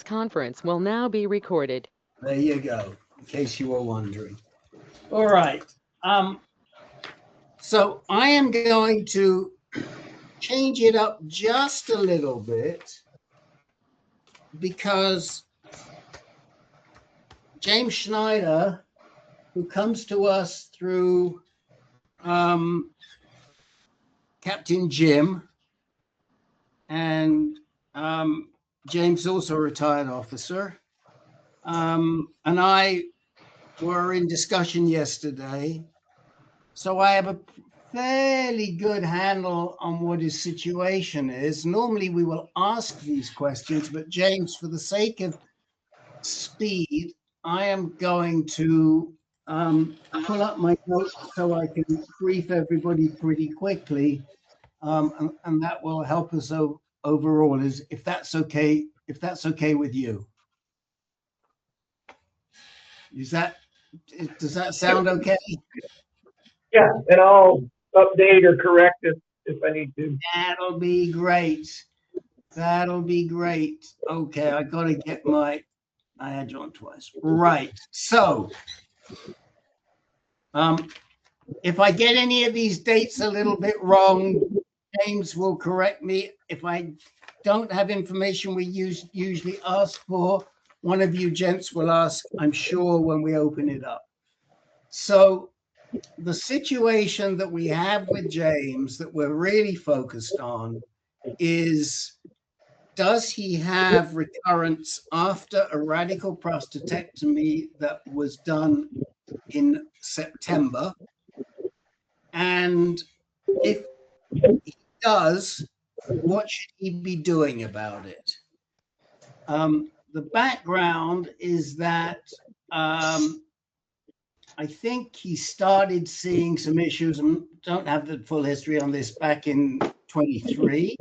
This conference will now be recorded. There you go, in case you were wondering. All right. So I am going to change it up just a little bit because James Schneider, who comes to us through Captain Jim, and James is also a retired officer, and I were in discussion yesterday. So I have a fairly good handle on what his situation is. Normally we will ask these questions, but James, for the sake of speed, I am going to pull up my notes so I can brief everybody pretty quickly, and that will help us overall. If that's okay with you. Does that sound okay? Yeah, and I'll update or correct if I need to. That'll be great. That'll be great. Okay, I got to get I had you on twice. Right. So, if I get any of these dates a little bit wrong, James will correct me. If I don't have information we usually ask for, one of you gents will ask, I'm sure, when we open it up. So, the situation that we have with James that we're really focused on is, does he have recurrence after a radical prostatectomy that was done in September? And if he does, what should he be doing about it? The background is that I think he started seeing some issues, and don't have the full history on this, back in 23.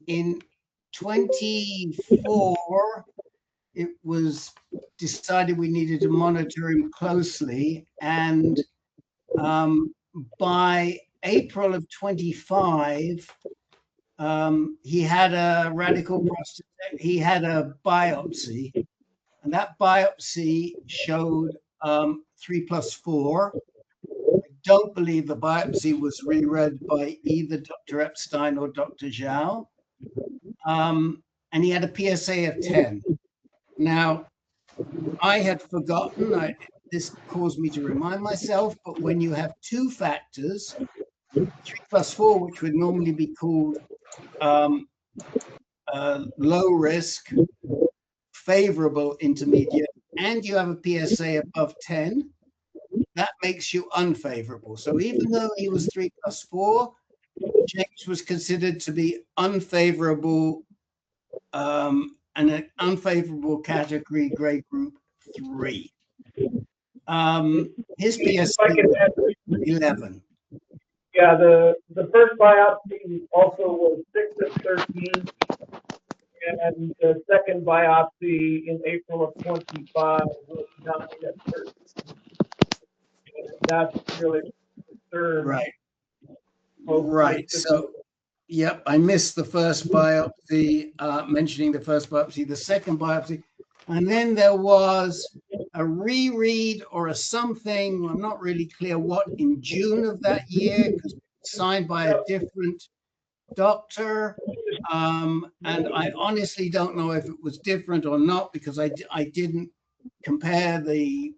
In 24, it was decided we needed to monitor him closely, and by April of 25, he had a radical prostatectomy. He had a biopsy, and that biopsy showed 3+4. I don't believe the biopsy was reread by either Dr. Epstein or Dr. Zhao. And he had a PSA of 10. Now, I had forgotten, this caused me to remind myself, but when you have two factors, 3+4, which would normally be called low risk, favorable intermediate, and you have a PSA above 10, that makes you unfavorable. So even though he was 3+4, James was considered to be unfavorable, and an unfavorable category, grade group 3. His PSA was 11. Yeah, the first biopsy also was 6/13, and the second biopsy in April of 25 was 9/13. That's really concerned. Right. Right. So, yep, I missed the first biopsy, mentioning the first biopsy, the second biopsy, and then there was a reread or a something, I'm not really clear what, in June of that year, because signed by a different doctor, and I honestly don't know if it was different or not, because I didn't compare the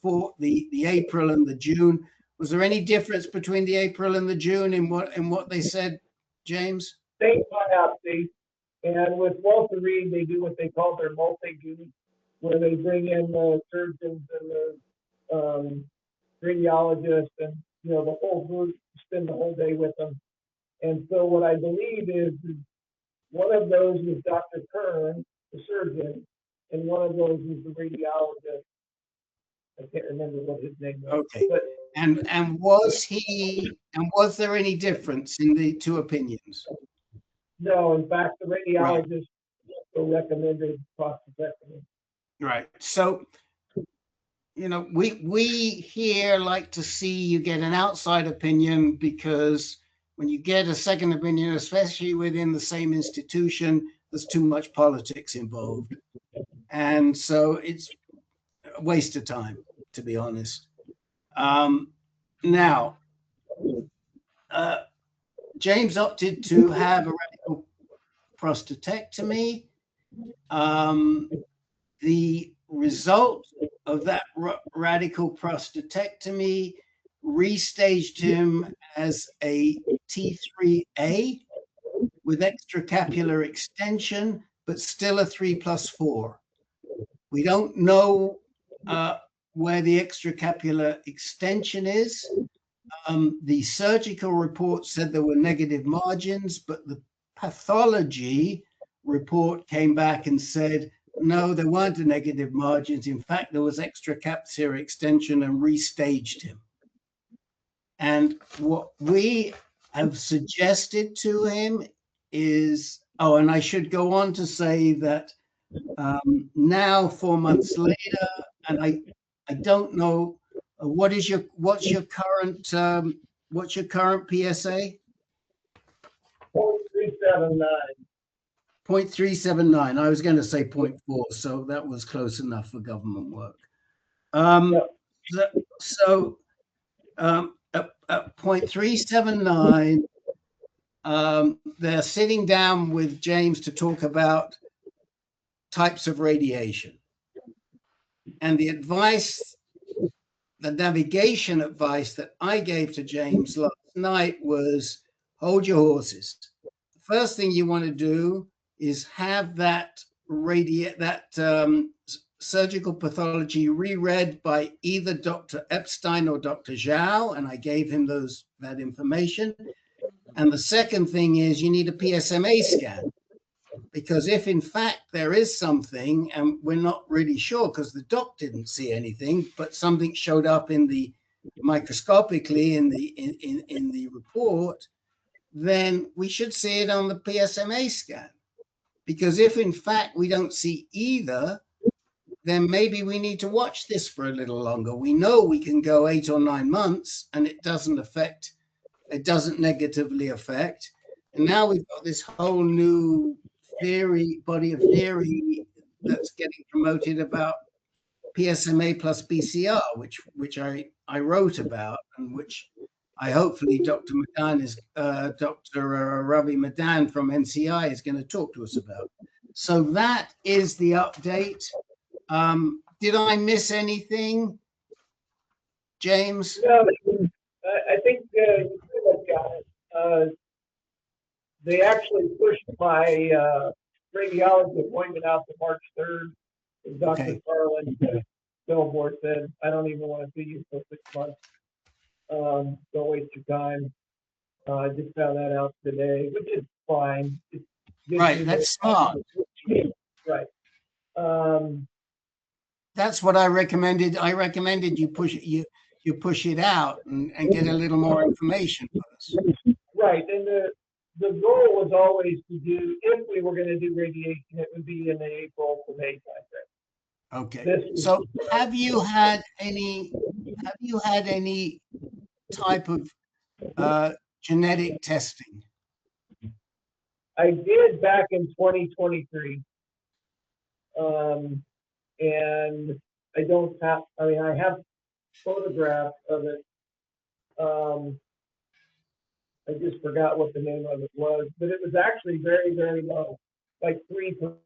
April and the June. Was there any difference between the April and the June in what they said, James? Same biopsy, and with Walter Reed, they do what they call their multi-gene, where they bring in the surgeons and the radiologists, and the whole group, spend the whole day with them. And so what I believe is one of those was Dr. Kern, the surgeon, and one of those was the radiologist. I can't remember what his name was. Okay. But, and was there any difference in the two opinions? No, in fact, the radiologist also recommended prostatectomy. Right. So, we here like to see you get an outside opinion, because when you get a second opinion, especially within the same institution, there's too much politics involved. And so it's a waste of time, to be honest. Now, James opted to have a radical prostatectomy. The result of that radical prostatectomy restaged him as a T3A with extracapular extension, but still a 3+4. We don't know where the extracapular extension is. The surgical report said there were negative margins, but the pathology report came back and said, no, there weren't negative margins. In fact, there was extracapular extension and restaged him. And what we have suggested to him is, oh, and I should go on to say that now 4 months later, and I don't know what's your current PSA? 0.379. 0.379. I was going to say 0.4, so that was close enough for government work. So at 0.379, they're sitting down with James to talk about types of radiation. And the advice, the navigation advice that I gave to James last night was, hold your horses. The first thing you want to do is have that surgical pathology reread by either Dr. Epstein or Dr. Zhao, and I gave him that information. And the second thing is you need a PSMA scan, because if in fact there is something, and we're not really sure because the doc didn't see anything, but something showed up in the microscopically in the report, then we should see it on the PSMA scan. Because if in fact we don't see either, then maybe we need to watch this for a little longer. We know we can go 8 or 9 months and it doesn't negatively affect. And now we've got this whole new body of theory that's getting promoted about PSMA plus BCR, which I wrote about, and which I hopefully Dr. Ravi Madan from NCI is going to talk to us about. So that is the update. Did I miss anything, James? No, I think you got it. They actually pushed my radiology appointment out to March 3rd. Dr. Okay. Carlin Billboard said, I don't even want to see you for 6 months. Don't waste your time. I just found that out today, which is fine. Right, that's smart. Right. That's what I recommended. I recommended you push it out and get a little more information first. Right, and the goal was always to do, if we were going to do radiation, it would be in the April to May timeframe. Okay. So have you had any type of genetic testing? I did back in 2023. And I don't have, I have photographs of it. I just forgot what the name of it was, but it was actually very, very low, like 3%.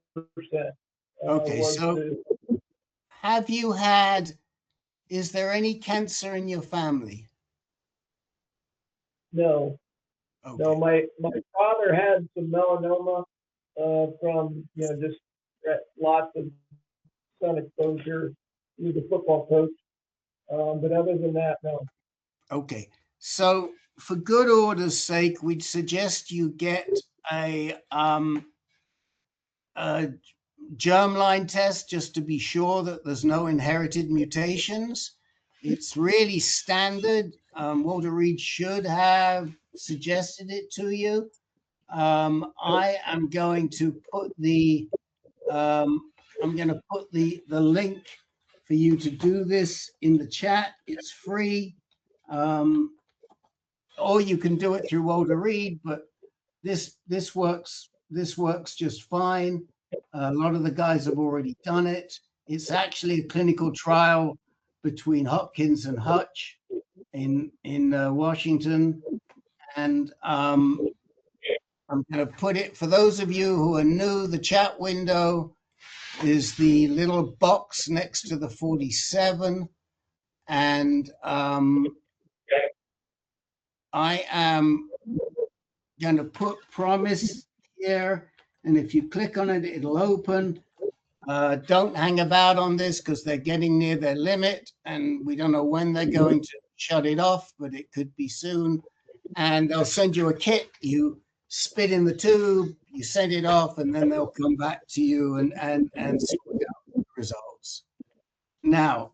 Okay, so have you had, is there any cancer in your family? No. Okay. No, my father had some melanoma from, just lots of sun exposure. He was a football coach. But other than that, no. Okay. So for good order's sake, we'd suggest you get a germline test just to be sure that there's no inherited mutations. It's really standard. Walter Reed should have suggested it to you. I am going to put the link for you to do this in the chat. It's free. or you can do it through Walter Reed, but this works just fine. A lot of the guys have already done it. It's actually a clinical trial between Hopkins and Hutch in Washington, and I'm going to put it, for those of you who are new, the chat window is the little box next to the 47, and I am going to put promise here, and if you click on it, it'll open. Don't hang about on this because they're getting near their limit, and we don't know when they're going to shut it off, but it could be soon. And they'll send you a kit. You spit in the tube, you send it off, and then they'll come back to you and sort out the results. Now,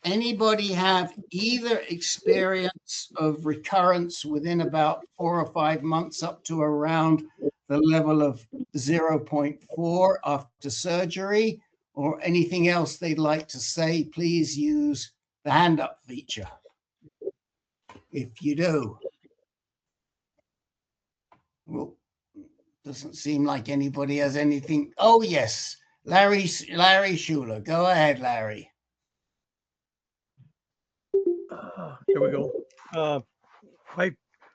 anybody have either experience of recurrence within about 4 or 5 months up to around the level of 0.4 after surgery, or anything else they'd like to say? Please use the hand up feature if you do. Well, doesn't seem like anybody has anything. Oh yes, Larry Schuler. Go ahead, Larry. There we go.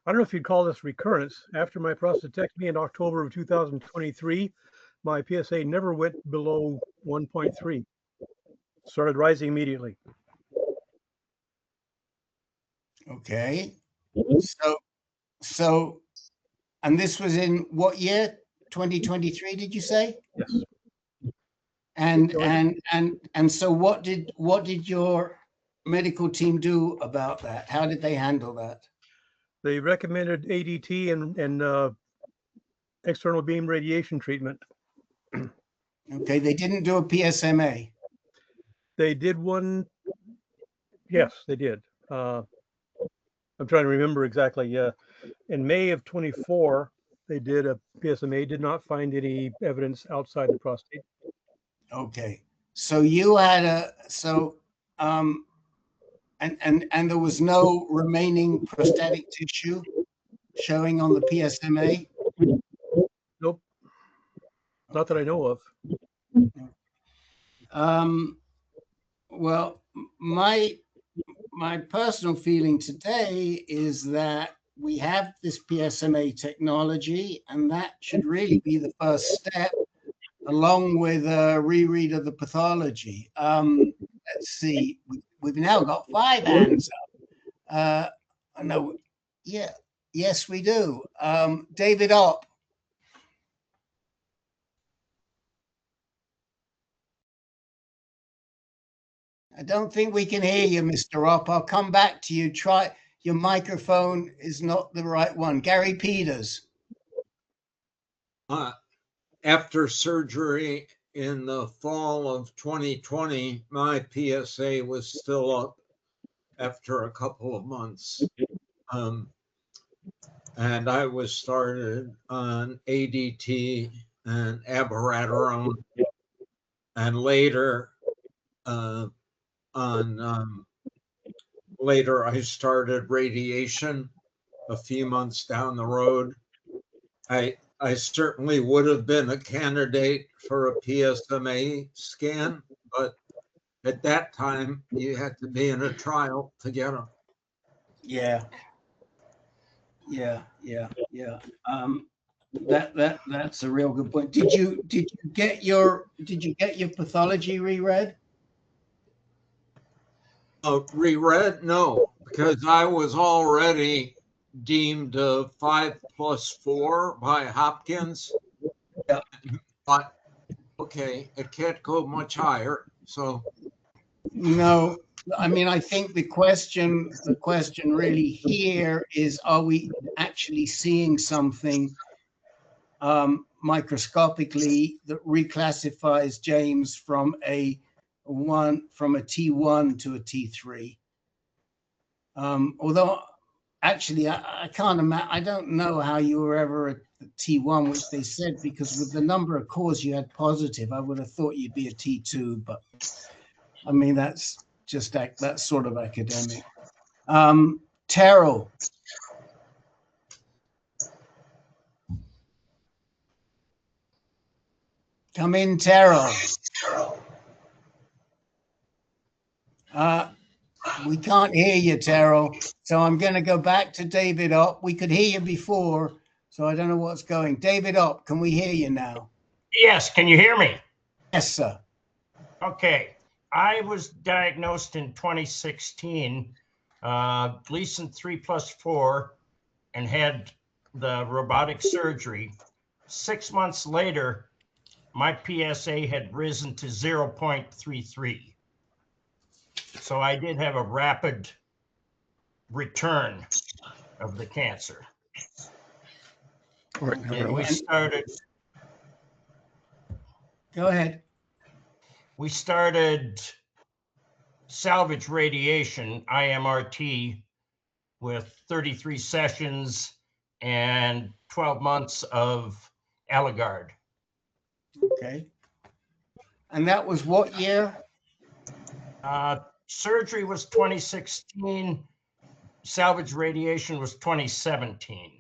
I don't know if you'd call this recurrence. After my prostatectomy in October of 2023, my PSA never went below 1.3. Started rising immediately. Okay. So, and this was in what year? 2023, did you say? Yes. And so what did your medical team do about that? How did they handle that? They recommended ADT and external beam radiation treatment. Okay, they didn't do a PSMA. They did one. Yes, they did. I'm trying to remember exactly. In May of 24, they did a PSMA, did not find any evidence outside the prostate. Okay. So you had and there was no remaining prostatic tissue showing on the PSMA? Nope. Not that I know of. Well, my personal feeling today is that we have this PSMA technology, and that should really be the first step, along with a reread of the pathology. Let's see, we've now got 5 hands up. No, yeah, yes, we do. David Opp. I don't think we can hear you, Mr. Opp. I'll come back to you. Try, your microphone is not the right one. Gary Peters. After surgery in the fall of 2020, my PSA was still up after a couple of months. And I was started on ADT and abiraterone, and later later I started radiation a few months down the road. I certainly would have been a candidate for a PSMA scan, but at that time you had to be in a trial to get them. Yeah. That's a real good point. Did you get your pathology reread? Reread? No, because I was already deemed a 5+4 by Hopkins. Yeah. But okay, it can't go much higher. So no, I mean, I think the question really here is, are we actually seeing something microscopically that reclassifies James from a T1 to a T3? Although actually I can't imagine, I don't know how you were ever a T1, which they said, because with the number of cores you had positive, I would have thought you'd be a T2, but I mean, that's just that's sort of academic. Terrell. Come in, Terrell. We can't hear you, Terrell. So I'm going to go back to David Opp. We could hear you before, so I don't know what's going. David Opp, can we hear you now? Yes, can you hear me? Yes, sir. Okay, I was diagnosed in 2016, Gleason 3+4, and had the robotic surgery. 6 months later, my PSA had risen to 0.33. So I did have a rapid return of the cancer. And we started. Go ahead. We started salvage radiation, IMRT, with 33 sessions and 12 months of Eligard. Okay. And that was what year? Surgery was 2016. Salvage radiation was 2017.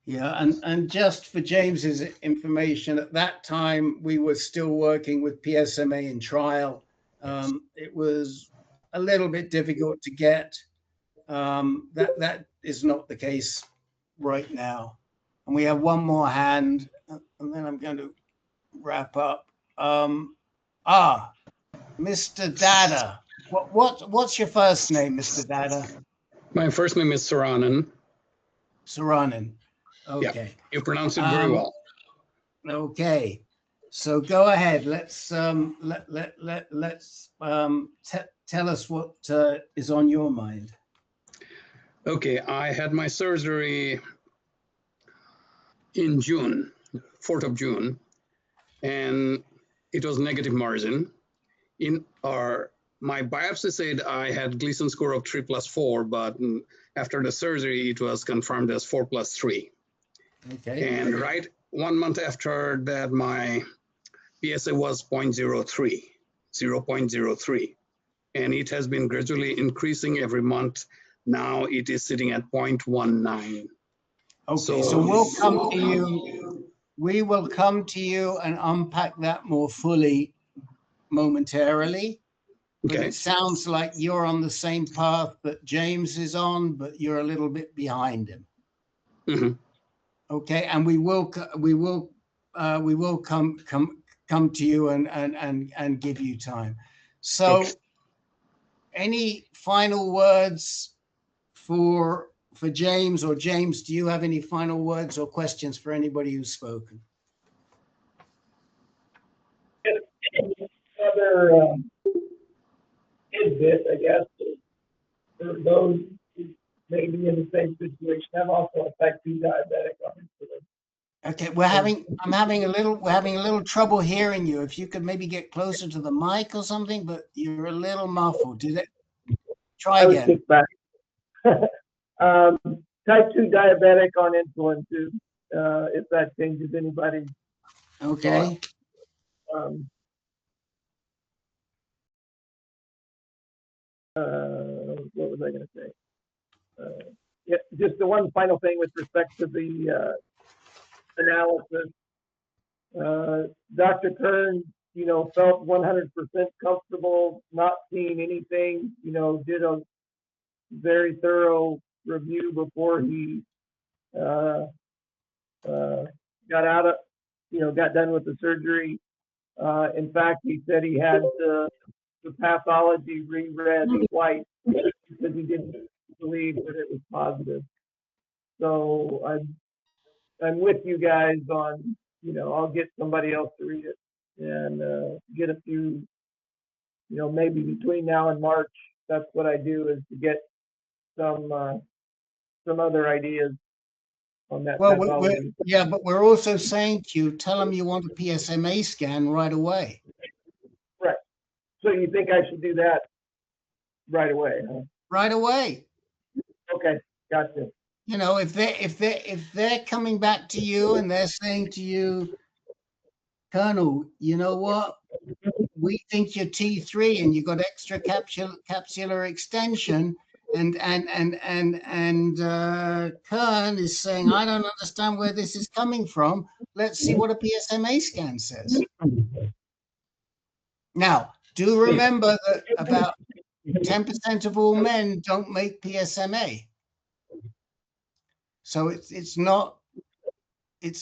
Yeah, and just for James's information, at that time we were still working with PSMA in trial. It was a little bit difficult to get. That is not the case right now. And we have one more hand, and then I'm going to wrap up. Mr. Dada. What's your first name, Mr. Dada? My first name is Saranan. Saranan. Okay. Yeah, you pronounce it very well. Okay. So go ahead. Let's tell us what is on your mind. Okay, I had my surgery in June, 4th of June, and it was negative margin. My biopsy said I had Gleason score of 3+4, but after the surgery, it was confirmed as 4+3. Okay. And right 1 month after that, my PSA was 0.03, and it has been gradually increasing every month. Now it is sitting at 0.19. Okay, so we'll come to you. We will come to you and unpack that more fully momentarily. But Okay. it sounds like you're on the same path that James is on, but you're a little bit behind him. Mm-hmm. Okay, and we will come to you and give you time. So, Okay. Any final words for James, or James, do you have any final words or questions for anybody who's spoken? Another tidbit, I guess, for those who may be in the same situation. I'm also a type 2 diabetic on insulin. Okay, we're having a little trouble hearing you. If you could maybe get closer to the mic or something, but you're a little muffled. Did it? Try again. Kick back. Type 2 diabetic on insulin too. If that changes anybody. Okay. What was I going to say? Yeah, just the one final thing with respect to the analysis. Dr. Kern, felt 100% comfortable not seeing anything, did a very thorough review before he got done with the surgery. In fact, he said he had the pathology reread twice because he didn't believe that it was positive. So I'm with you guys on, I'll get somebody else to read it and get a few, maybe between now and March. That's what I do, is to get some other ideas on that. Well, but we're also saying to you, tell them you want a PSMA scan right away. Right. So you think I should do that right away, huh? Right away. Okay, gotcha. If they're coming back to you and they're saying to you, Colonel, you know what? we think you're T3 and you've got extra capsular extension. And Kern is saying, I don't understand where this is coming from. Let's see what a PSMA scan says. Now, do remember that about 10% of all men don't make PSMA. So it's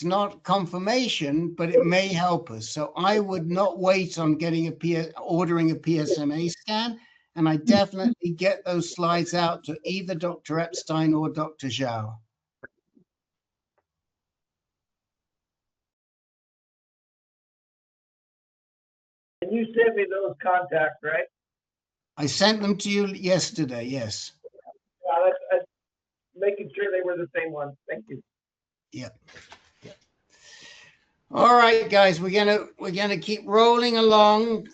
not confirmation, but it may help us. So I would not wait on ordering a PSMA scan. And I definitely get those slides out to either Dr. Epstein or Dr. Zhao. And you sent me those contacts, right? I sent them to you yesterday, yes. That's making sure they were the same ones. Thank you. Yeah. All right, guys, we're gonna keep rolling along.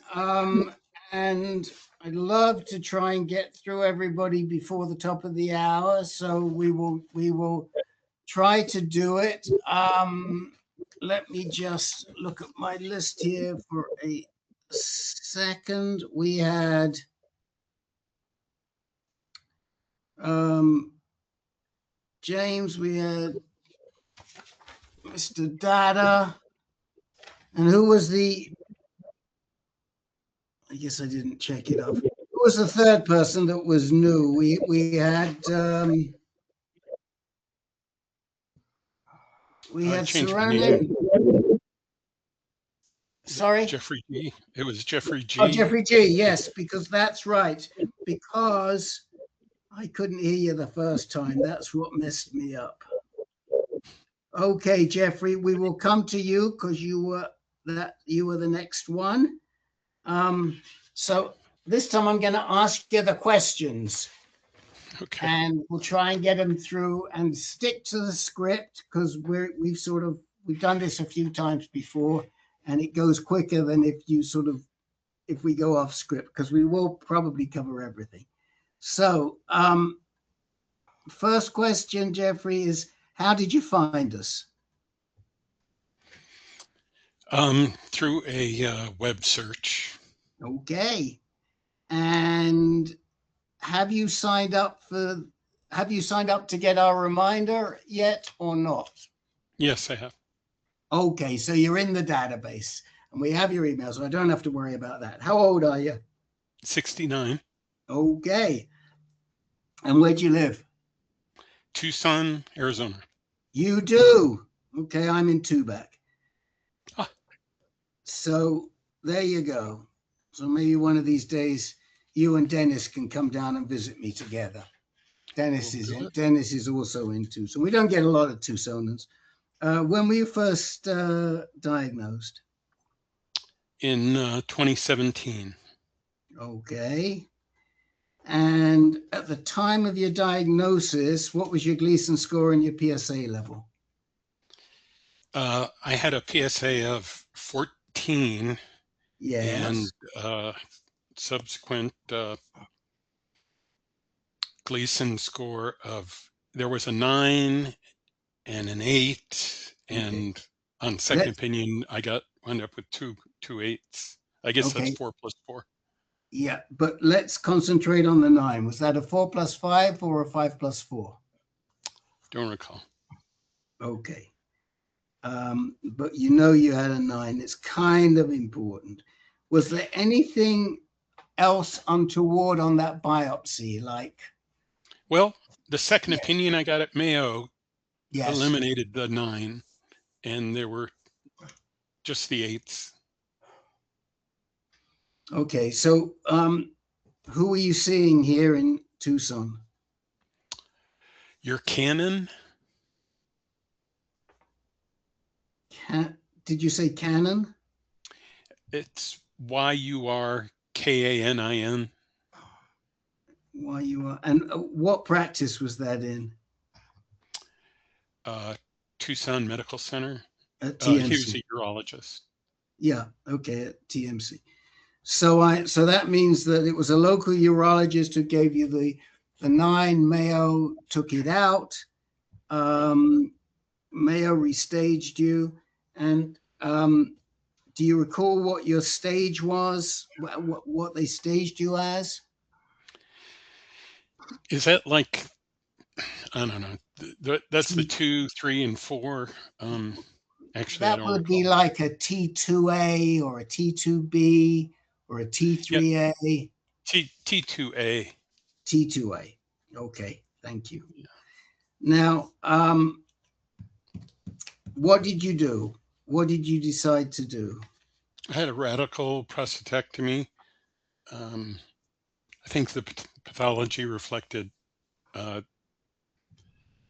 And I'd love to try and get through everybody before the top of the hour. So we will try to do it. Let me just look at my list here for a second. We had James, we had Mr. Data, and who was I guess I didn't check it off. Who was the third person that was new? We had surrounding. Sorry? Jeffrey G. It was Jeffrey G. Oh, Jeffrey G. Yes, because that's right. Because I couldn't hear you the first time. That's what messed me up. Okay, Jeffrey, we will come to you because you were the next one. So this time I'm going to ask you the questions. Okay. And we'll try and get them through and stick to the script because we've done this a few times before and it goes quicker than if we go off script because we will probably cover everything. So first question, Jeffrey, is how did you find us? Through a web search. Okay. And have you signed up to get our reminder yet or not? Yes, I have. Okay, so you're in the database and we have your email, so I don't have to worry about that. How old are you? 69. Okay. And where do you live? Tucson, Arizona. You do? Okay, I'm in Tubac. Ah. So there you go. So maybe one of these days you and Dennis can come down and visit me together. Dennis is also in Tucson. We don't get a lot of Tucsonans. When were you first diagnosed? In 2017. Okay. And at the time of your diagnosis, what was your Gleason score and your PSA level? I had a PSA of 14. Yes. And subsequent Gleason score there was a 9 and an 8. And on second opinion, I wound up with two 8s. I guess that's 4 plus 4. Yeah, but let's concentrate on the 9. Was that a 4 plus 5 or a 5 plus 4? Don't recall. Okay. But you had a 9. It's kind of important. Was there anything else untoward on that biopsy? Well, the second opinion I got at Mayo eliminated the 9, and there were just the 8s. Okay, so who are you seeing here in Tucson? Your Canon? Did you say Canon? It's YURKANIN. YUR. And what practice was that in? Tucson Medical Center. At TMC. He was a urologist. Yeah, okay, at TMC. So that means that it was a local urologist who gave you the 9. Mayo took it out. Mayo restaged you. And do you recall what your stage was? What they staged you as? Is that like, I don't know. That's the 2, 3, and 4. Actually, I That don't would be recall. like a T2A or a T2B or a T3A. T2A. T2A. Okay, thank you. Yeah. Now, what did you do? What did you decide to do? I had a radical prostatectomy. I think the pathology reflected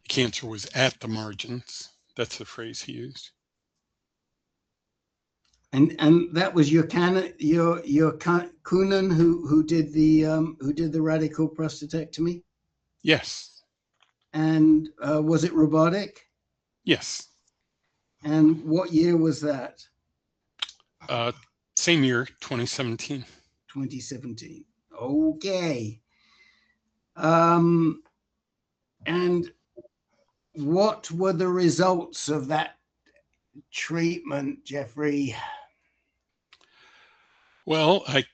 cancer was at the margins. That's the phrase he used. And that was your Kuhnen who did the radical prostatectomy? Yes. And was it robotic? Yes. And what year was that? Same year, 2017. 2017. Okay. And what were the results of that treatment, Jeffrey? Well, I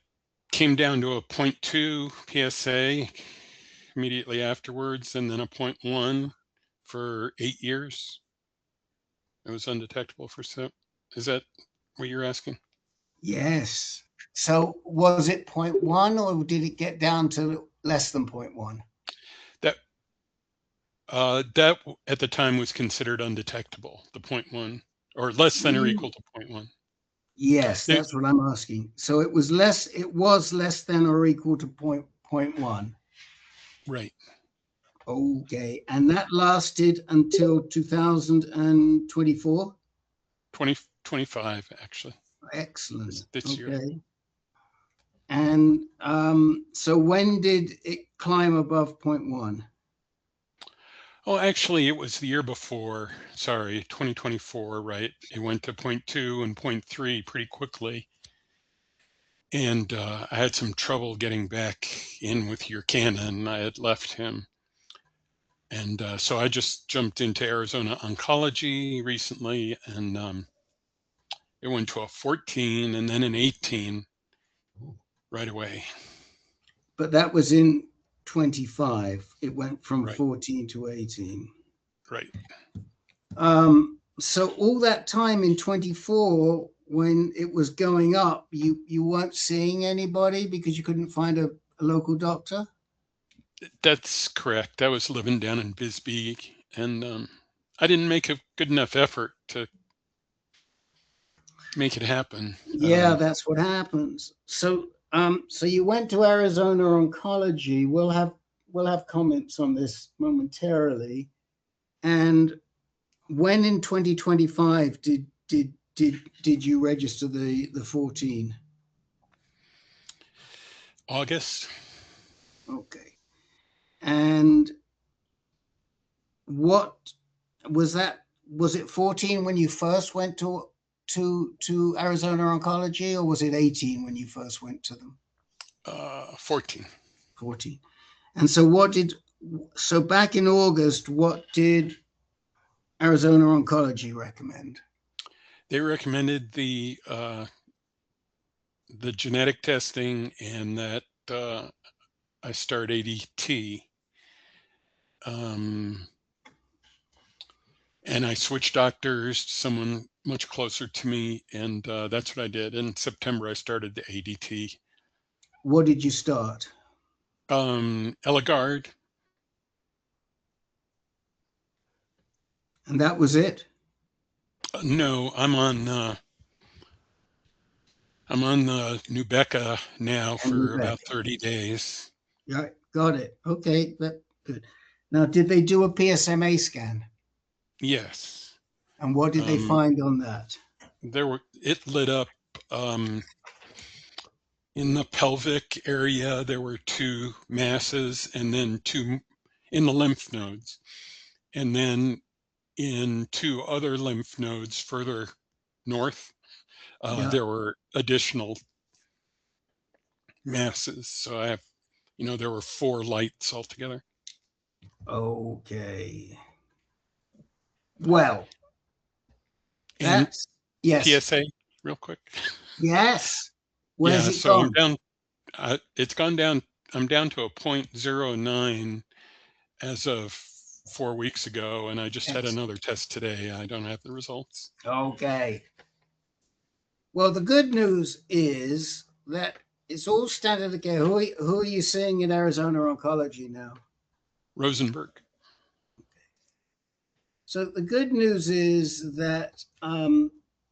came down to a 0.2 PSA immediately afterwards, and then a 0.1 for 8 years. It was undetectable for SIP. Is that what you're asking? Yes. So was it 0.1 or did it get down to less than 0.1? That at the time was considered undetectable, the 0.1, or less than or equal to 0.1. Yes, that's what I'm asking. So it was less than or equal to 0.1. Right. Okay. And that lasted until 2024? 2025, actually. Excellent. This year. Okay. And so when did it climb above 0.1? Oh, actually, it was the year before. Sorry, 2024, right? It went to 0.2 and 0.3 pretty quickly. And I had some trouble getting back in with your Canon. I had left him. And so I just jumped into Arizona Oncology recently, and it went to a 14 and then an 18 right away. But that was in 25. It went from Right. 14 to 18. Right. So all that time in 24, when it was going up, you weren't seeing anybody because you couldn't find a local doctor? That's correct. I was living down in Bisbee, and I didn't make a good enough effort to make it happen. Yeah, that's what happens. So so you went to Arizona Oncology. We'll have comments on this momentarily. And when in 2025 did you register the 14? August. Okay. And what was that? Was it 14 when you first went to Arizona Oncology, or was it 18 when you first went to them? 14. 14. And so so back in August, what did Arizona Oncology recommend? They recommended the genetic testing and that I start ADT. And I switched doctors to someone much closer to me, and that's what I did. In September, I started the ADT. What did you start? Eligard. And that was it? No, I'm on Nubeqa now for about 30 days. Yeah, got it. Okay, that good. Now, did they do a PSMA scan? Yes. And what did they find on that? It lit up in the pelvic area. There were 2 masses, and then 2 in the lymph nodes, and then in 2 other lymph nodes further north, there were additional masses. So I have, there were 4 lights altogether. Okay. Well, And that's, yes. PSA. real quick? Yes. Where's Yeah, it so I'm gone? down, it's gone down, I'm down to a 0.09 as of 4 weeks ago, and I just had Excellent. another test today. I don't have the results. Okay. Well, the good news is that it's all standard of care. Who are you seeing in Arizona Oncology now? Rosenberg. So the good news is that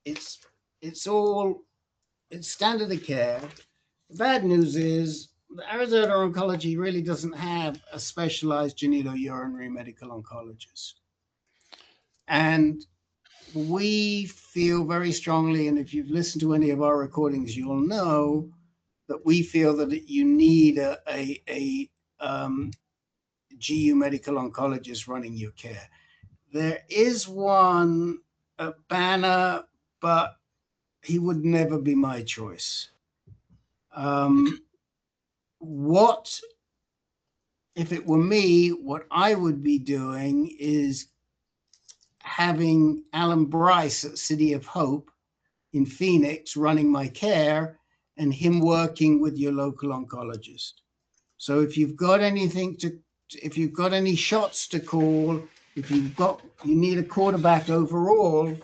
it's standard of care. The bad news is the Arizona Oncology really doesn't have a specialized genitourinary medical oncologist. And we feel very strongly, and if you've listened to any of our recordings, you'll know that we feel that you need a GU medical oncologist running your care. There is one, a Banner, but he would never be my choice. What, if it were me, what I would be doing is having Alan Bryce at City of Hope in Phoenix running my care and him working with your local oncologist. So if you've got anything if you've got any shots to call, if you need a quarterback overall,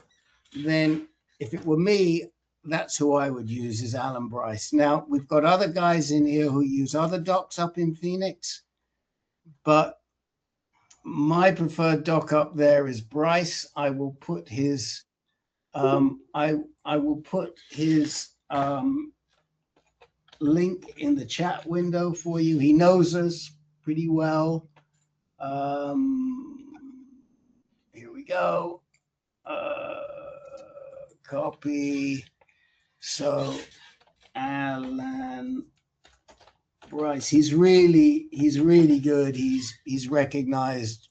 then if it were me, that's who I would use, is Alan Bryce. Now, we've got other guys in here who use other docs up in Phoenix, but my preferred doc up there is Bryce. I will put his link in the chat window for you. He knows us pretty well. Here we go. Copy. So Alan Bryce, he's really good. He's recognized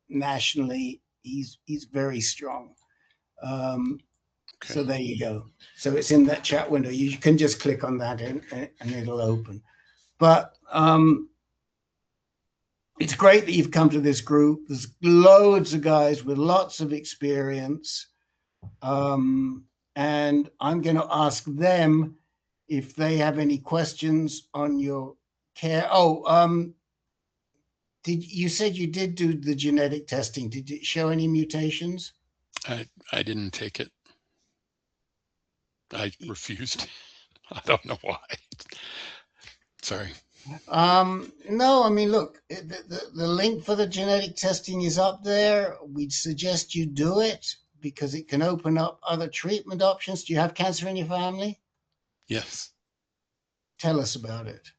nationally. He's very strong. So there you go. So it's in that chat window. You can just click on that and it'll open. But it's great that you've come to this group. There's loads of guys with lots of experience. And I'm going to ask them if they have any questions on your care. You said you did do the genetic testing. Did it show any mutations? I didn't take it. I refused. I don't know why. Sorry. No, I mean, look, the link for the genetic testing is up there. We'd suggest you do it because it can open up other treatment options. Do you have cancer in your family? Yes. Tell us about it.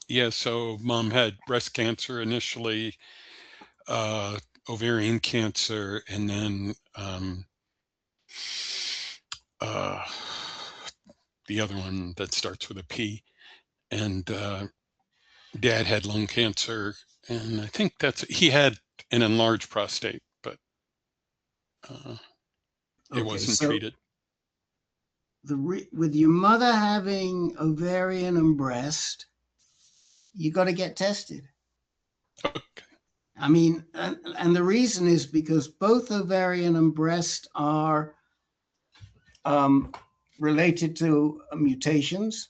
Yeah, so mom had breast cancer initially, ovarian cancer, and then the other one that starts with a P. And dad had lung cancer, and I think he had an enlarged prostate, but it wasn't treated. With your mother having ovarian and breast, you got to get tested. Okay. I mean, and the reason is because both ovarian and breast are related to mutations.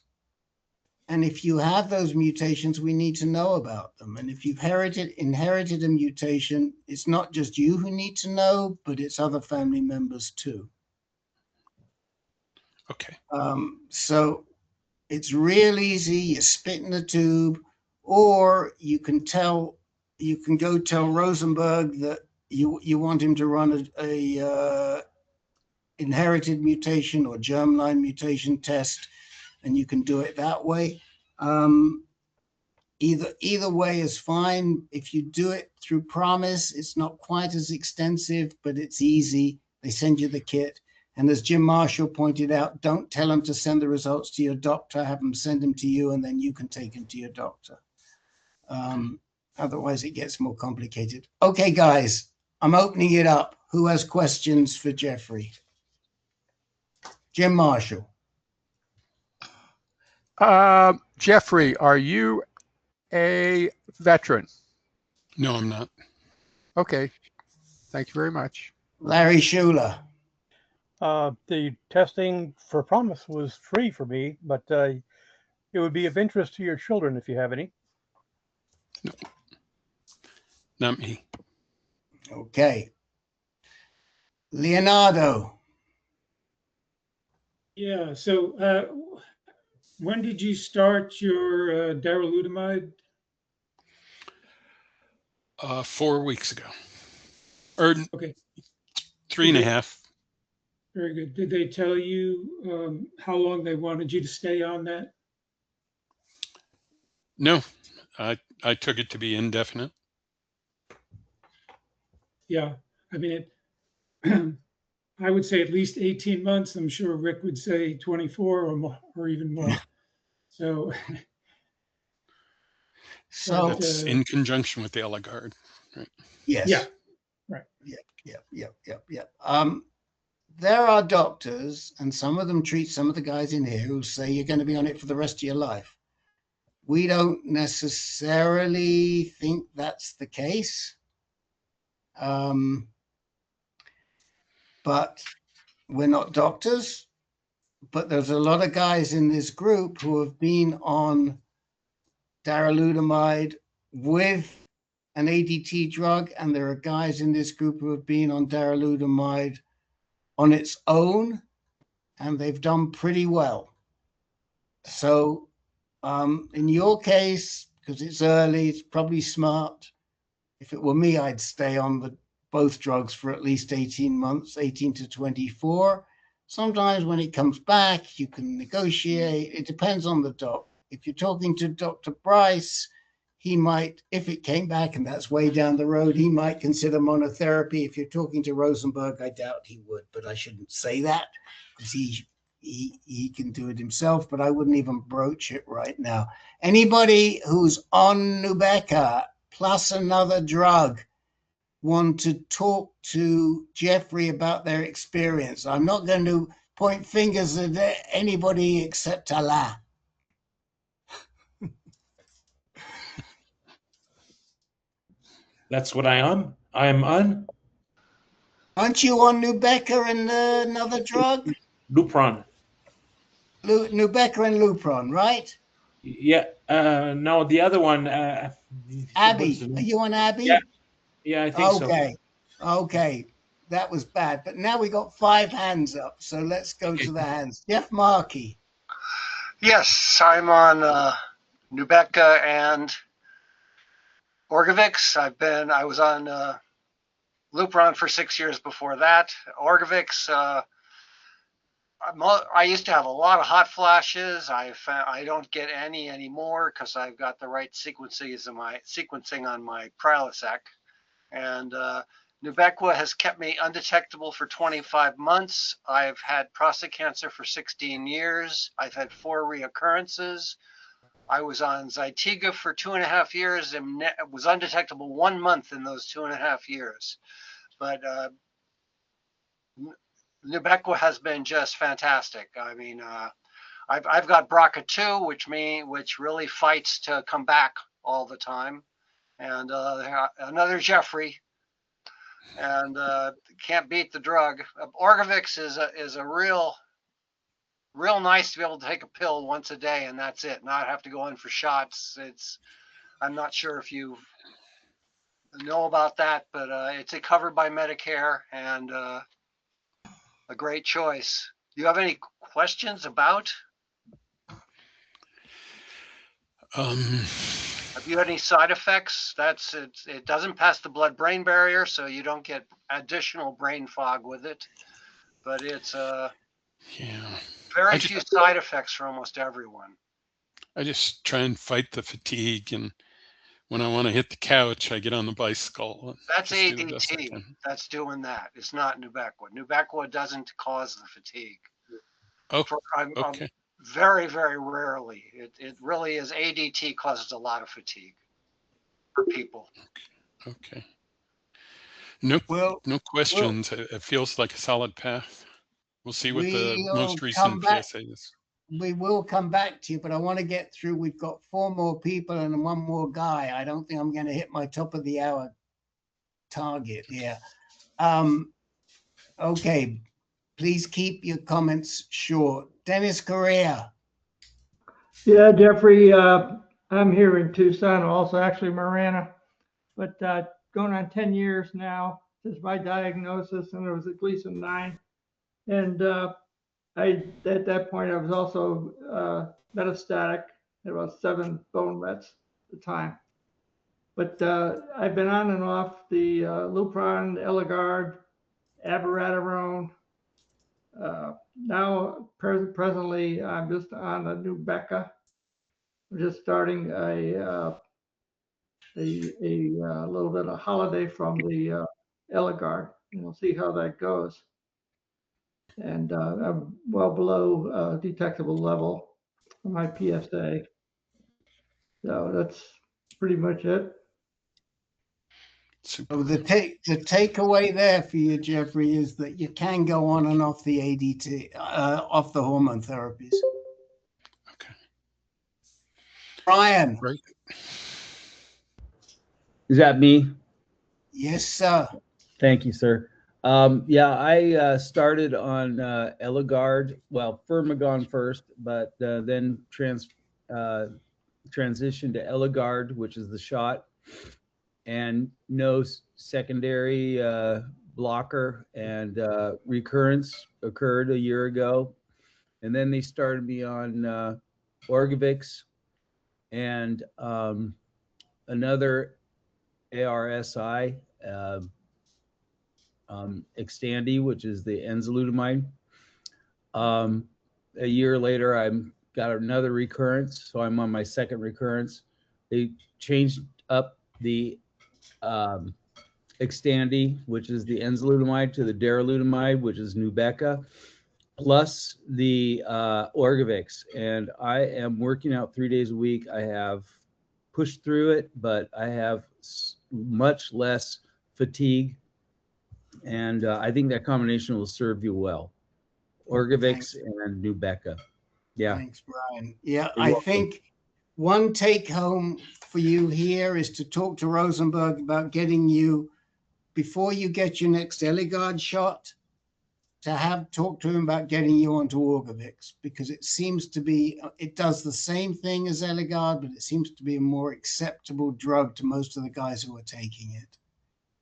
And if you have those mutations, we need to know about them. And if you've inherited a mutation, it's not just you who need to know, but it's other family members too. Okay. So it's real easy. You spit in the tube, or you can go tell Rosenberg that you want him to run a inherited mutation or germline mutation test, and you can do it that way. Either way is fine. If you do it through Promise, it's not quite as extensive, but it's easy. They send you the kit. And as Jim Marshall pointed out, don't tell them to send the results to your doctor. Have them send them to you, and then you can take them to your doctor. Otherwise, it gets more complicated. Okay, guys, I'm opening it up. Who has questions for Jeffrey? Jim Marshall. Jeffrey, are you a veteran? No, I'm not. Okay. Thank you very much. Larry Schuler. The testing for promise was free for me, but it would be of interest to your children if you have any. No, not me. Okay. Leonardo. Yeah, so when did you start your darolutamide? 4 weeks ago, or Okay, 3.5. very good. Did they tell you how long they wanted you to stay on that? No, I took it to be indefinite. Yeah, I mean, I would say at least 18 months. I'm sure Rick would say 24 or more, or even more. So, So That's in conjunction with the Eligard, right? yes. yeah, right. Yep. There are doctors, and some of them treat some of the guys in here who say you're going to be on it for the rest of your life. We don't necessarily think that's the case. But we're not doctors. But there's a lot of guys in this group who have been on darolutamide with an ADT drug, and there are guys in this group who have been on darolutamide on its own, and they've done pretty well. So in your case, because it's early, it's probably smart. If it were me, I'd stay on both drugs for at least 18 months, 18 to 24. Sometimes when it comes back, you can negotiate. It depends on the doc. If you're talking to Dr. Bryce, he might, if it came back and that's way down the road, he might consider monotherapy. If you're talking to Rosenberg, I doubt he would, but I shouldn't say that because he can do it himself, but I wouldn't even broach it right now. Anybody who's on Nubeqa plus another drug want to talk to Jeffrey about their experience? I'm not going to point fingers at anybody except Allah. That's what I am. I am on Aren't you on Nubeqa and another drug? Lupron. Nubeqa and Lupron, right? Yeah. No, the other one. Abby, are you on Abby? Yeah, I think so. Okay. That was bad. But now we got 5 hands up. So let's go to the hands. Jeff Markey. Yes, I'm on Nubeqa and Orgovix. I was on Lupron for 6 years before that. Orgovix, I used to have a lot of hot flashes. I don't get any anymore because I've got the right sequencing on my Prilosec. And Nubeqa has kept me undetectable for 25 months. I've had prostate cancer for 16 years. I've had 4 reoccurrences. I was on Zytiga for 2.5 years and was undetectable 1 month in those 2.5 years. But Nubeqa has been just fantastic. I mean, I've got BRCA2, which really fights to come back all the time, and another Jeffrey, and can't beat the drug. Orgovix is a real nice to be able to take a pill once a day and that's it, not have to go in for shots. I'm not sure if you know about that, but it's covered by Medicare and a great choice. Do you have any questions about? Have you had any side effects? It doesn't pass the blood-brain barrier, so you don't get additional brain fog with it. But it's very few side effects for almost everyone. I just try and fight the fatigue, and when I want to hit the couch, I get on the bicycle. That's ADT. That's doing that. It's not Nubeqa. Nubeqa doesn't cause the fatigue. Oh, okay. Very, very rarely. It really is ADT causes a lot of fatigue for people. Okay. No questions. It feels like a solid path. We'll see what the most recent PSA is. We will come back to you, but I want to get through. We've got 4 more people and 1 more guy. I don't think I'm going to hit my top of the hour target here. Okay. please keep your comments short. Dennis Correa. Yeah, Jeffrey, I'm here in Tucson, also actually Marana, but going on 10 years now since my diagnosis, and it was a Gleason 9. And at that point, I was also metastatic, had about 7 bone mets at the time. But I've been on and off the Lupron, Eligard, abiraterone. Now, presently, I'm just on a new DEXA. I'm just starting a little bit of holiday from the Eligard, and we'll see how that goes. And I'm well below detectable level for my PSA. So that's pretty much it. So the takeaway there for you, Jeffrey, is that you can go on and off the ADT, off the hormone therapies. Okay. Brian. Right. Is that me? Yes, sir. Thank you, sir. Yeah, I started on Eligard, well, Firmagon first, but then transitioned to Eligard, which is the shot, and no secondary blocker, and recurrence occurred a year ago. And then they started me on Orgovix and another ARSI, Xtandi, which is the enzalutamide. A year later, I got another recurrence, so I'm on my second recurrence. They changed up the Xtandi, which is the enzalutamide, to the darolutamide, which is Nubeqa, plus the Orgovix. And I am working out 3 days a week. I have pushed through it, but I have much less fatigue. And I think that combination will serve you well. Orgovix and Nubeqa. Yeah. Thanks, Brian. Yeah, You're I welcome. think one take home for you here is to talk to Rosenberg about getting you, before you get your next Eligard shot, to talk to him about getting you onto Orgovix, because it seems to be, it does the same thing as Eligard, but it seems to be a more acceptable drug to most of the guys who are taking it.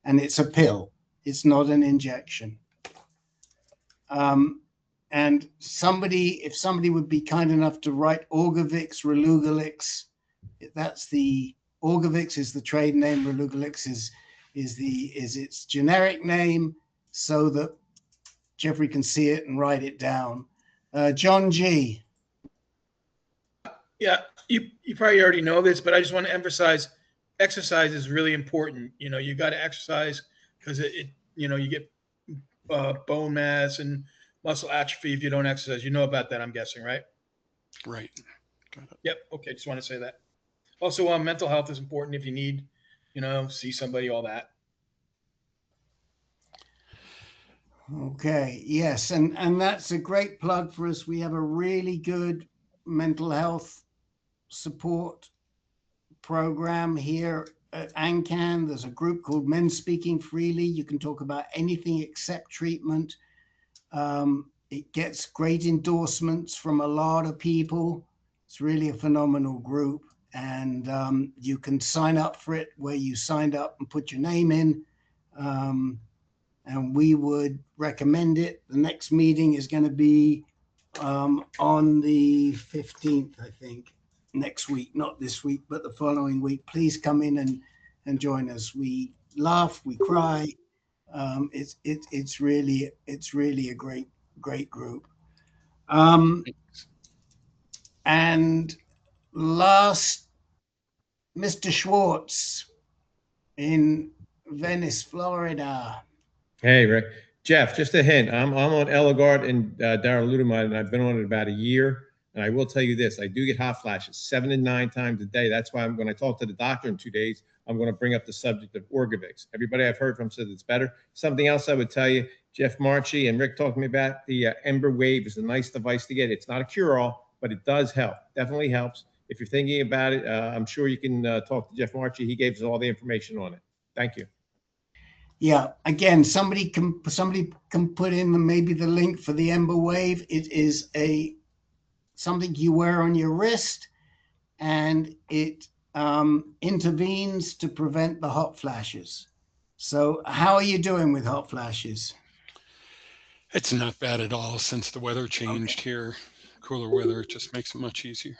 And it's a pill. It's not an injection. And if somebody would be kind enough to write Orgovix, Relugolix, that's the, Orgovix is the trade name, Relugolix is its generic name, so that Jeffrey can see it and write it down. John G. Yeah, you probably already know this, but I just want to emphasize exercise is really important. You know, you got to exercise because you get bone mass and muscle atrophy if you don't exercise. You know about that, I'm guessing, right? Right. Yep. Okay. Just want to say that. Also, mental health is important if you need, see somebody, all that. Okay. Yes. And that's a great plug for us. We have a really good mental health support program here at AnCan. There's a group called Men Speaking Freely. You can talk about anything except treatment. It gets great endorsements from a lot of people. It's really a phenomenal group. And you can sign up for it where you signed up and put your name in. And we would recommend it. The next meeting is going to be on the 15th, I think, next week, not this week, but the following week. Please come in and join us. We laugh, we cry. It's really a great group. And last, Mr. Schwartz in Venice, Florida. Hey, Rick. Jeff, just a hint. I'm on Eligard and darolutamide, and I've been on it about a year. And I will tell you this, I do get hot flashes 7 to 9 times a day. That's why when I talk to the doctor in 2 days, I'm going to bring up the subject of Orgovix. Everybody I've heard from says it's better. Something else I would tell you, Jeff Marchi and Rick talked to me about the Ember Wave is a nice device to get. It's not a cure-all, but it does help. Definitely helps. If you're thinking about it, I'm sure you can talk to Jeff Marchi. He gave us all the information on it. Thank you. Yeah, again, somebody can put in maybe the link for the Ember Wave. It is something you wear on your wrist, and it intervenes to prevent the hot flashes. So how are you doing with hot flashes? It's not bad at all since the weather changed here. Cooler weather, it just makes it much easier.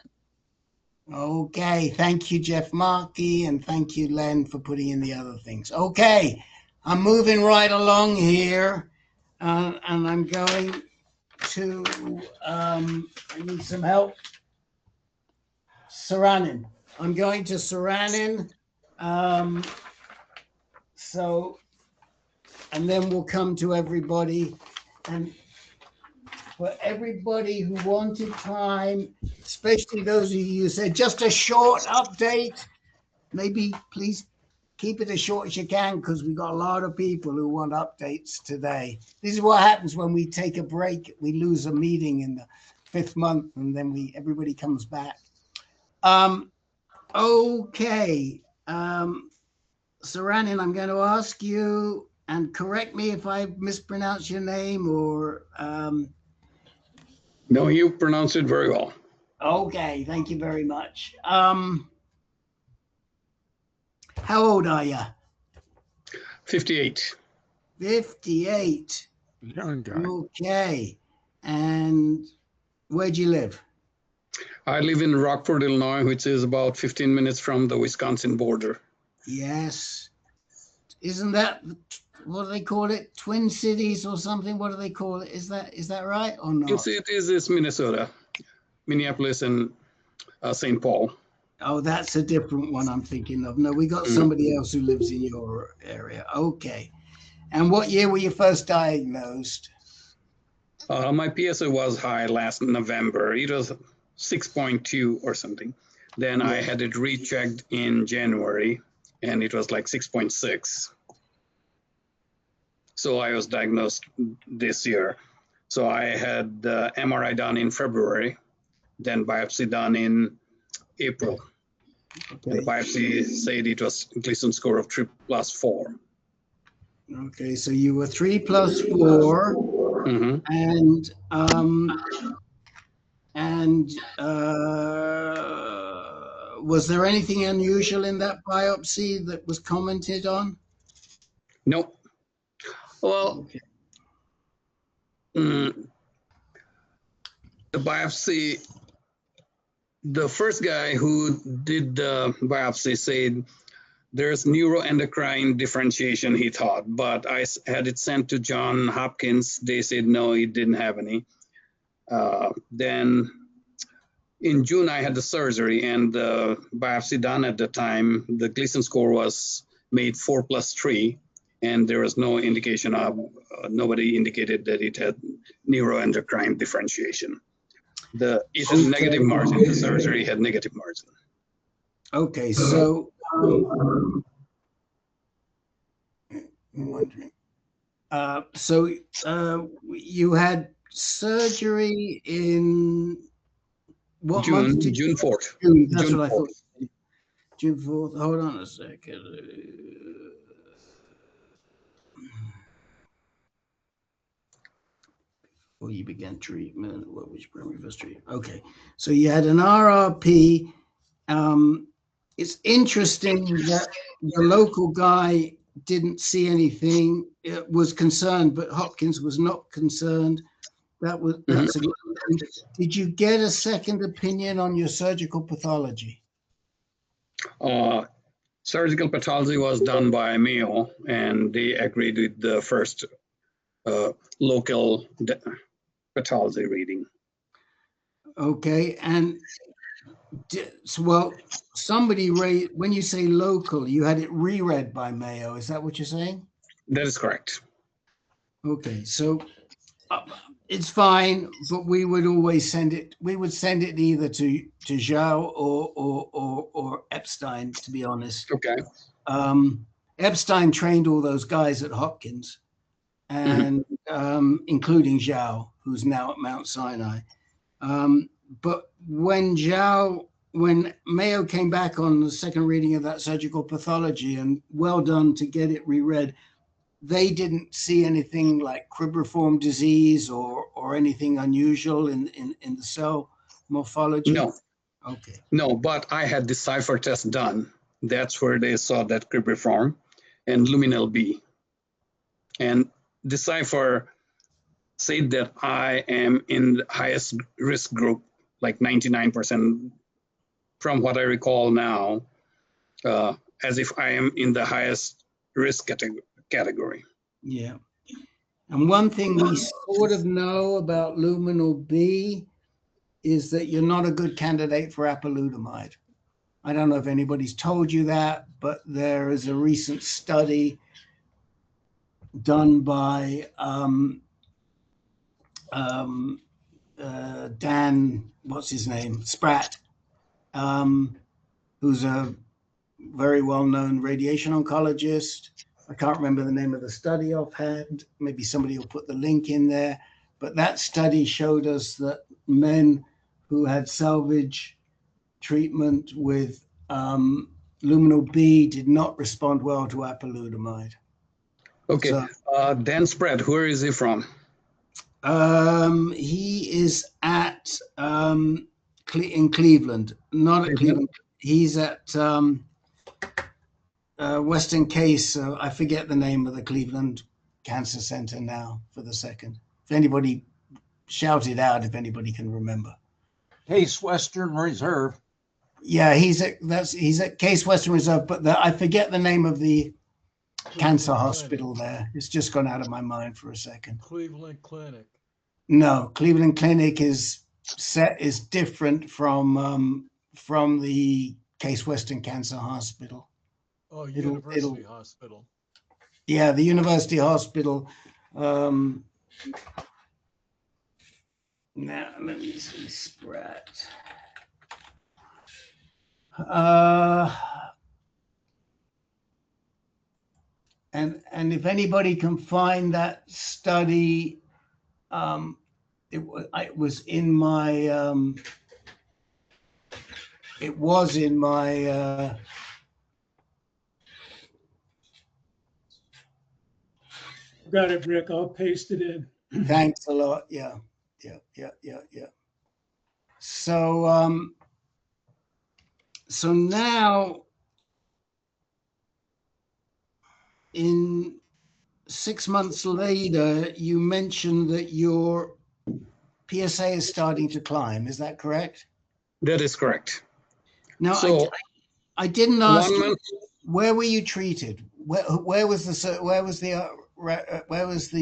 Okay, thank you, Jeff Markey, and thank you, Len, for putting in the other things. Okay, I'm moving right along here, and I'm going to, I need some help. Saranin. I'm going to Saranin. And then we'll come to everybody. And for everybody who wanted time, especially those of you who said just a short update, maybe please keep it as short as you can, because we've got a lot of people who want updates today. This is what happens when we take a break. We lose a meeting in the 5th month, and then everybody comes back. Okay. Saranin, I'm going to ask you, and correct me if I mispronounce your name or... No, you pronounced it very well. Okay, thank you very much. How old are you? 58. 58. Young guy. Okay. And where do you live? I live in Rockford, Illinois, which is about 15 minutes from the Wisconsin border. Yes. Isn't that, what do they call it? Twin Cities or something? What do they call it? Is that right or not? Twin Cities is Minnesota, Minneapolis and St. Paul. Oh, that's a different one I'm thinking of. No, we got somebody else who lives in your area. Okay. And what year were you first diagnosed? My PSA was high last November. It was 6.2 or something. Then I had it rechecked in January, and it was like 6.6. So I was diagnosed this year. So I had the MRI done in February, then biopsy done in April. Okay. And the biopsy said it was Gleason score of 3+4. Okay, so you were 3+4, and was there anything unusual in that biopsy that was commented on? Nope. Well, the biopsy, the first guy who did the biopsy said there's neuroendocrine differentiation, he thought, but I had it sent to Johns Hopkins. They said no, he didn't have any. Then in June, I had the surgery, and the biopsy done at the time, the Gleason score was made 4+3, and there was no indication of, nobody indicated that it had neuroendocrine differentiation. It had negative margin, the surgery had negative margin. Okay, so I'm wondering. You had surgery in what month? June 4th. June, that's what I thought. June 4th. Hold on a second. Before you began treatment, what was your primary first treatment? Okay, so you had an RRP. It's interesting that the local guy didn't see anything. It was concerned, but Hopkins was not concerned. That's a good thing. Did you get a second opinion on your surgical pathology? Surgical pathology was done by Mayo, and they agreed with the first local pathology reading. Okay, and well, somebody raised, when you say local, you had it reread by Mayo. Is that what you're saying? That is correct. Okay, so it's fine, but we would always send it. We would send it either to Zhao or Epstein, to be honest. Okay. Epstein trained all those guys at Hopkins, and including Zhao, who's now at Mount Sinai. But when Mayo came back on the second reading of that surgical pathology, and well done to get it reread, they didn't see anything like cribriform disease or anything unusual in the cell morphology? No. Okay. No, but I had the cipher test done. That's where they saw that cribriform and luminal B. And the cipher said that I am in the highest risk group, like 99% from what I recall now, as if I am in the highest risk category. Yeah. And one thing we sort of know about luminal B is that you're not a good candidate for apalutamide. I don't know if anybody's told you that, but there is a recent study done by Dan, what's his name, Spratt, who's a very well-known radiation oncologist. I can't remember the name of the study offhand. Maybe somebody will put the link in there. But that study showed us that men who had salvage treatment with luminal B did not respond well to apalutamide. Okay, so, Dan Spratt, where is he from? He is at in Cleveland, not at Cleveland. He's at Western Case. I forget the name of the Cleveland Cancer Center now for the second. If anybody shout it out, if anybody can remember. Case Western Reserve. Yeah, he's at Case Western Reserve, but I forget the name of the cancer hospital there. It's just gone out of my mind for a second. Cleveland Clinic. No, Cleveland Clinic is different from the Case Western Cancer Hospital. Oh, University Hospital. Yeah, the University Hospital. Now let me see, Spratt. And if anybody can find that study, it was in my Got it, Rick. I'll paste it in. Thanks a lot. Yeah. So so now in 6 months later, you mentioned that your PSA is starting to climb. Is that correct? That is correct. Now, so, I didn't ask you, where were you treated? Where was the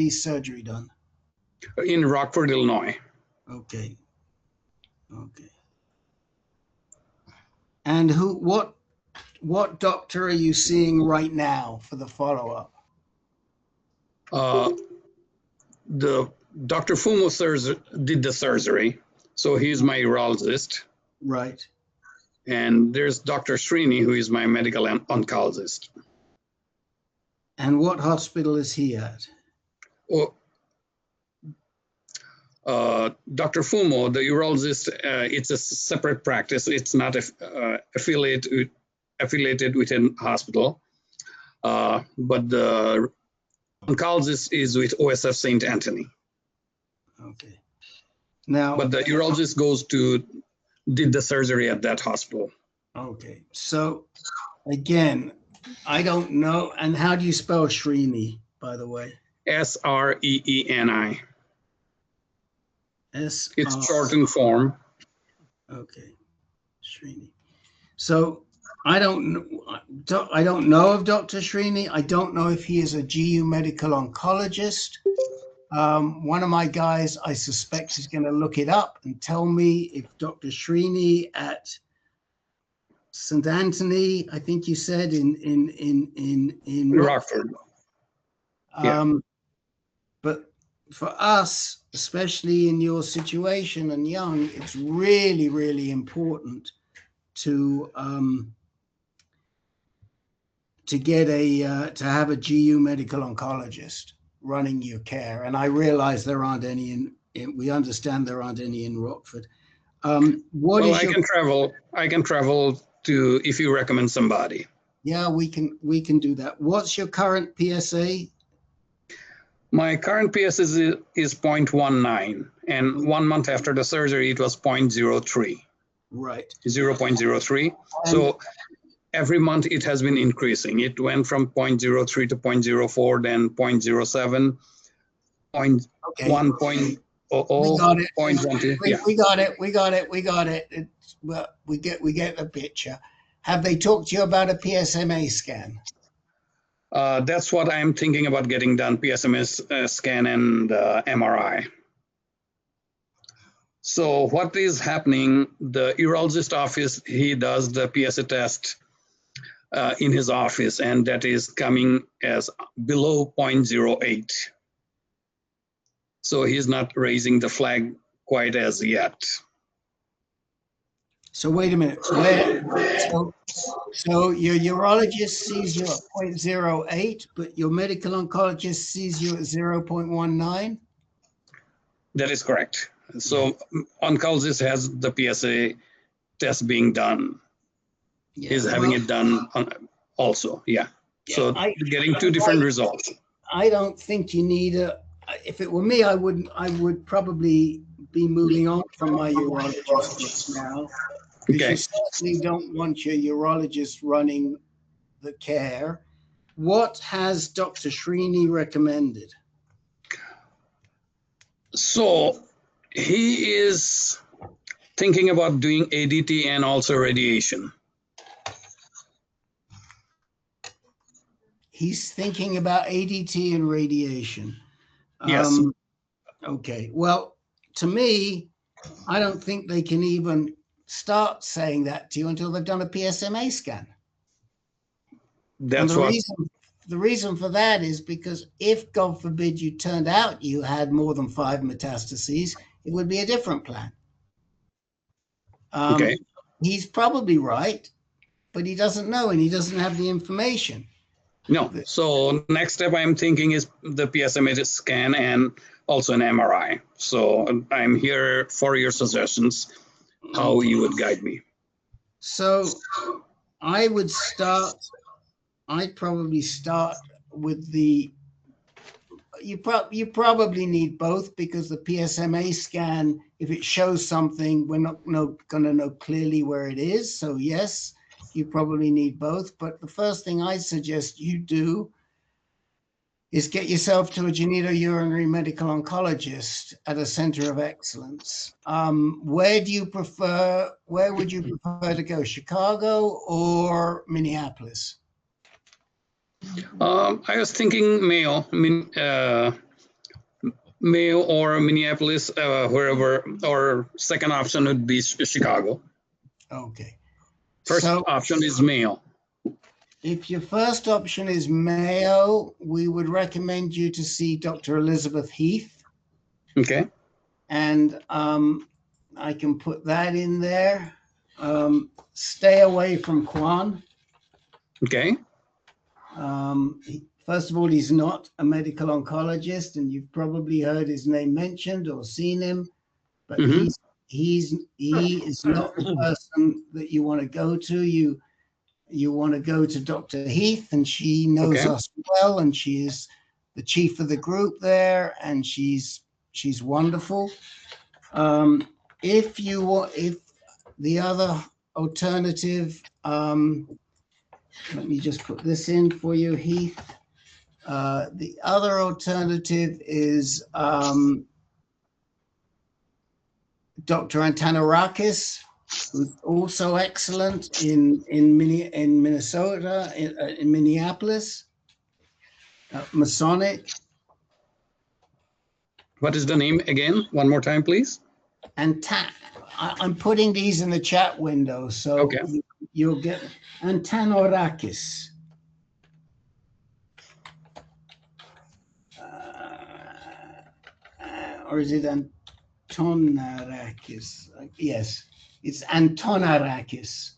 surgery done? In Rockford, Illinois. Okay. And what doctor are you seeing right now for the follow-up? The Dr. Fumo did the surgery, so he's my urologist. Right. And there's Dr. Srini, who is my medical oncologist. And what hospital is he at? Dr. Fumo, the urologist, it's a separate practice. It's not affiliated with a hospital, but the oncologist is with OSF St. Anthony. Okay. Now, but the urologist did the surgery at that hospital. Okay. So again, I don't know. And how do you spell Srini, by the way? Sreeni. It's shortened form. Okay. Srini. So I don't know of Dr. Srini. I don't know if he is a GU medical oncologist. One of my guys, I suspect, is going to look it up and tell me if Dr. Srini at St. Anthony, I think you said in Rockford. But for us, especially in your situation and young, it's really, really important to have a GU medical oncologist running your care. And I realize there aren't any we understand there aren't any in Rockford. I can travel to, if you recommend somebody. Yeah, we can do that. What's your current PSA? My current PS is 0.19, and 1 month after the surgery, it was 0.03. Right. 0.03. So every month it has been increasing. It went from 0.03 to 0.04, then 0.07, 0.1, Okay. 0.00, We got it. 0.12. Yeah. We got it. We got it. We got it. Well, we get the picture. Have they talked to you about a PSMA scan? That's what I'm thinking about getting done, PSMA scan and MRI. So what is happening, the urologist office, he does the PSA test in his office, and that is coming as below 0.08. So he's not raising the flag quite as yet. So wait a minute. So your urologist sees you at 0.08, but your medical oncologist sees you at 0.19? That is correct. So oncologist has the PSA test being done. Yeah, He's having it done also. Yeah. So getting two different results. I don't think you need a. If it were me, I would probably be moving on from my urologist now. Because you certainly don't want your urologist running the care. What has Dr. Srini recommended? So he is thinking about doing ADT and also radiation. He's thinking about ADT and radiation. Yes. Okay. Well, to me, I don't think they can even start saying that to you until they've done a PSMA scan. That's the reason for that is because if, God forbid, you turned out you had more than 5 metastases, it would be a different plan. Okay. He's probably right, but he doesn't know and he doesn't have the information. No. So next step I'm thinking is the PSMA scan and also an MRI. So I'm here for your suggestions, how you would guide me. So I'd probably start with you probably need both, because the PSMA scan, if it shows something, we're not going to know clearly where it is. So yes, you probably need both. But the first thing I suggest you do is get yourself to a genitourinary medical oncologist at a center of excellence. Where would you prefer to go, Chicago or Minneapolis? I was thinking Mayo, Mayo or Minneapolis, wherever, or second option would be Chicago. Okay. First option is Mayo. If your first option is Mayo, we would recommend you to see Dr. Elizabeth Heath. Okay. And I can put that in there. Stay away from Kwan. Okay. First of all, he's not a medical oncologist, and you've probably heard his name mentioned or seen him, but he is not the person that you want to go to. You want to go to Dr. Heath, and she knows us well, and she is the chief of the group there, and she's wonderful. If the other alternative, let me just put this in for you, Heath. The other alternative is Dr. Antanarakis, who's also excellent in Minnesota, in Minneapolis, Masonic. What is the name again? One more time, please. I'm putting these in the chat window, so you'll get Antanarakis. Or is it Antonarakis? Yes, it's Antonarakis.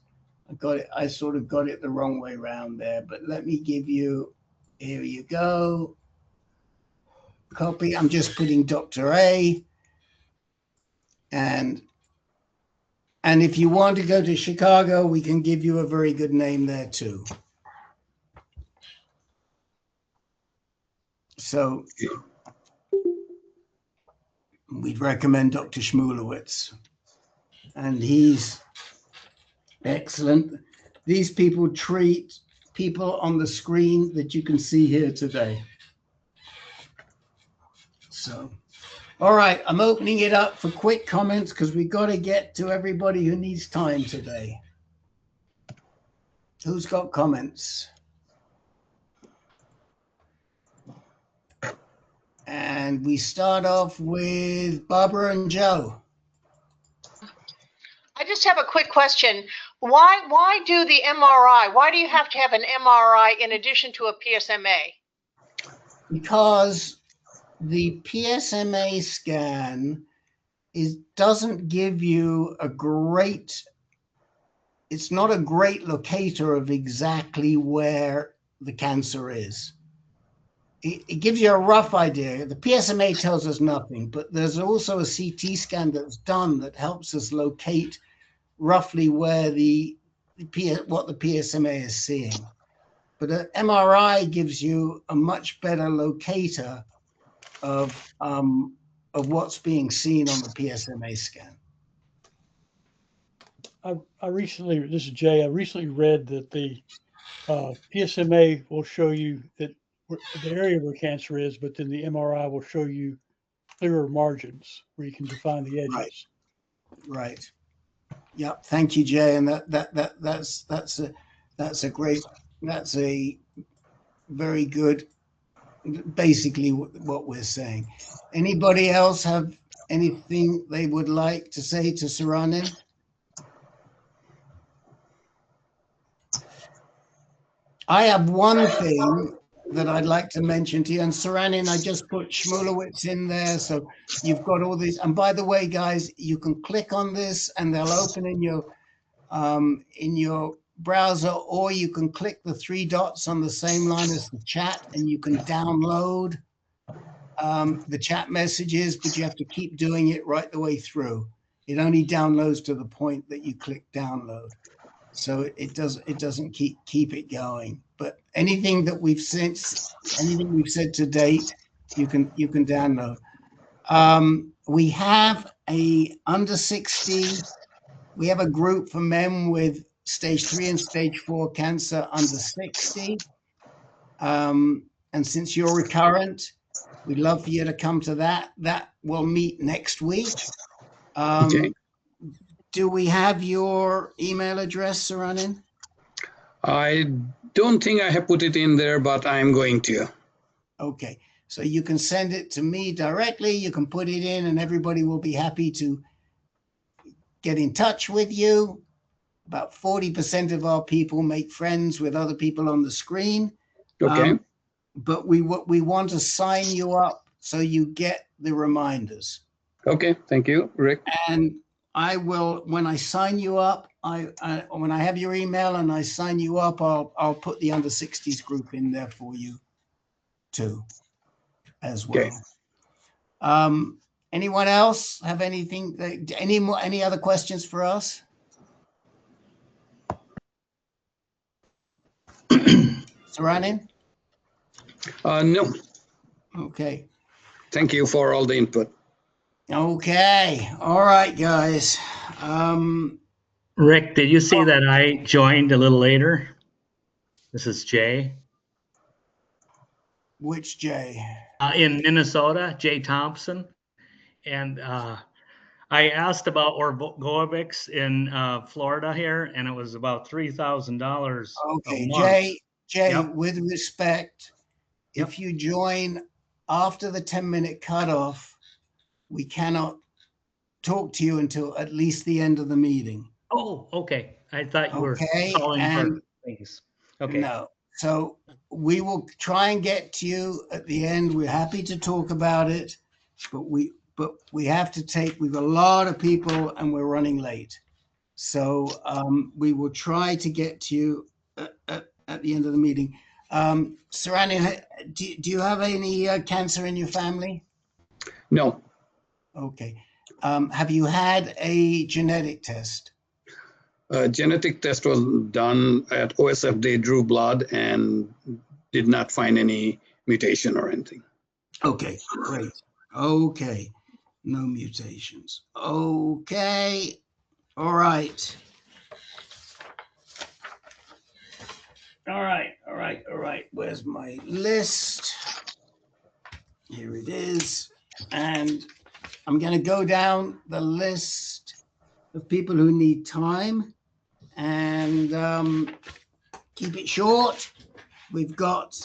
I got it. I sort of got it the wrong way around there, but let me give you, here you go. Copy. I'm just putting Dr. A. And if you want to go to Chicago, we can give you a very good name there too. So we'd recommend Dr. Schmulowitz. And he's excellent. These people treat people on the screen that you can see here today. So, all right, I'm opening it up for quick comments because we've got to get to everybody who needs time today. Who's got comments? And we start off with Barbara and Joe. I just have a quick question. Why do the MRI? Why do you have to have an MRI in addition to a PSMA? Because the PSMA scan doesn't give you a great, it's not a great locator of exactly where the cancer is. It gives you a rough idea. The PSMA tells us nothing, but there's also a CT scan that's done that helps us locate roughly where what the PSMA is seeing. But an MRI gives you a much better locator of what's being seen on the PSMA scan. I recently, this is Jay, I recently read that the PSMA will show you that the area where cancer is, but then the MRI will show you clearer margins where you can define the edges. Right. Yep. Thank you, Jay. And that's a very good, basically what we're saying. Anybody else have anything they would like to say to Saranin? I have one thing that I'd like to mention to you, and Saranin, I just put Schmulowitz in there, so you've got all these. And by the way, guys, you can click on this, and they'll open in your browser, or you can click the 3 dots on the same line as the chat, and you can download the chat messages, but you have to keep doing it right the way through. It only downloads to the point that you click download. So it doesn't keep it going. But anything that we've said to date, you can download. We have a under 60. We have a group for men with stage 3 and stage 4 cancer under 60. And since you're recurrent, we'd love for you to come to that. That will meet next week. Okay. Do we have your email address, Saranin? I don't think I have put it in there, but I'm going to. Okay, so you can send it to me directly. You can put it in, and everybody will be happy to get in touch with you. About 40% of our people make friends with other people on the screen. Okay. But we want to sign you up so you get the reminders. Okay, thank you, Rick. And I will, when I sign you up, when I have your email and I sign you up, I'll put the under 60s group in there for you too, as well. Okay. Anyone else have anything? Any other questions for us? Saranin? No. Okay. Thank you for all the input. Okay. All right, guys. Rick, did you see that I joined a little later? This is Jay. Which Jay? In Minnesota, Jay Thompson. And I asked about Orgovyx in Florida here, and it was about $3,000 Okay, a month. Jay, Yep. with respect, if you join after the 10-minute cutoff, we cannot talk to you until at least the end of the meeting. Oh, okay. I thought you were Okay, calling and for things. Okay. no. So we will try and get to you at the end. We're happy to talk about it, but we have to take, we've a lot of people and we're running late. So we will try to get to you at the end of the meeting. Saranin, do you have any cancer in your family? No. Okay. Have you had a genetic test? A genetic test was done at OSF. They drew blood and did not find any mutation or anything. Okay, great. Okay. No mutations. Okay. All right. All right. Where's my list? Here it is. And I'm going to go down the list of people who need time and keep it short. We've got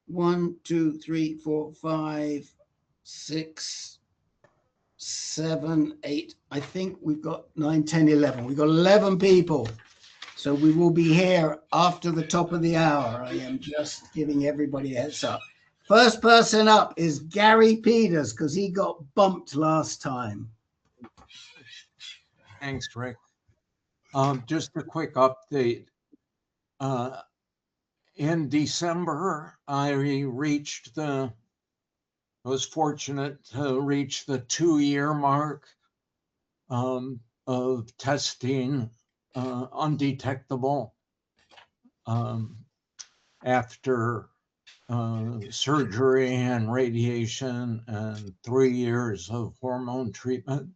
1, 2, 3, 4, 5, 6, 7, 8. I think we've got 9, 10, 11. We've got 11 people. So we will be here after the top of the hour. I am just giving everybody a heads up. First person up is Gary Peters because he got bumped last time. Thanks, Rick. Just a quick update. In December, I was fortunate to reach the 2-year mark of testing undetectable after surgery and radiation and 3 years of hormone treatment.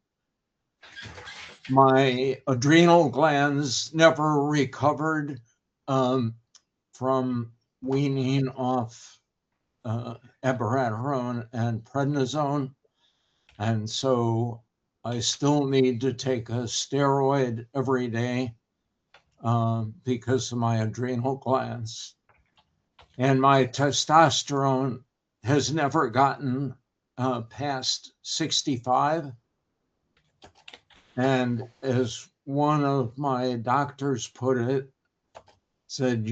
My adrenal glands never recovered from weaning off abiraterone and prednisone. And so I still need to take a steroid every day because of my adrenal glands. And my testosterone has never gotten past 65. And as one of my doctors put it, said,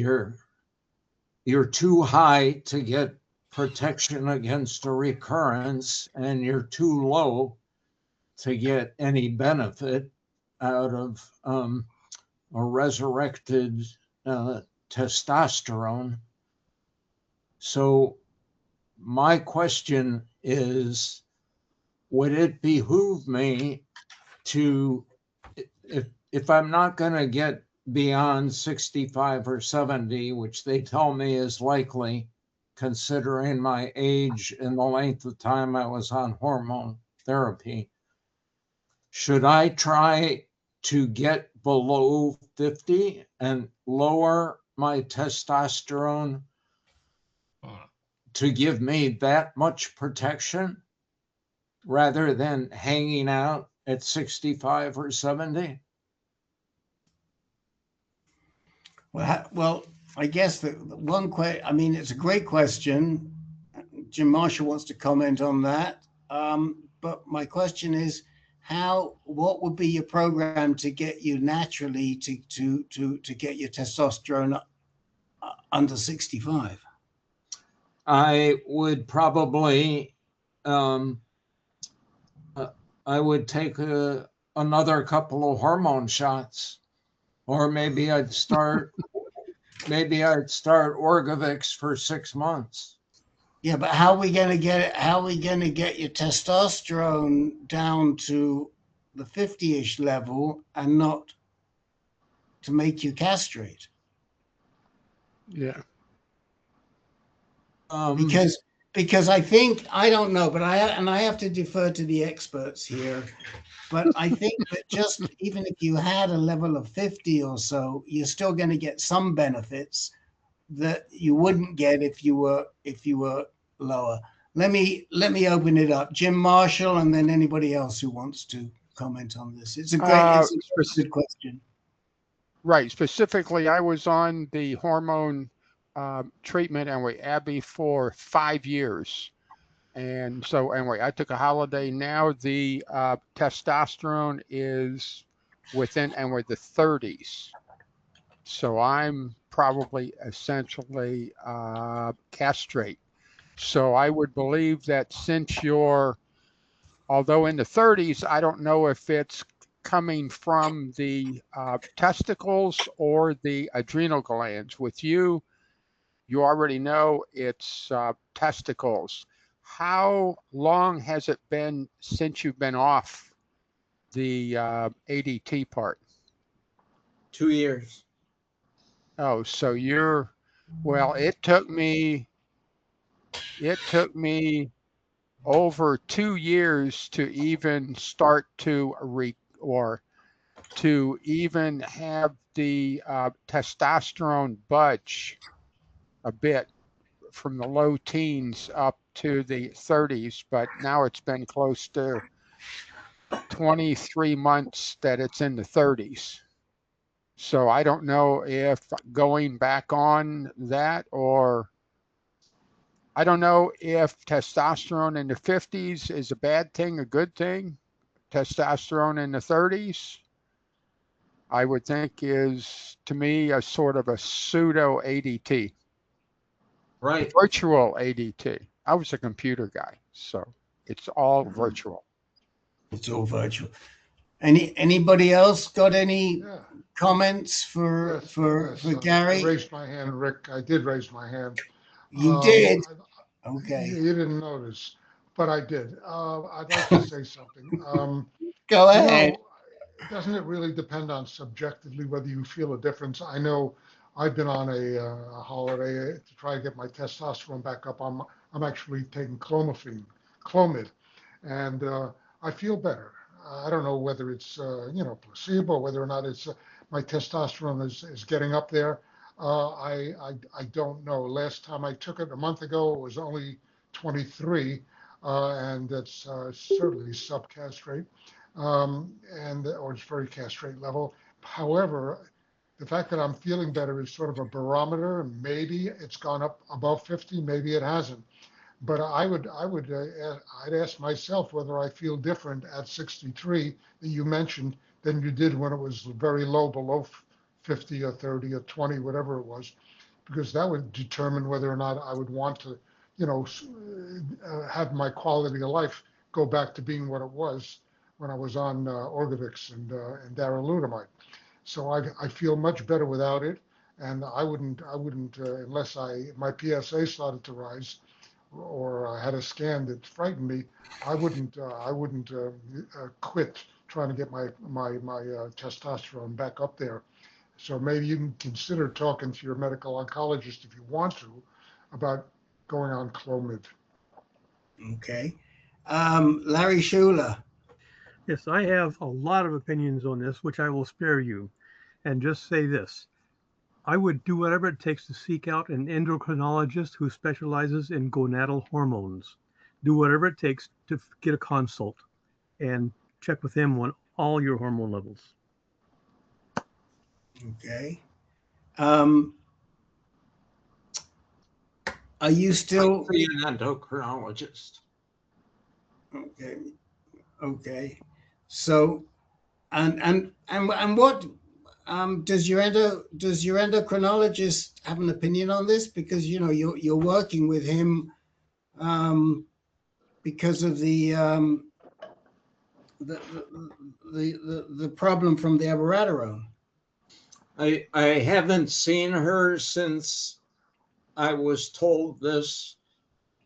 you're too high to get protection against a recurrence, and you're too low to get any benefit out of a resurrected testosterone. So my question is, would it behoove me to, if I'm not going to get beyond 65 or 70, which they tell me is likely, considering my age and the length of time I was on hormone therapy, should I try to get below 50 and lower my testosterone to give me that much protection rather than hanging out at 65 or 70? Well, I guess the one question, I mean, it's a great question. Jim Marshall wants to comment on that. But my question is, what would be your program to get you naturally to get your testosterone under 65? I would probably, I would take another couple of hormone shots, or maybe I'd start Orgovix for 6 months. Yeah, but how are we going to get it? How are we going to get your testosterone down to the 50-ish level and not to make you castrate? Yeah. Because I think, I don't know, but I have to defer to the experts here. But I think that just even if you had a level of 50 or so, you're still going to get some benefits that you wouldn't get if you were lower. Let me open it up. Jim Marshall, and then anybody else who wants to comment on this. It's a good question. Right. Specifically, I was on the hormone treatment and with Abby for 5 years. And so anyway, I took a holiday. Now the testosterone is within and with the 30s. So I'm probably essentially castrate. So I would believe that since you're, although in the 30s, I don't know if it's coming from the testicles or the adrenal glands. With you, you already know it's testicles. How long has it been since you've been off the ADT part? 2 years. Oh, so you're, well, it took me over 2 years to even start to to even have the testosterone budge a bit from the low teens up to the 30s, but now it's been close to 23 months that it's in the 30s. So I don't know if going back on that, or I don't know if testosterone in the 50s is a bad thing, a good thing. Testosterone in the 30s, I would think, is to me a sort of a pseudo ADT. Right. Virtual ADT. I was a computer guy, so it's all virtual. It's all virtual. Anybody else got any comments for Gary? I raised my hand, Rick. I did raise my hand. You did? Okay. You didn't notice, but I did. I'd like to say something. Go ahead. Doesn't it really depend on subjectively whether you feel a difference? I know I've been on a holiday to try to get my testosterone back up. I'm actually taking Clomid, and I feel better. I don't know whether it's placebo, whether or not it's my testosterone is getting up there. I don't know. Last time I took it a month ago, it was only 23, and that's certainly subcastrate, or it's very castrate level. However, the fact that I'm feeling better is sort of a barometer. Maybe it's gone up above 50, maybe it hasn't. But I'd ask myself whether I feel different at 63 that you mentioned than you did when it was very low, below 50 or 30 or 20, whatever it was, because that would determine whether or not I would want to, have my quality of life go back to being what it was when I was on Orgovyx and darolutamide. So I feel much better without it, and I wouldn't unless my PSA started to rise, or I had a scan that frightened me. I wouldn't quit trying to get my testosterone back up there. So maybe you can consider talking to your medical oncologist if you want to about going on Clomid. Okay. Larry Schuler. Yes, I have a lot of opinions on this, which I will spare you, and just say this. I would do whatever it takes to seek out an endocrinologist who specializes in gonadal hormones. Do whatever it takes to get a consult and check with him on all your hormone levels. Okay. Are you still an endocrinologist? Okay. Okay. So, and what does your endocrinologist have an opinion on this? Because you're working with him because of the problem from the abiraterone. I haven't seen her since I was told this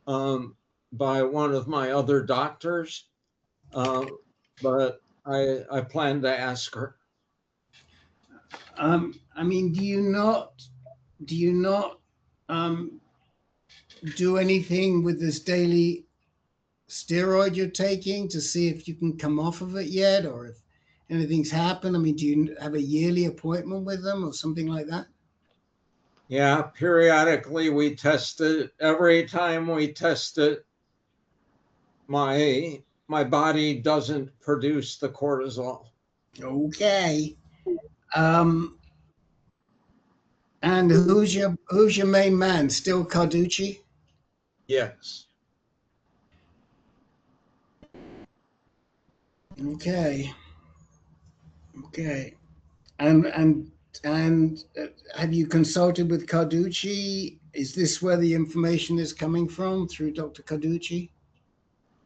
by one of my other doctors, but I plan to ask her. I mean, do you not do anything with this daily steroid you're taking to see if you can come off of it yet, or if anything's happened? I mean, do you have a yearly appointment with them or something like that? Yeah, periodically we test it. Every time we test it, my body doesn't produce the cortisol. Okay. And who's your main man? Still Carducci? Yes. Okay. Okay. And have you consulted with Carducci? Is this where the information is coming from, through Dr. Carducci?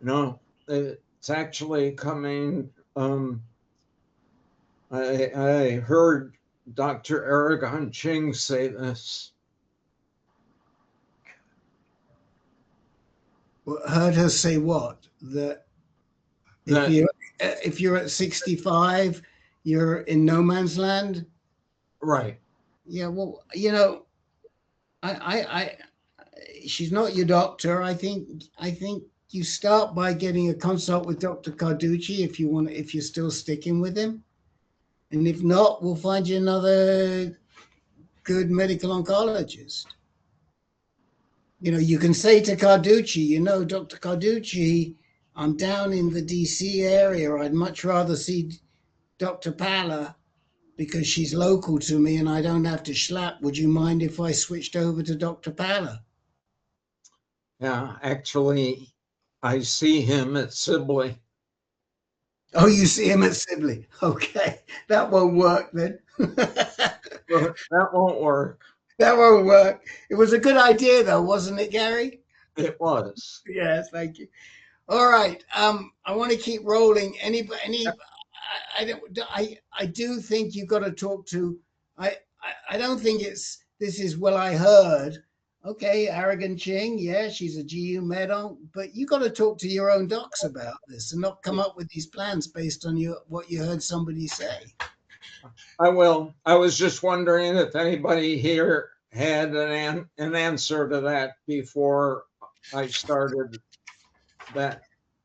No, it's actually coming. I heard Dr. Aragon Ching say this. Well, heard her say what? That if you're at 65, you're in no man's land? Right. Yeah, well, I she's not your doctor. I think you start by getting a consult with Dr. Carducci if you're still sticking with him. And if not, we'll find you another good medical oncologist. You know, you can say to Carducci, you know, Dr. Carducci, I'm down in the DC area. I'd much rather see Dr. Palla because she's local to me and I don't have to schlap. Would you mind if I switched over to Dr. Palla? Yeah, actually, I see him at Sibley. Oh, you see him at Sibley. Okay, that won't work then. That won't work. That won't work. It was a good idea though, wasn't it, Gary? It was. Yes, thank you. All right. I want to keep rolling. I do think you've got to talk to, I don't think this is what I heard. Okay, Aragon Ching, yeah, she's a GU medal, but you got to talk to your own docs about this and not come up with these plans based on what you heard somebody say. I will. I was just wondering if anybody here had an answer to that before I started that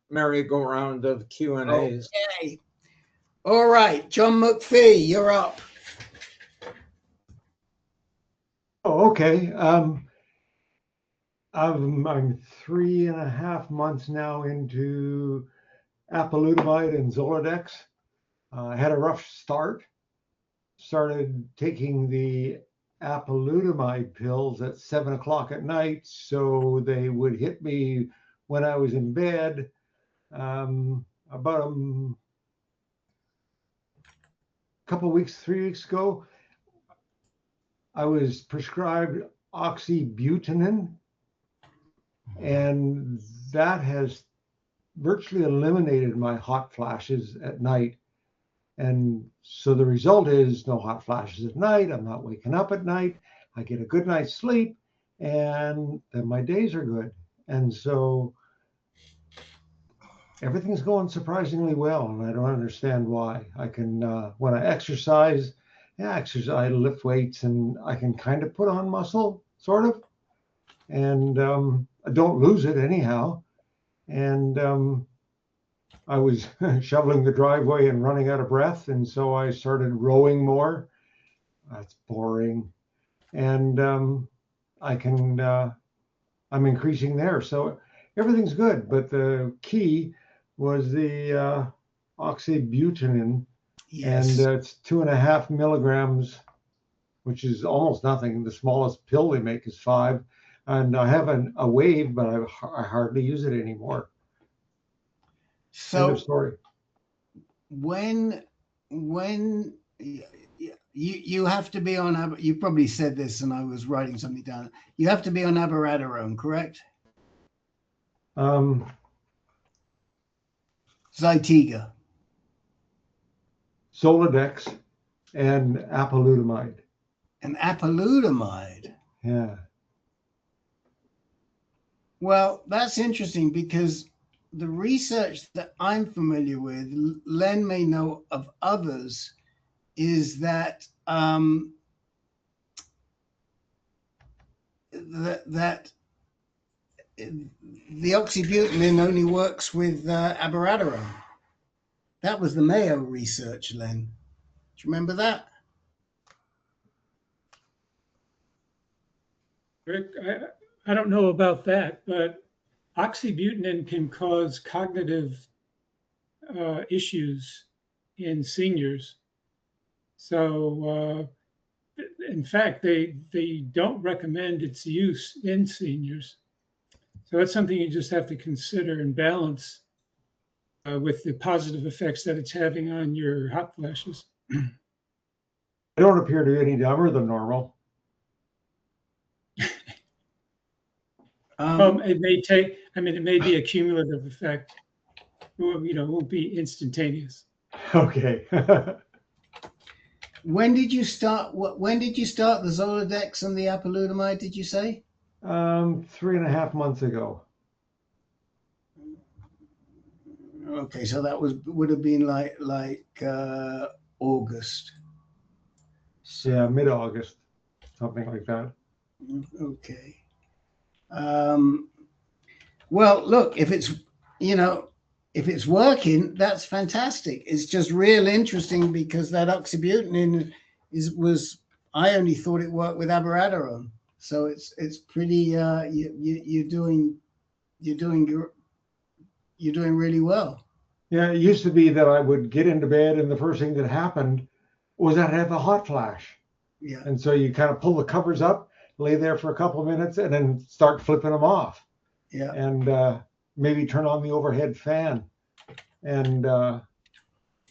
merry-go-round of Q&As. Okay. All right, John McPhee, you're up. Oh, okay. I'm 3.5 months now into apalutamide and Zoladex. I had a rough start. Started taking the apalutamide pills at 7 o'clock at night, so they would hit me when I was in bed. About a couple weeks, 3 weeks ago, I was prescribed oxybutinin, and that has virtually eliminated my hot flashes at night. And so the result is no hot flashes at night. I'm not waking up at night. I get a good night's sleep, and then my days are good. And so everything's going surprisingly well, and I don't understand why. I can, when I exercise, I lift weights, and I can kind of put on muscle, sort of. And I don't lose it anyhow. And I was shoveling the driveway and running out of breath, and so I started rowing more. That's boring. And I'm increasing there. So everything's good. But the key was the oxybutinin. Yes. And it's 2.5 milligrams, which is almost nothing. The smallest pill they make is 5. And I have a wave, but I hardly use it anymore. So end of story. When you have to be on, you probably said this and I was writing something down. You have to be on abiraterone, correct? Zytiga. Zoladex and apalutamide. And apalutamide. Yeah. Well, that's interesting because the research that I'm familiar with, Len may know of others, is that that the oxybutinin only works with abiraterone. That was the Mayo research, Len. Do you remember that? Rick, I don't know about that, but oxybutinin can cause cognitive issues in seniors. So, in fact, they don't recommend its use in seniors. So that's something you just have to consider and balance with the positive effects that it's having on your hot flashes. I don't appear to be any dumber than normal. It may take, it may be a cumulative effect. It won't be instantaneous. Okay. When did you start? When did you start the Zoladex and the apalutamide? Did you say? 3.5 months ago. Okay, so that would have been like August. Yeah, mid-August, something like that. Okay. Well, look, if it's, you know, if it's working, that's fantastic. It's just real interesting because that oxybutinin was, I only thought it worked with abiraterone. So it's pretty, you're doing really well. Yeah, it used to be that I would get into bed and the first thing that happened was I'd have a hot flash. Yeah. And so you kind of pull the covers up, lay there for a couple of minutes, and then start flipping them off. Yeah. And maybe turn on the overhead fan. And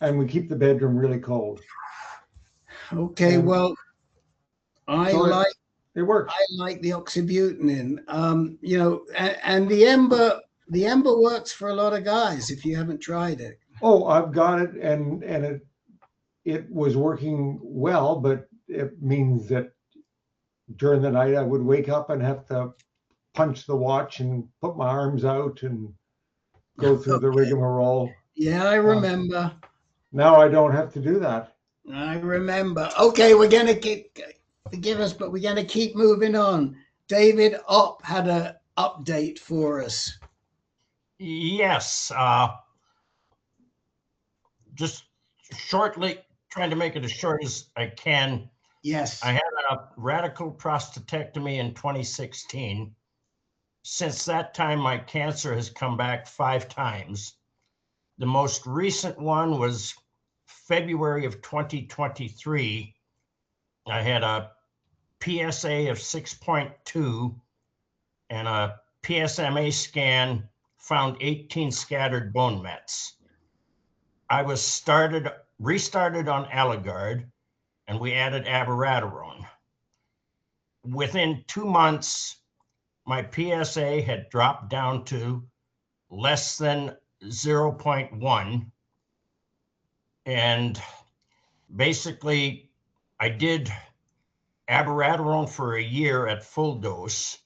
we keep the bedroom really cold. Okay, And well, so it works. I like the oxybutinin. You know, and the Ember works for a lot of guys if you haven't tried it. Oh, I've got it, and it was working well, but it means that during the night I would wake up and have to punch the watch and put my arms out and go through the rigmarole. Yeah, I remember. Now I don't have to do that. I remember. Okay, we're gonna forgive us, but we're gonna keep moving on. David Opp had an update for us. Yes, just shortly, trying to make it as short as I can. Yes. I had a radical prostatectomy in 2016. Since that time, my cancer has come back 5 times. The most recent one was February of 2023. I had a PSA of 6.2 and a PSMA scan found 18 scattered bone mets. I was restarted on Eligard, and we added abiraterone. Within 2 months, my PSA had dropped down to less than 0.1. And basically, I did abiraterone for a year at full dose.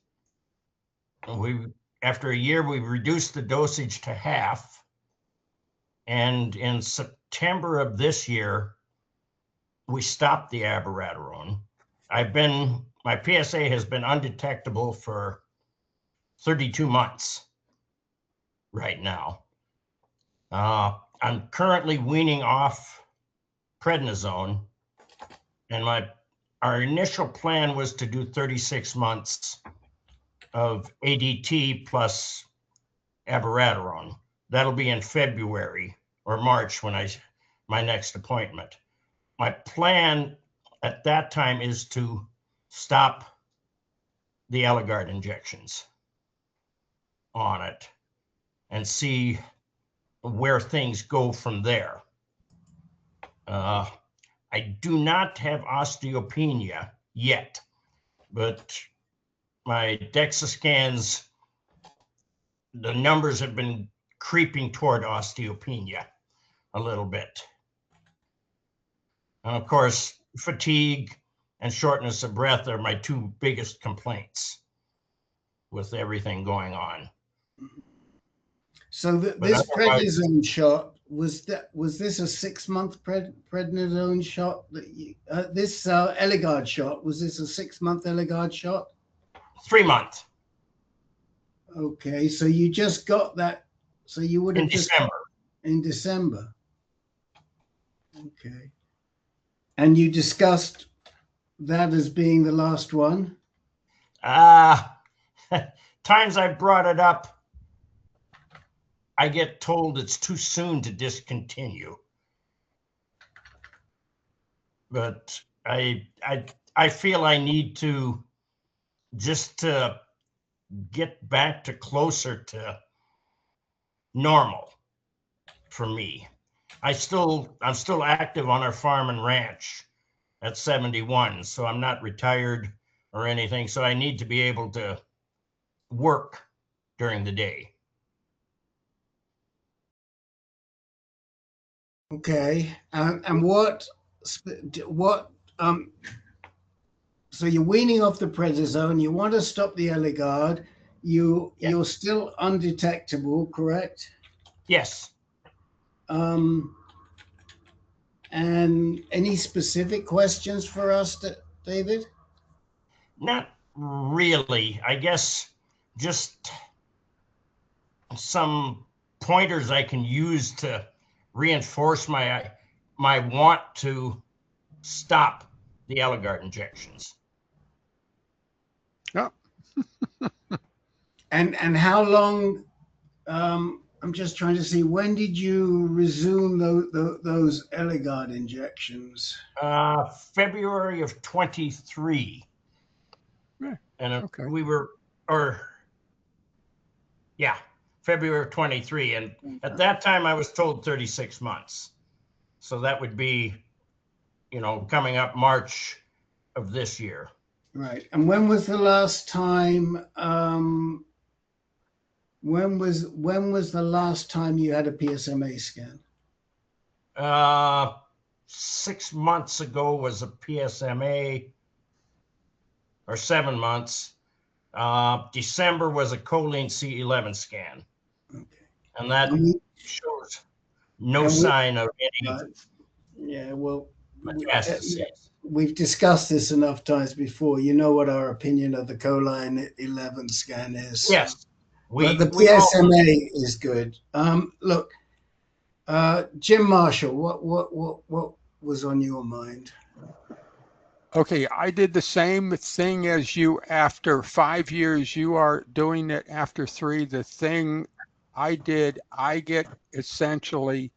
After a year, we reduced the dosage to half. And in September of this year, we stopped the abiraterone. My PSA has been undetectable for 32 months right now. I'm currently weaning off prednisone, and our initial plan was to do 36 months of ADT plus abiraterone. That'll be in February or March when my next appointment. My plan at that time is to stop the Eligard injections on it and see where things go from there. I do not have osteopenia yet, but my DEXA scans, the numbers have been creeping toward osteopenia a little bit. And of course, fatigue and shortness of breath are my 2 biggest complaints with everything going on. So this prednisone shot, was this a 6-month prednisone shot? That this Eligard shot, was this a 6-month Eligard shot? 3 months. Okay, so you just got that. So you would have in December. In December. Okay. And you discussed that as being the last one? Times I brought it up, I get told it's too soon to discontinue. But I feel I need to just to get back to closer to normal for me. I'm still active on our farm and ranch at 71, so I'm not retired or anything. So I need to be able to work during the day. Okay, and so you're weaning off the prednisone, you want to stop the Eligard, you're still undetectable, correct? Yes. And any specific questions for us, David? Not really. I guess just some pointers I can use to reinforce my want to stop the Eligard injections. Yeah. And how long? I'm just trying to see, when did you resume those Eligard injections? February of 23. Yeah. And Okay. February of 23. And at that time I was told 36 months. So that would be, coming up March of this year. Right. And when was the last time, when was the last time you had a PSMA scan? 6 months ago was a PSMA, or 7 months. December was a choline C11 scan. Okay. And that shows no sign of any metastases. We've discussed this enough times before. You know what our opinion of the choline 11 scan is. Yes. But the PSMA is good. Look, Jim Marshall, what was on your mind? Okay, I did the same thing as you. After 5 years, you are doing it after 3. The thing I did, I get essentially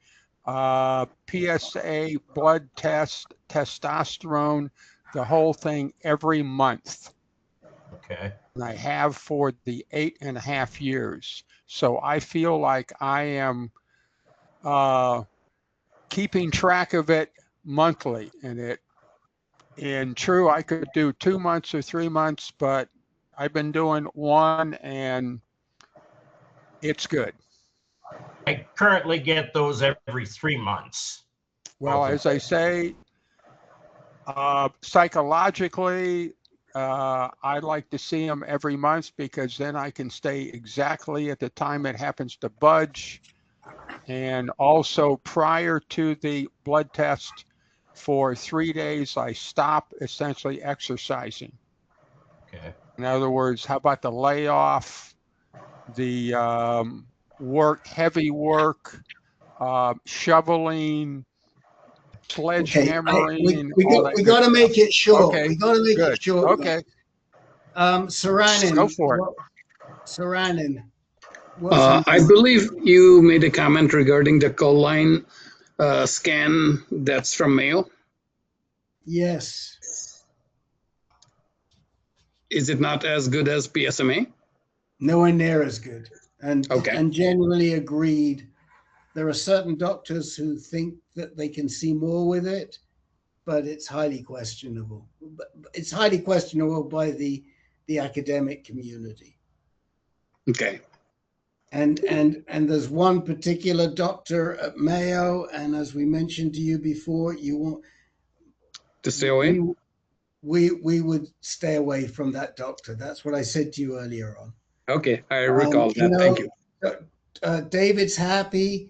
PSA, blood test, testosterone, the whole thing every month. Okay. And I have for the 8.5 years. So I feel like I am keeping track of it monthly. And true, I could do 2 months or 3 months, but I've been doing 1 and it's good. I currently get those every 3 months. Well, as I say, psychologically, I like to see them every month because then I can stay exactly at the time it happens to budge. And also prior to the blood test, for 3 days, I stop essentially exercising. Okay. In other words, how about the layoff, the heavy work, shoveling, sledgehammering. We got to make it short. Okay, we got to make it short. Okay. Saranin. Go for it. Saranin. I believe you made a comment regarding the choline scan that's from Mayo. Yes. Is it not as good as PSMA? Nowhere near as good. And okay. Generally agreed. There are certain doctors who think that they can see more with it, but it's highly questionable. It's highly questionable by the academic community. Okay. And there's one particular doctor at Mayo, and as we mentioned to you before, you want to stay away. We would stay away from that doctor. That's what I said to you earlier on. Okay, I recall that. Thank you. David's happy,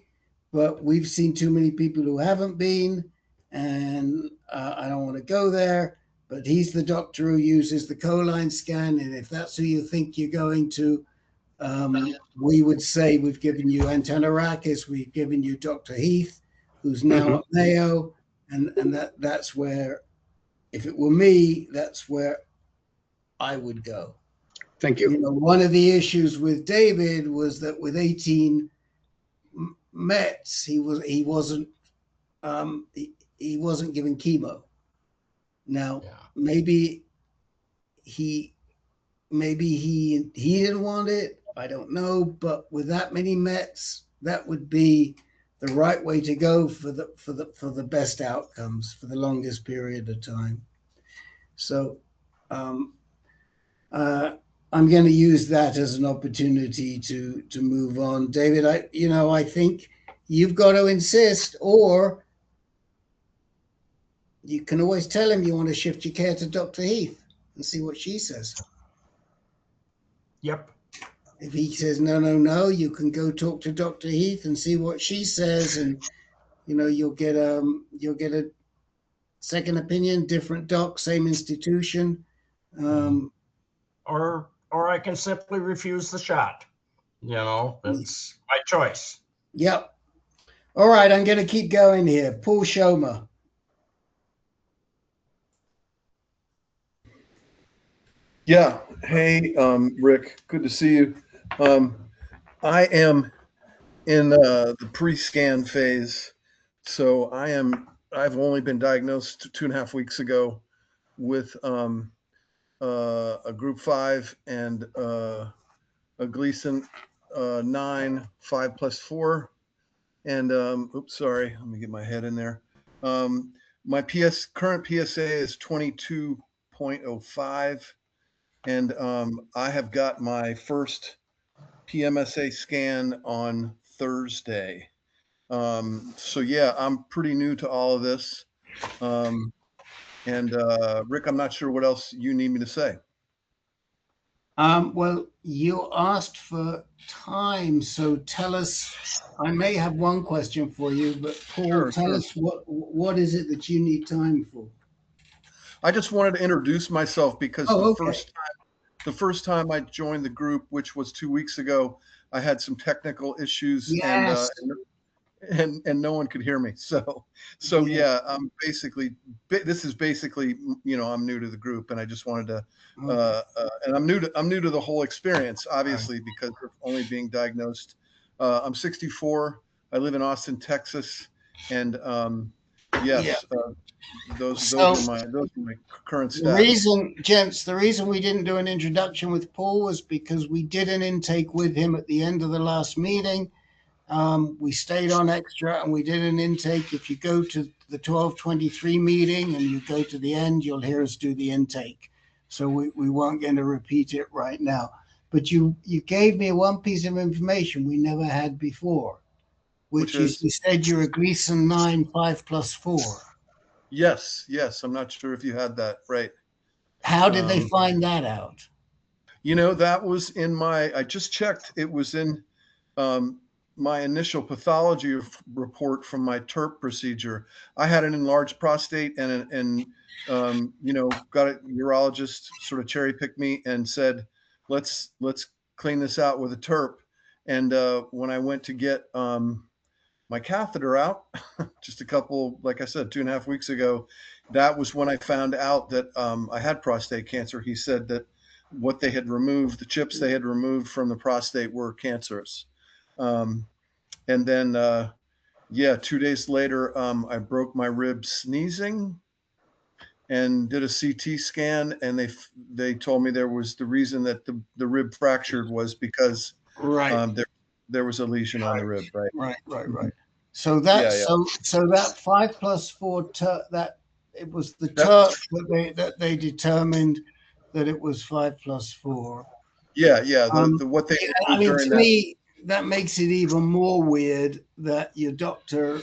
but we've seen too many people who haven't been, and I don't want to go there. But he's the doctor who uses the choline scan, and if that's who you think you're going to, we would say we've given you Antanarakis, we've given you Dr. Heath, who's now at Mayo, and that's where, if it were me, that's where I would go. Thank you. One of the issues with David was that with 18 Mets, he wasn't given chemo. Now, maybe he didn't want it. I don't know, but with that many Mets, that would be the right way to go for the best outcomes for the longest period of time. So, I'm going to use that as an opportunity to move on. David, I think you've got to insist, or you can always tell him you want to shift your care to Dr. Heath and see what she says. Yep. If he says no, you can go talk to Dr. Heath and see what she says, and you'll get a second opinion, different doc, same institution. Or I can simply refuse the shot. You know, it's my choice. Yep. All right, I'm going to keep going here. Paul Schomer. Yeah. Hey, Rick, good to see you. I am in the pre-scan phase. So I've only been diagnosed 2.5 weeks ago with a group 5 and a Gleason 9, 5+4. And oops, sorry, let me get my head in there. My current PSA is 22.05. And I have got my first PSMA scan on Thursday. So yeah, I'm pretty new to all of this. And Rick, I'm not sure what else you need me to say. Well, you asked for time, so tell us. I may have one question for you, but Paul, tell us what is it that you need time for? I just wanted to introduce myself because Oh, the first time I joined the group, which was 2 weeks ago, I had some technical issues Yes. and no one could hear me. So yeah, I'm basically, this is basically, you know, I'm new to the group and I just wanted to, and I'm new to the whole experience, obviously, because of only being diagnosed. I'm 64. I live in Austin, Texas. And yes, those are my current The stats. reason, gents, the reason we didn't do an introduction with Paul was because we did an intake with him at the end of the last meeting. We stayed on extra and we did an intake. If you go to the 1223 meeting and you go to the end, you'll hear us do the intake. So we weren't going to repeat it right now. But you gave me one piece of information we never had before, which is you said you're a Gleason 9, 5+4. Yes. I'm not sure if you had that right. How did they find that out? You know, that was in I just checked. It was in my initial pathology report from my TERP procedure. I had an enlarged prostate and you know, got a urologist sort of cherry picked me and said, let's clean this out with a TERP. And when I went to get my catheter out just a couple, like I said, 2.5 weeks ago, that was when I found out that I had prostate cancer. He said that what they had removed, the chips they had removed from the prostate were cancerous. And then, yeah, 2 days later, I broke my rib sneezing and did a CT scan. And they told me there was the reason that the rib fractured was because there was a lesion on the rib. Right. So that so that 5+4 that it was the TERP that they determined that it was 5+4. Yeah. What they I mean, to me, that makes it even more weird that your doctor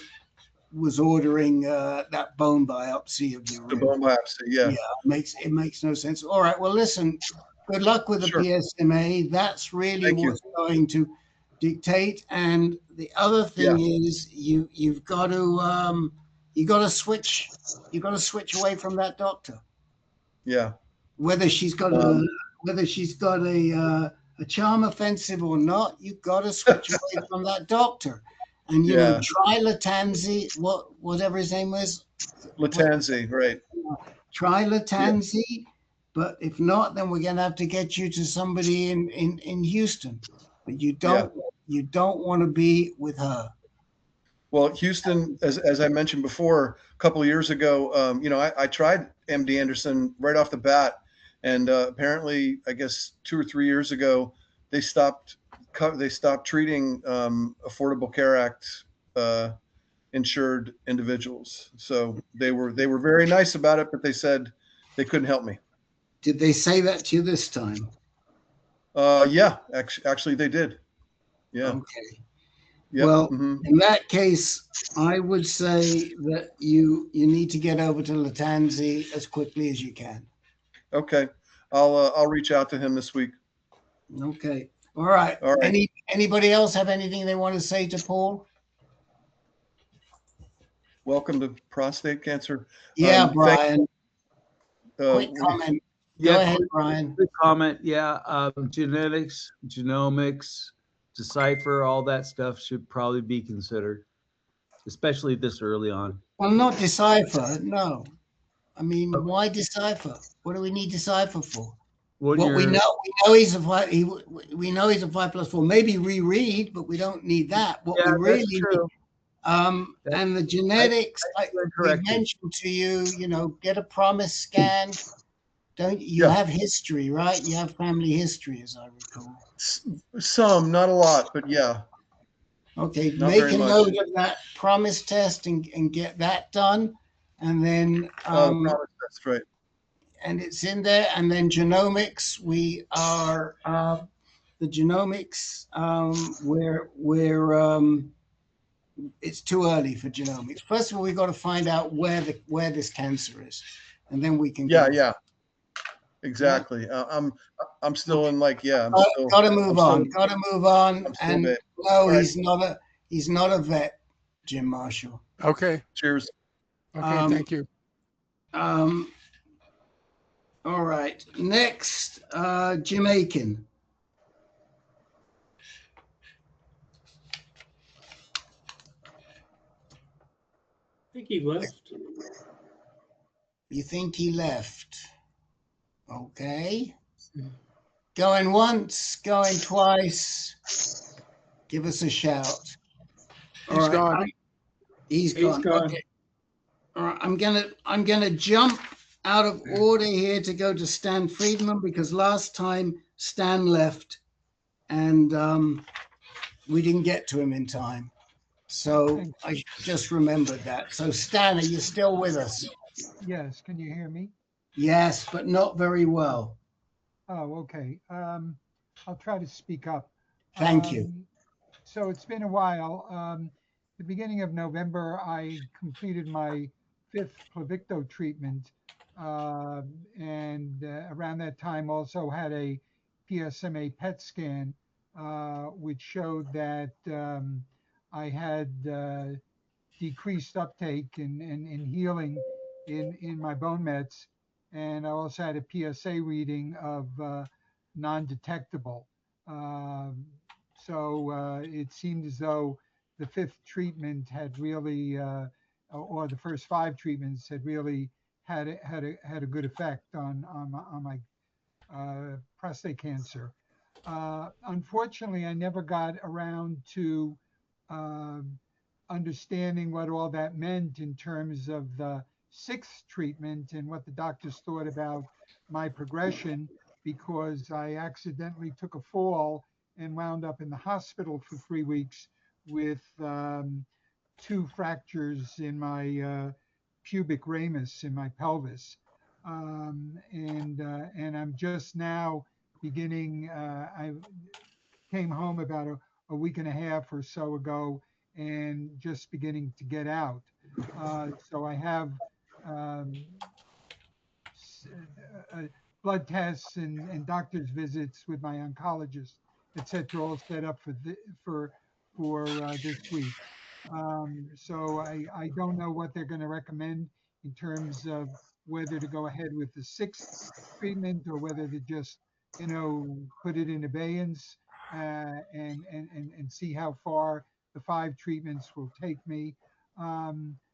was ordering that bone biopsy of your rib. The bone biopsy, yeah. It makes no sense. All right, well, listen, good luck with the PSMA. That's really what's going to dictate. And the other thing is you've got to switch away from that doctor. Yeah. Whether she's got a charm offensive or not, you've got to switch away from that doctor. And you know, try Latanzi, whatever his name was. Latanzi, right. Try Latanzi, but if not, then we're gonna have to get you to somebody in Houston. But you don't want to be with her. Well, Houston, as I mentioned before, a couple of years ago, you know, I tried MD Anderson right off the bat. And apparently, I guess 2 or 3 years ago, they stopped treating Affordable Care Act insured individuals. So they were very nice about it, but they said they couldn't help me. Did they say that to you this time? Yeah, actually they did. Yeah. Okay. Yep. Well, in that case, I would say that you need to get over to Latanzi as quickly as you can. Okay, I'll reach out to him this week. Okay. All right. Anybody else have anything they want to say to Paul? Welcome to prostate cancer. Yeah, Brian. Quick comment. Go ahead, Brian. Quick comment. Yeah, genetics, genomics, decipher, all that stuff should probably be considered, especially this early on. Well, not decipher, no. I mean, why decipher? What do we need decipher for? When What we you're- know he's a 5. We know he's a 5+4. Maybe reread, but we don't need that. What Yeah, we really that's need, true. and the genetics, like we mentioned to you, you know, get a promise scan. Don't you Yeah. have history, right? You have family history, as I recall. Some, not a lot, but yeah. Okay, Not make very a much. note of that promise test and get that done, and then Promise, that's right. and it's in there. And then genomics, we are the genomics. It's too early for genomics. First of all, we got to find out where this cancer is, and then we can. Yeah, go. yeah. Exactly. I'm still in like, yeah. I'm still. Got to move I'm on. still- Got to move on. I'm still And bad. no, All right. he's not a vet, Jim Marshall. Okay. Cheers. Okay, thank you. All right. Next, Jim Aiken. I think he left. You think he left? Okay. Going once, going twice. Give us a shout. All He's right. gone. He's gone. Okay. All right. I'm gonna jump out of order here to go to Stan Friedman because last time Stan left and we didn't get to him in time. So I just remembered that. So Stan, are you still with us? Yes, can you hear me? Yes, but not very well. Oh, okay. I'll try to speak up. Thank you. So it's been a while. The beginning of November, I completed my 5th Pluvicto treatment. And around that time also had a PSMA PET scan, which showed that I had decreased uptake and healing in my bone mets. And I also had a PSA reading of non-detectable. So it seemed as though the 5th treatment had really, or the first 5 treatments had really had a good effect on my prostate cancer. Unfortunately, I never got around to understanding what all that meant in terms of the 6th treatment and what the doctors thought about my progression, because I accidentally took a fall and wound up in the hospital for 3 weeks with 2 fractures in my pubic ramus in my pelvis. And I'm just now beginning, I came home about a week and a half or so ago and just beginning to get out. So I have blood tests and doctor's visits with my oncologist, et cetera, all set up for this week. So I don't know what they're going to recommend in terms of whether to go ahead with the 6th treatment or whether to just, put it in abeyance and see how far the 5 treatments will take me.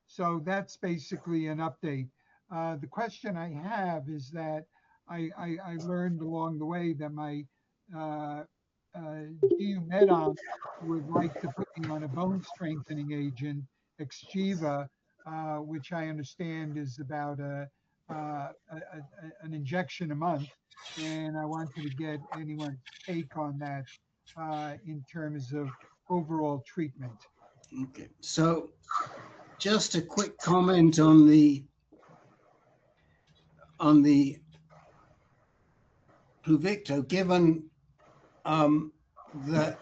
So that's basically an update. The question I have is that I learned along the way that my GU Medon would like to put me on a bone strengthening agent, Exgiva, which I understand is about an injection a month. And I wanted to get anyone's take on that in terms of overall treatment. Okay. So just a quick comment on the Pluvicto, given that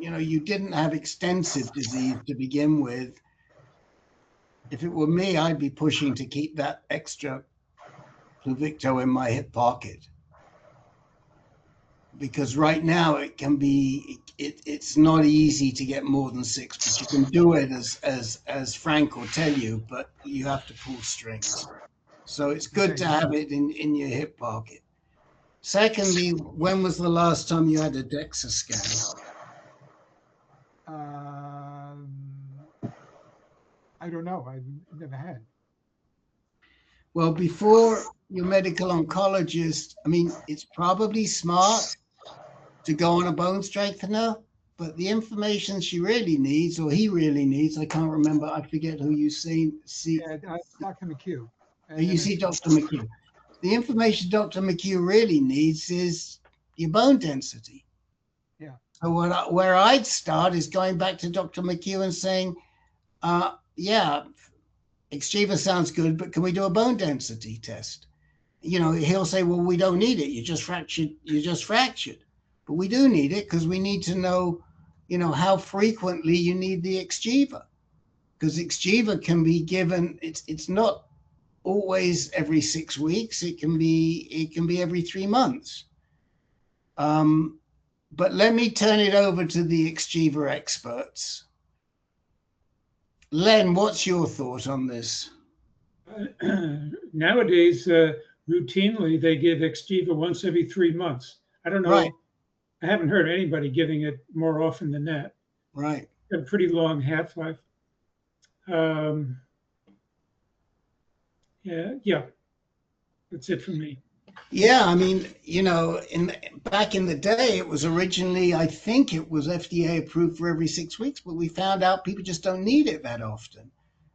you didn't have extensive disease to begin with. If it were me, I'd be pushing to keep that extra Pluvicto in my hip pocket, because right now it can be it's not easy to get more than 6, but you can do it as Frank will tell you, but you have to pull strings. So it's good to have it in your hip pocket. Secondly, when was the last time you had a DEXA scan? I don't know. I've never had. Well, before your medical oncologist, I mean, it's probably smart to go on a bone strengthener, but the information she really needs, or he really needs, I can't remember, I forget who you see. Yeah, Dr. McHugh. You see Dr. McHugh. The information Dr. McHugh really needs is your bone density. Yeah. So where I'd start is going back to Dr. McHugh and saying, yeah, Exchiva sounds good, but can we do a bone density test? You know, he'll say, well, we don't need it. You just fractured. But we do need it because we need to know, you know, how frequently you need the Exchiva. Because Exchiva can be given, it's not always every 6 weeks. It can be every 3 months. But let me turn it over to the Exchiva experts. Len, what's your thought on this? Nowadays, routinely, they give Exchiva once every 3 months. I don't know. Right. I haven't heard anybody giving it more often than that. Right. A pretty long half-life. Yeah, that's it for me. Yeah, I mean, you know, back in the day, it was originally, I think it was FDA approved for every 6 weeks, but we found out people just don't need it that often.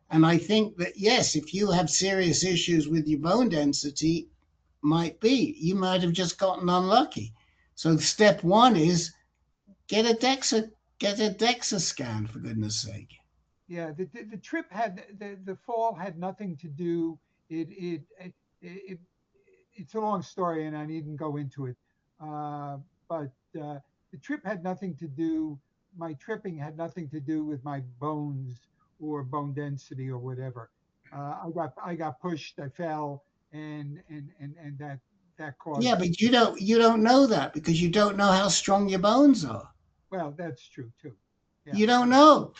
And I think that, yes, if you have serious issues with your bone density, you might have just gotten unlucky. So step one is get a DEXA scan, for goodness sake. Yeah, the trip had the fall had nothing to do. It's a long story, and I needn't go into it. But the trip had nothing to do. My tripping had nothing to do with my bones or bone density or whatever. I got pushed. I fell, and that caused. Yeah, but you don't know that because you don't know how strong your bones are. Well, that's true too. Yeah. You don't know.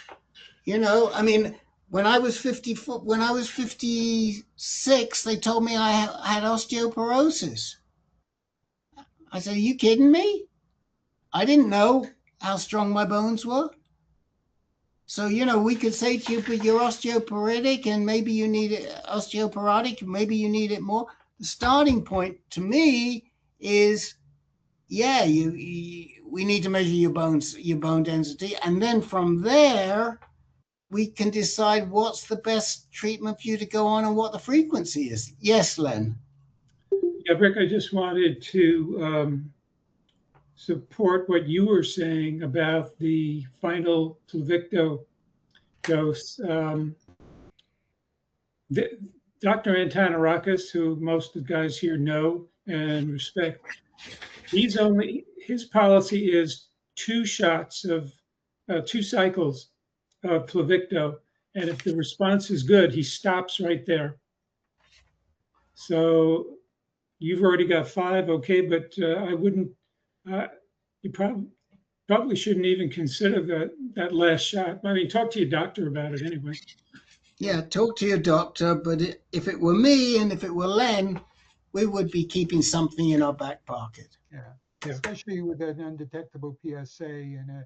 You know, I mean, when I was 56, they told me I had osteoporosis. I said, are you kidding me? I didn't know how strong my bones were. So, you know, we could say to you, but you're osteoporotic and maybe you need it, osteoporotic, maybe you need it more. The starting point to me is, yeah, we need to measure your bone density. And then from there, we can decide what's the best treatment for you to go on and what the frequency is. Yes, Len. Yeah, Rick, I just wanted to support what you were saying about the final Pluvicto dose. Dr. Antanarakis, who most of the guys here know and respect, his policy is 2 shots of 2 cycles of Pluvicto, and if the response is good, he stops right there. So you've already got 5, okay, but I wouldn't. You probably shouldn't even consider that last shot. I mean, talk to your doctor about it anyway. Yeah, talk to your doctor. But if it were me and if it were Len, we would be keeping something in our back pocket. Yeah, especially with an undetectable PSA and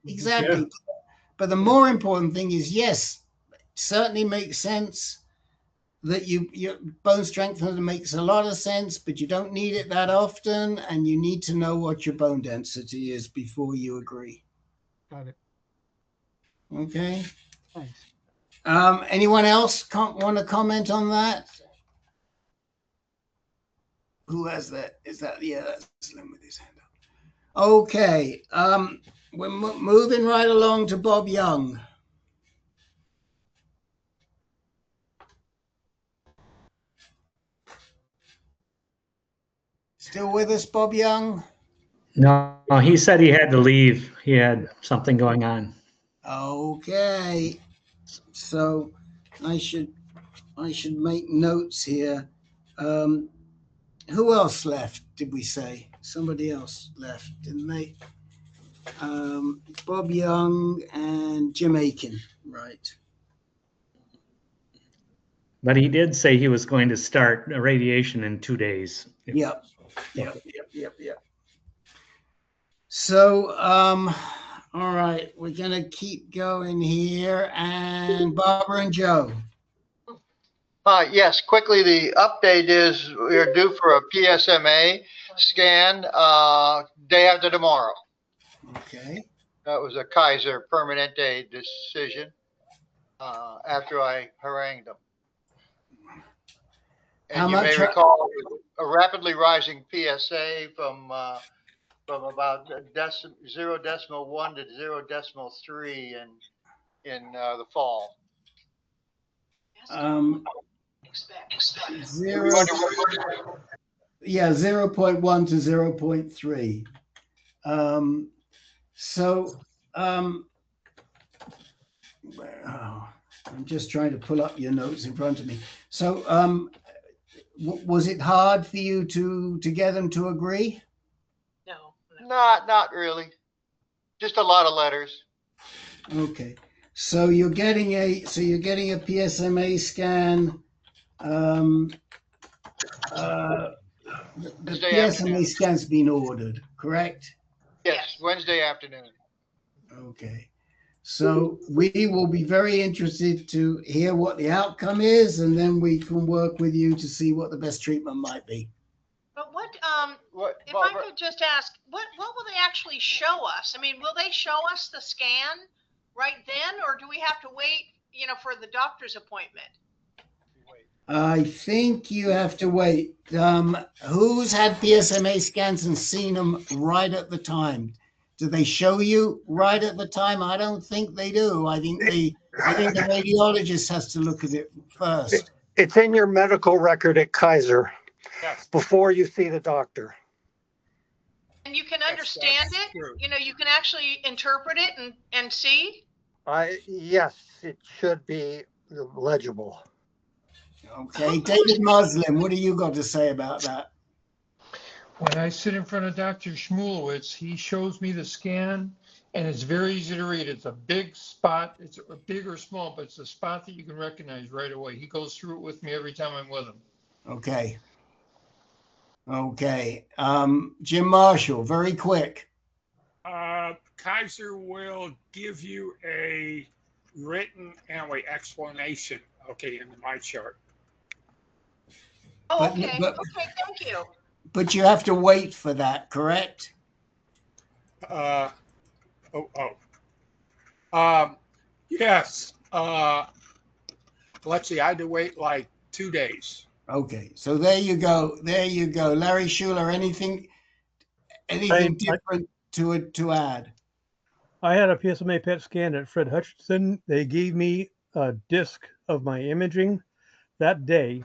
exactly. Yeah. But the more important thing is, yes, it certainly makes sense that your bone strengthener makes a lot of sense, but you don't need it that often, and you need to know what your bone density is before you agree. Got it. Okay. Thanks. Anyone else want to comment on that? Who has that? Is that, yeah, that's Slim with his hand up. Okay. We're moving right along to Bob Young. Still with us, Bob Young? No, he said he had to leave. He had something going on. Okay. So I should make notes here. Who else left, did we say? Somebody else left, didn't they? Bob Young and Jim Aiken, right. But he did say he was going to start radiation in 2 days. Yep. Yep. So, all right, we're gonna keep going here, and Barbara and Joe. Yes, quickly, the update is we're due for a PSMA scan day after tomorrow. Okay. That was a Kaiser Permanente decision after I harangued them. And How you much may recall a rapidly rising PSA from about 0.1 to 0.3 in the fall. Zero. Yeah, 0.1 to 0.3. I'm just trying to pull up your notes in front of me. So, was it hard for you to get them to agree? No. Not really. Just a lot of letters. Okay. So you're getting a PSMA scan. The PSMA scan's been ordered, correct? Yes, Wednesday afternoon. Okay. So we will be very interested to hear what the outcome is, and then we can work with you to see what the best treatment might be. But if I could just ask, what will they actually show us? I mean, will they show us the scan right then, or do we have to wait, for the doctor's appointment? I think you have to wait. Who's had PSMA scans and seen them right at the time? Do they show you right at the time? I don't think they do. I think the radiologist has to look at it first. It's in your medical record at Kaiser before you see the doctor. And you can understand it? True. You can actually interpret it and see? Yes, it should be legible. Okay, David Muslim, what do you got to say about that? When I sit in front of Dr. Schmulowitz, he shows me the scan, and it's very easy to read. It's a big spot. It's a big or small, but it's a spot that you can recognize right away. He goes through it with me every time I'm with him. Okay. Jim Marshall, very quick. Kaiser will give you a written explanation, in my chart. Oh, okay. Okay, thank you. But you have to wait for that, correct? Yes. Let's see, I had to wait like 2 days. Okay, so there you go. Larry Schuler, anything different to add? I had a PSMA PET scan at Fred Hutchinson. They gave me a disc of my imaging that day.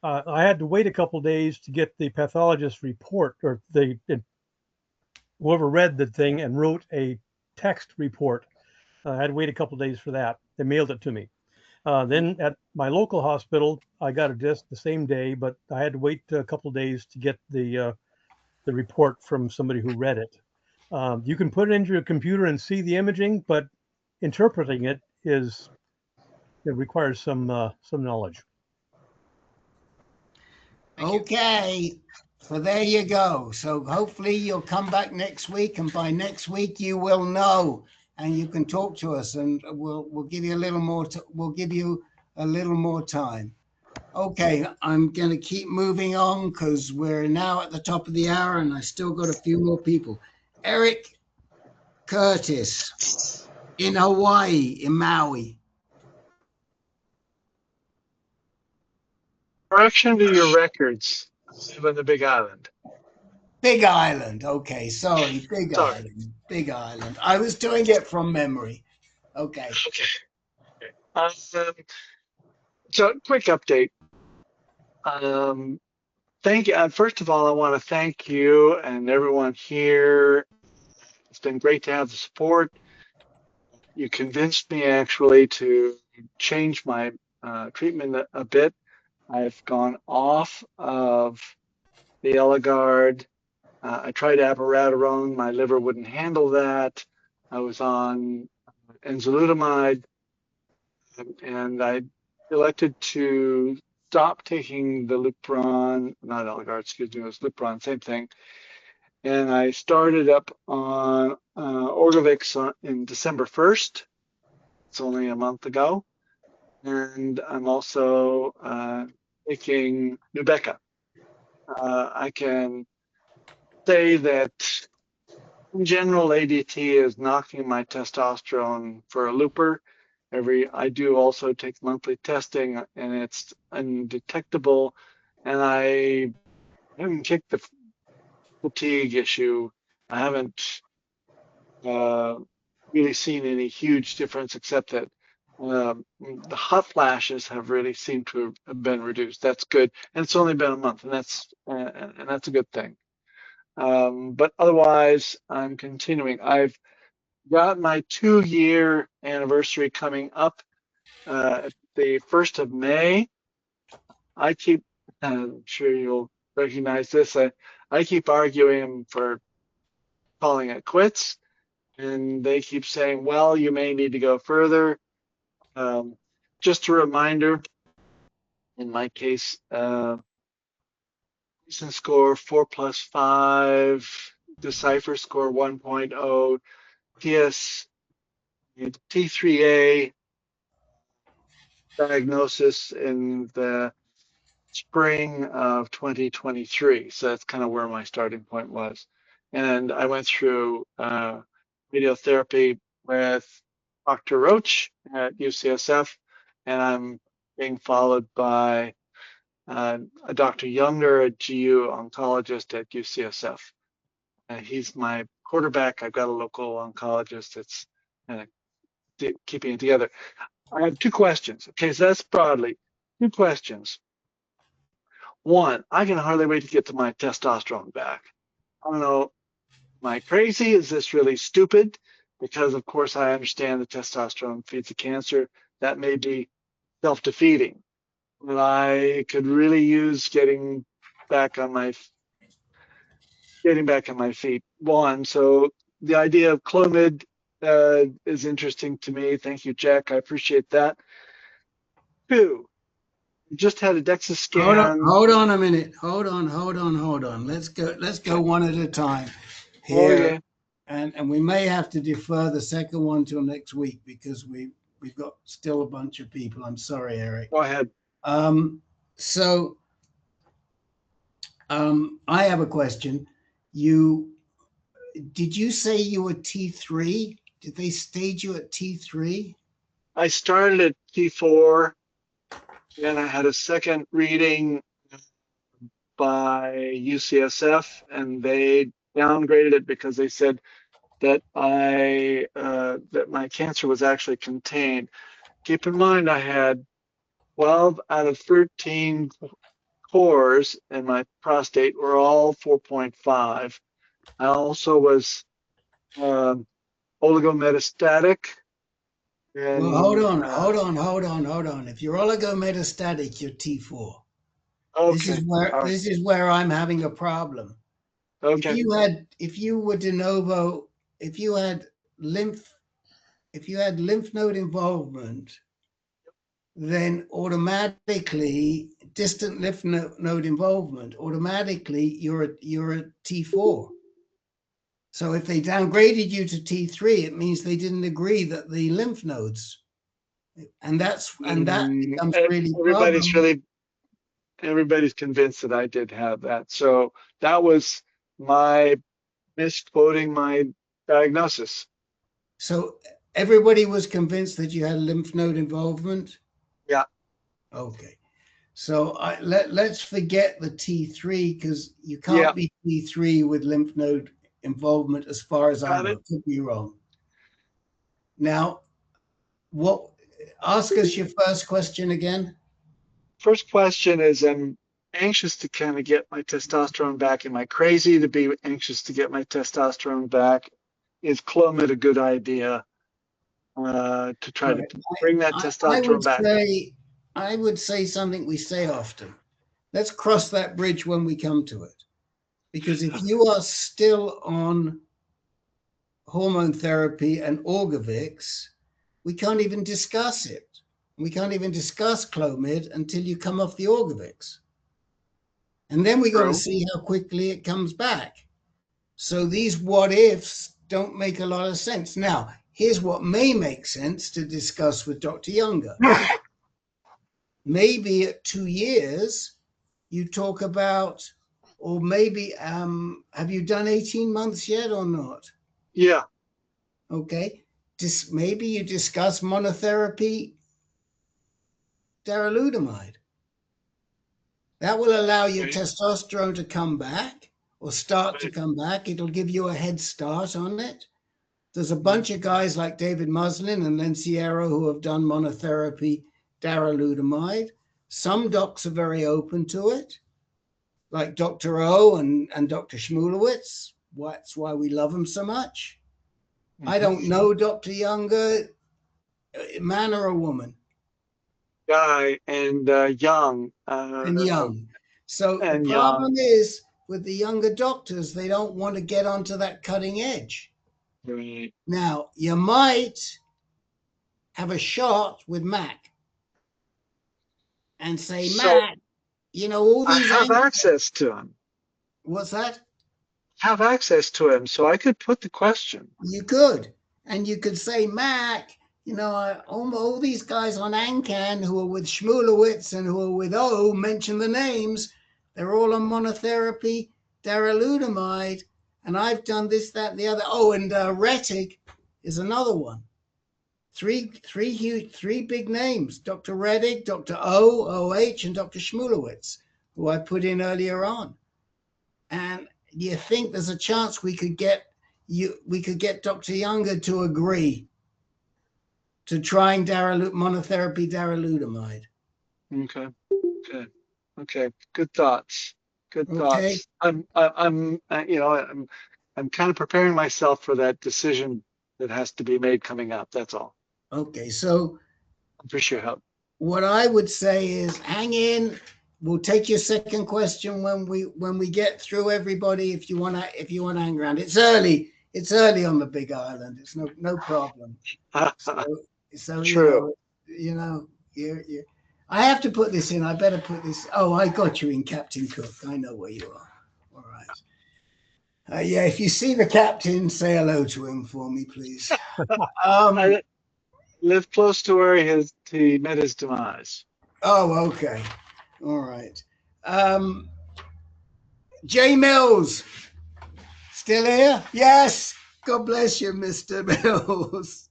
I had to wait a couple of days to get the pathologist report, or whoever read the thing and wrote a text report. I had to wait a couple of days for that. They mailed it to me. Then at my local hospital, I got a disc the same day, but I had to wait a couple of days to get the report from somebody who read it. You can put it into your computer and see the imaging, but interpreting it requires some knowledge. Okay, so there you go. So hopefully you'll come back next week, and by next week you will know, and you can talk to us, and we'll give you a little more. We'll give you a little more time. Okay, I'm going to keep moving on because we're now at the top of the hour, and I still got a few more people. Eric Curtis in Hawaii, in Maui. Correction to your records. Live on the Big Island. Big Island. Okay, sorry. Big Island. I was doing it from memory. Okay. So, quick update. Thank you. First of all, I want to thank you and everyone here. It's been great to have the support. You convinced me actually to change my treatment a bit. I've gone off of the Eligard. I tried abiraterone. My liver wouldn't handle that. I was on enzalutamide, and I elected to stopped taking the Lupron, not Eligard, excuse me, it was Lupron, same thing. And I started up on Orgovyx in December 1st. It's only a month ago. And I'm also taking Nubeqa. I can say that in general, ADT is knocking my testosterone for a looper. I do also take monthly testing, and it's undetectable. And I haven't kicked the fatigue issue. I haven't really seen any huge difference, except that the hot flashes have really seemed to have been reduced. That's good, and it's only been a month, and that's a good thing. But otherwise, I'm continuing. I've got my 2-year anniversary coming up at the 1st of May. I'm sure you'll recognize this. I keep arguing for calling it quits, and they keep saying, well, you may need to go further. Just a reminder, in my case, recent score 4+5, Decipher score 1.0, T3A diagnosis in the spring of 2023. So that's kind of where my starting point was. And I went through radiotherapy with Dr. Roach at UCSF, and I'm being followed by a Dr. Younger, a GU oncologist at UCSF. He's my quarterback. I've got a local oncologist that's kind of keeping it together. I have 2 questions. Okay, so that's broadly 2 questions. One, I can hardly wait to get to my testosterone back. I don't know, am I crazy? Is this really stupid? Because of course I understand that testosterone feeds the cancer. That may be self-defeating, but I could really use getting back on my feet. One, so the idea of Clomid is interesting to me. Thank you, Jack. I appreciate that. 2, just had a DEXA scan. Hold on a minute. Hold on. Let's go one at a time here. Okay. And we may have to defer the second one till next week because we've got still a bunch of people. I'm sorry, Eric. Go ahead. I have a question. Did you say you were T3? Did they stage you at T3? I started at T4, and I had a second reading by UCSF, and they downgraded it because they said that that my cancer was actually contained. Keep in mind, I had 12 out of 13 cores in my prostate were all 4.5. I also was oligometastatic. And, well, hold on. If you're oligometastatic, you're T4. Okay. This is where I'm having a problem. Okay. If you were de novo, if you had lymph node involvement, then automatically distant lymph node involvement, automatically you're a T4. So if they downgraded you to T3, it means they didn't agree that the lymph nodes, and that becomes really everybody's convinced that I did have that. So that was my misquoting my diagnosis. So everybody was convinced that you had lymph node involvement? Yeah. Okay. So let's forget the T3 because you can't be T3 with lymph node involvement as far as I know. Could be wrong. Now, ask us your first question again. First question is, I'm anxious to kind of get my testosterone back. Am I crazy to be anxious to get my testosterone back? Is Clomid a good idea to try to bring that testosterone back? I would say something we say often. Let's cross that bridge when we come to it. Because if you are still on hormone therapy and Orgovyx, we can't even discuss it. We can't even discuss Clomid until you come off the Orgovyx. And then we got to see how quickly it comes back. So these what ifs don't make a lot of sense. Now, here's what may make sense to discuss with Dr. Younger. Maybe at 2 years, you talk about, or maybe, have you done 18 months yet or not? Yeah. Okay. Maybe you discuss monotherapy darolutamide. That will allow your testosterone to come back or start to come back. It'll give you a head start on it. There's a bunch of guys like David Muslin and Lenciero who have done monotherapy darolutamide. Some docs are very open to it, like Dr. O and Dr. Schmulowitz. That's why we love them so much. I don't know Dr. Younger, man or a woman? Guy and young. And young. So the problem is with the younger doctors, they don't want to get onto that cutting edge. Right. Now, you might have a shot with Mac and say, Mac, you know, all these. I have access to him. What's that? Have access to him, so I could put the question. You could. And you could say, Mac, you know, all these guys on AnCan who are with Schmulowitz and who are with O, mention the names. They're all on monotherapy, darolutamide, and I've done this, that, and the other. Oh, and Rettig is another one. Three big names: Dr. Rettig, Dr. O, OH, and Dr. Schmulowitz, who I put in earlier on. And do you think there's a chance we could get Dr. Younger to agree to trying monotherapy darolutamide? Okay. Good thoughts. Thoughts. I'm kind of preparing myself for that decision that has to be made coming up. That's all. Okay, so appreciate your help. What I would say is hang in. We'll take your second question when we get through everybody. If you wanna hang around, it's early. It's early on the Big Island. It's no problem. So true. You know, I have to put this in. I better put this. Oh, I got you in, Captain Cook. I know where you are. All right. Yeah, if you see the captain, say hello to him for me, please. I live close to where he met his demise. Oh, okay. All right. Jay Mills, still here? Yes. God bless you, Mr. Mills.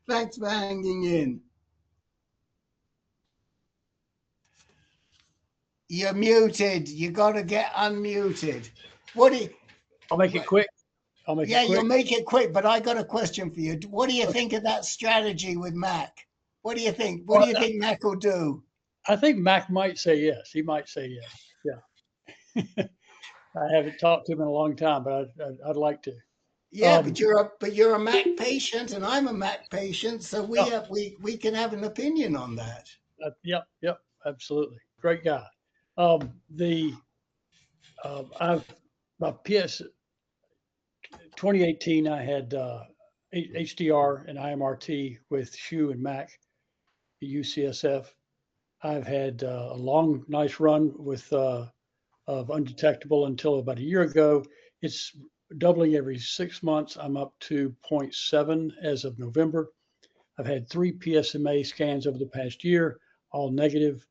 Thanks for hanging in. You're muted. You got to get unmuted. What do you? I'll make it quick. You'll make it quick, but I got a question for you. What do you think of that strategy with Mac? What do you think? What do you think Mac will do? I think Mac might say yes. He might say yes. Yeah. I haven't talked to him in a long time, but I'd like to. Yeah, but you're a Mac patient, and I'm a Mac patient, so we can have an opinion on that. Yep, absolutely. Great guy. My PS 2018, I had HDR and IMRT with Shu and Mac at UCSF. I've had a long, nice run with of undetectable until about a year ago. It's doubling every 6 months. I'm up to 0.7 as of November. I've had 3 PSMA scans over the past year, all negative.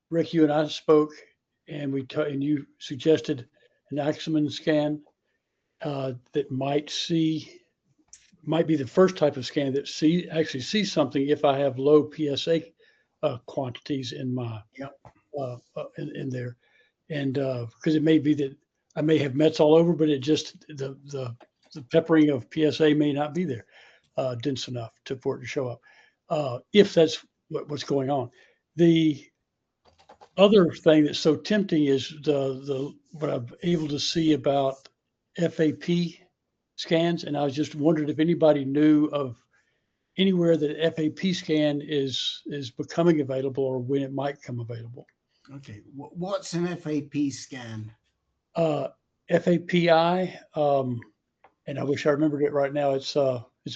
Rick, you and I spoke, and you suggested an Axeman scan that might be the first type of scan that actually sees something if I have low PSA quantities in my in there, and because it may be that I may have Mets all over, but it just the peppering of PSA may not be there dense enough for it to show up. If that's what's going on, the other thing that's so tempting is what I'm able to see about FAP scans, and I was just wondering if anybody knew of anywhere that FAP scan is becoming available or when it might come available. Okay, what's an FAP scan? FAPI, and I wish I remembered it right now. It's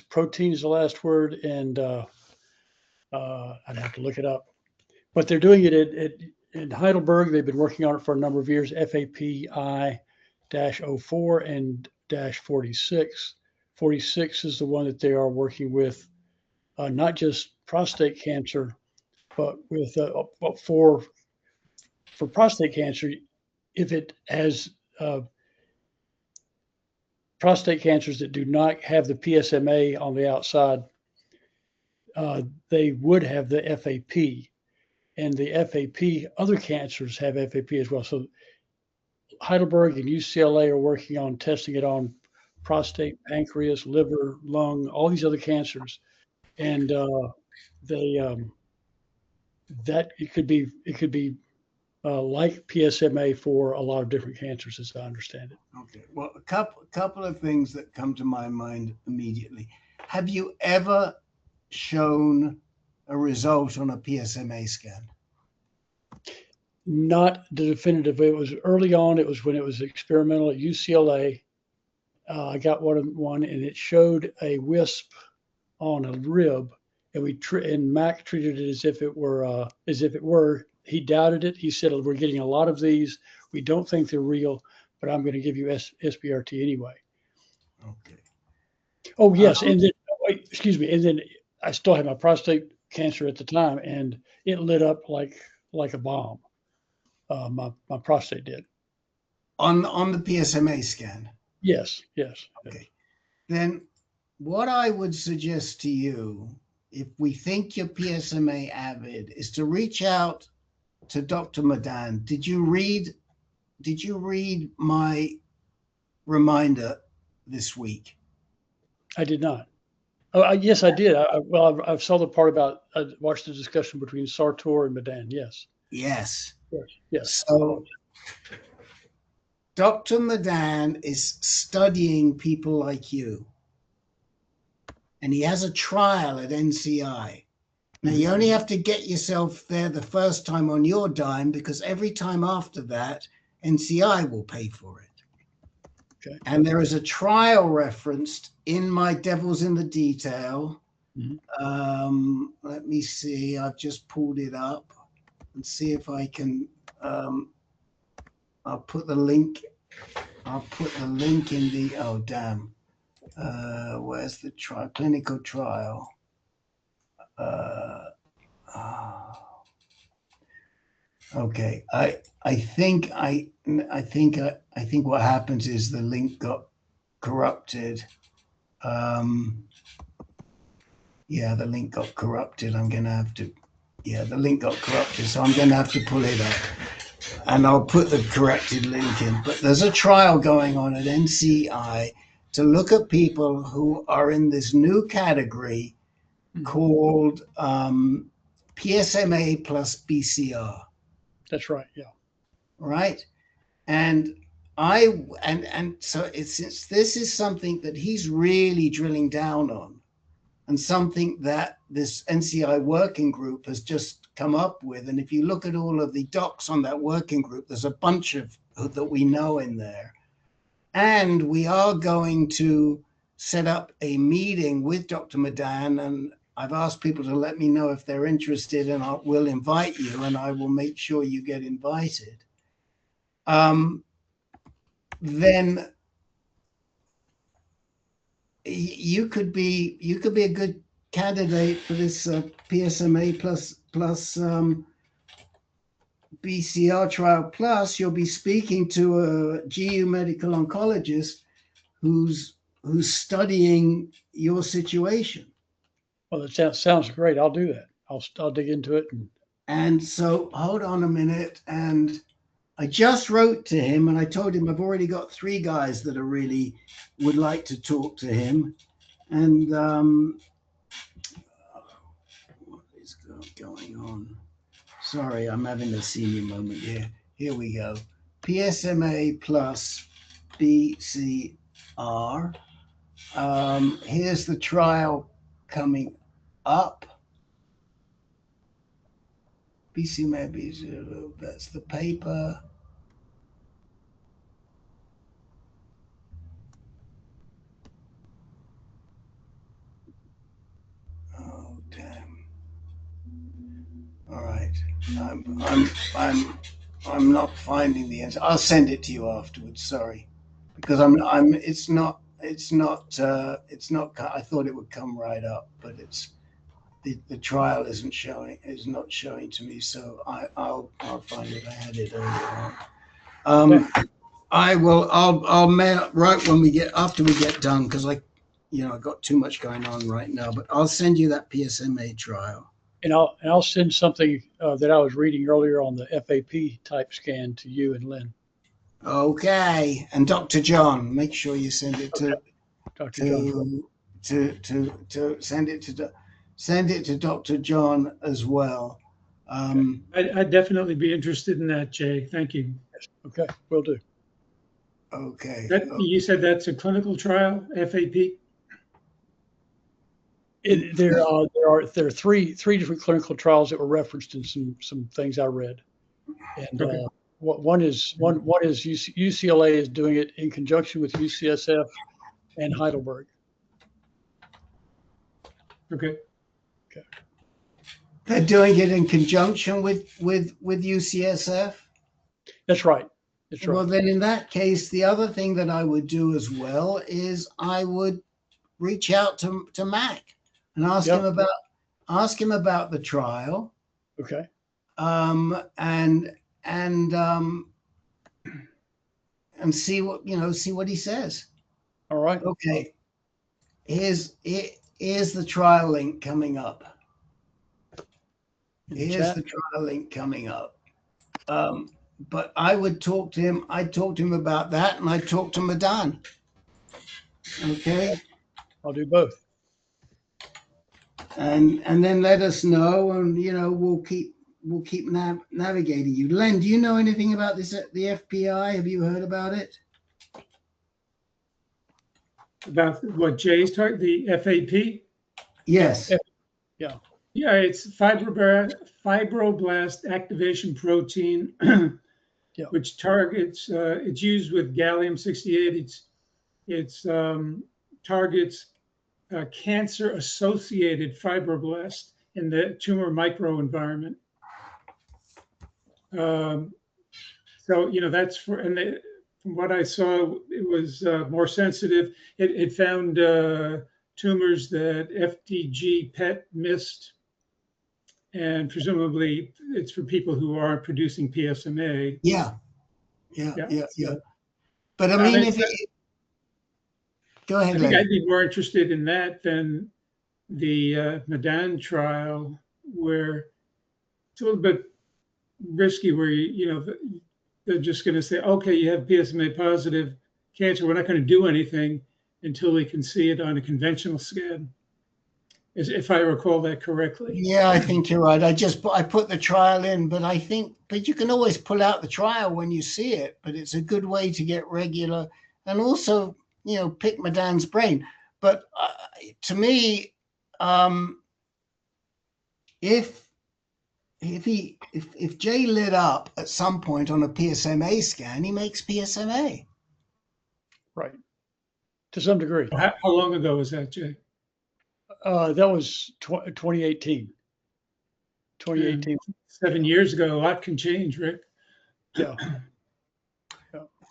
protein is the last word, and I'd have to look it up. But they're doing it in Heidelberg. They've been working on it for a number of years, FAPI-04 and -46. 46 is the one that they are working with, not just prostate cancer, but with for prostate cancer, if it has prostate cancers that do not have the PSMA on the outside, they would have the FAP. And the FAP, other cancers have FAP as well. So Heidelberg and UCLA are working on testing it on prostate, pancreas, liver, lung, all these other cancers. And that it could be like PSMA for a lot of different cancers, as I understand it. Okay. Well, a couple of things that come to my mind immediately. Have you ever shown a result on a PSMA scan? Not the definitive. It was early on. It was when it was experimental at UCLA. I got one, and it showed a wisp on a rib, and Mac treated it as if it were. He doubted it. He said, "We're getting a lot of these. We don't think they're real, but I'm going to give you SBRT anyway." Okay. Oh yes, and then excuse me, and then I still had my prostate cancer at the time, and it lit up like a bomb. My prostate did. On the PSMA scan? Yes. Okay. Then what I would suggest to you, if we think you're PSMA avid, is to reach out to Dr. Madan. Did you read my reminder this week? I did not. Oh, yes, I did. I saw the part about, I watched the discussion between Sartor and Madan. Yes. Yes. Yes. So Dr. Madan is studying people like you. And he has a trial at NCI. Now, you only have to get yourself there the first time on your dime, because every time after that, NCI will pay for it. Okay. And there is a trial referenced in my Devils in the Detail. Mm-hmm. Let me see. I've just pulled it up and see if I can. I'll put the link. I'll put the link in the. Oh, damn. Where's the clinical trial? Okay. I think what happens is the link got corrupted. Yeah, the link got corrupted. I'm gonna have to. Yeah, the link got corrupted, so I'm gonna have to pull it up, and I'll put the corrected link in. But there's a trial going on at NCI to look at people who are in this new category called PSMA plus BCR. That's right. Yeah. Right. And so since this is something that he's really drilling down on, and something that this NCI working group has just come up with, and if you look at all of the docs on that working group, there's a bunch of that we know in there. And we are going to set up a meeting with Dr. Madan, and I've asked people to let me know if they're interested, and I will invite you, and I will make sure you get invited. Then you could be a good candidate for this PSMA plus BCR trial. Plus, you'll be speaking to a GU medical oncologist who's studying your situation. Well, that sounds great. I'll do that. I'll dig into it. And so, hold on a minute. And I just wrote to him, and I told him I've already got 3 guys that are really would like to talk to him. And what is going on? Sorry, I'm having a senior moment here. Here we go. PSMA plus BCR. Here's the trial coming up. BCMA, that's the paper. Oh, damn. All right. I'm not finding the answer. I'll send it to you afterwards. Sorry, because it's not. I thought it would come right up, but the trial is not showing to me. So I'll find it. I had it earlier on. I'll mail right when after we get done, because I've got too much going on right now. But I'll send you that PSMA trial. And I'll send something that I was reading earlier on the FAP type scan to you and Lynn. Okay, and Dr. John, make sure you send it to Dr. John. Send it to Dr. John as well. I'd definitely be interested in that, Jay. Thank you. Okay, will do. Okay. You said that's a clinical trial, FAP? There are three different clinical trials that were referenced in some things I read, and Okay. one is UCLA is doing it in conjunction with UCSF and Heidelberg. Okay. Okay. They're doing it in conjunction with UCSF. That's right. That's right. Well, then in that case, the other thing that I would do as well is I would reach out to Mac and ask him about the trial. Okay. And see what he says. All right. Okay. Here's the trial link coming up. Here's the trial link coming up. But I would talk to him. I'd talk to him about that, and I'd talk to Madan. Okay. I'll do both. And then let us know, and we'll keep navigating you. Len, do you know anything about this at the FPI? Have you heard about it? About what Jay's talking, the FAP? Yes. Yeah. Yeah, it's fibroblast activation protein, which targets. It's used with gallium-68. It's targets cancer-associated fibroblast in the tumor microenvironment. So that's from what I saw, it was more sensitive. It found tumors that FDG PET missed, and presumably it's for people who aren't producing PSMA. Yeah. But I mean, go ahead. I think I'd be more interested in that than the Madan trial, where it's a little bit risky, where they're just going to say, okay, you have PSMA positive cancer. We're not going to do anything until we can see it on a conventional scan, if I recall that correctly. Yeah, I think you're right. I put the trial in, but you can always pull out the trial when you see it. But it's a good way to get regular, and also pick Madan's brain. But to me, if Jay lit up at some point on a PSMA scan, he makes PSMA. Right. To some degree. How long ago was that, Jay? That was 2018. 2018. 7 years ago. A lot can change, Rick. Yeah.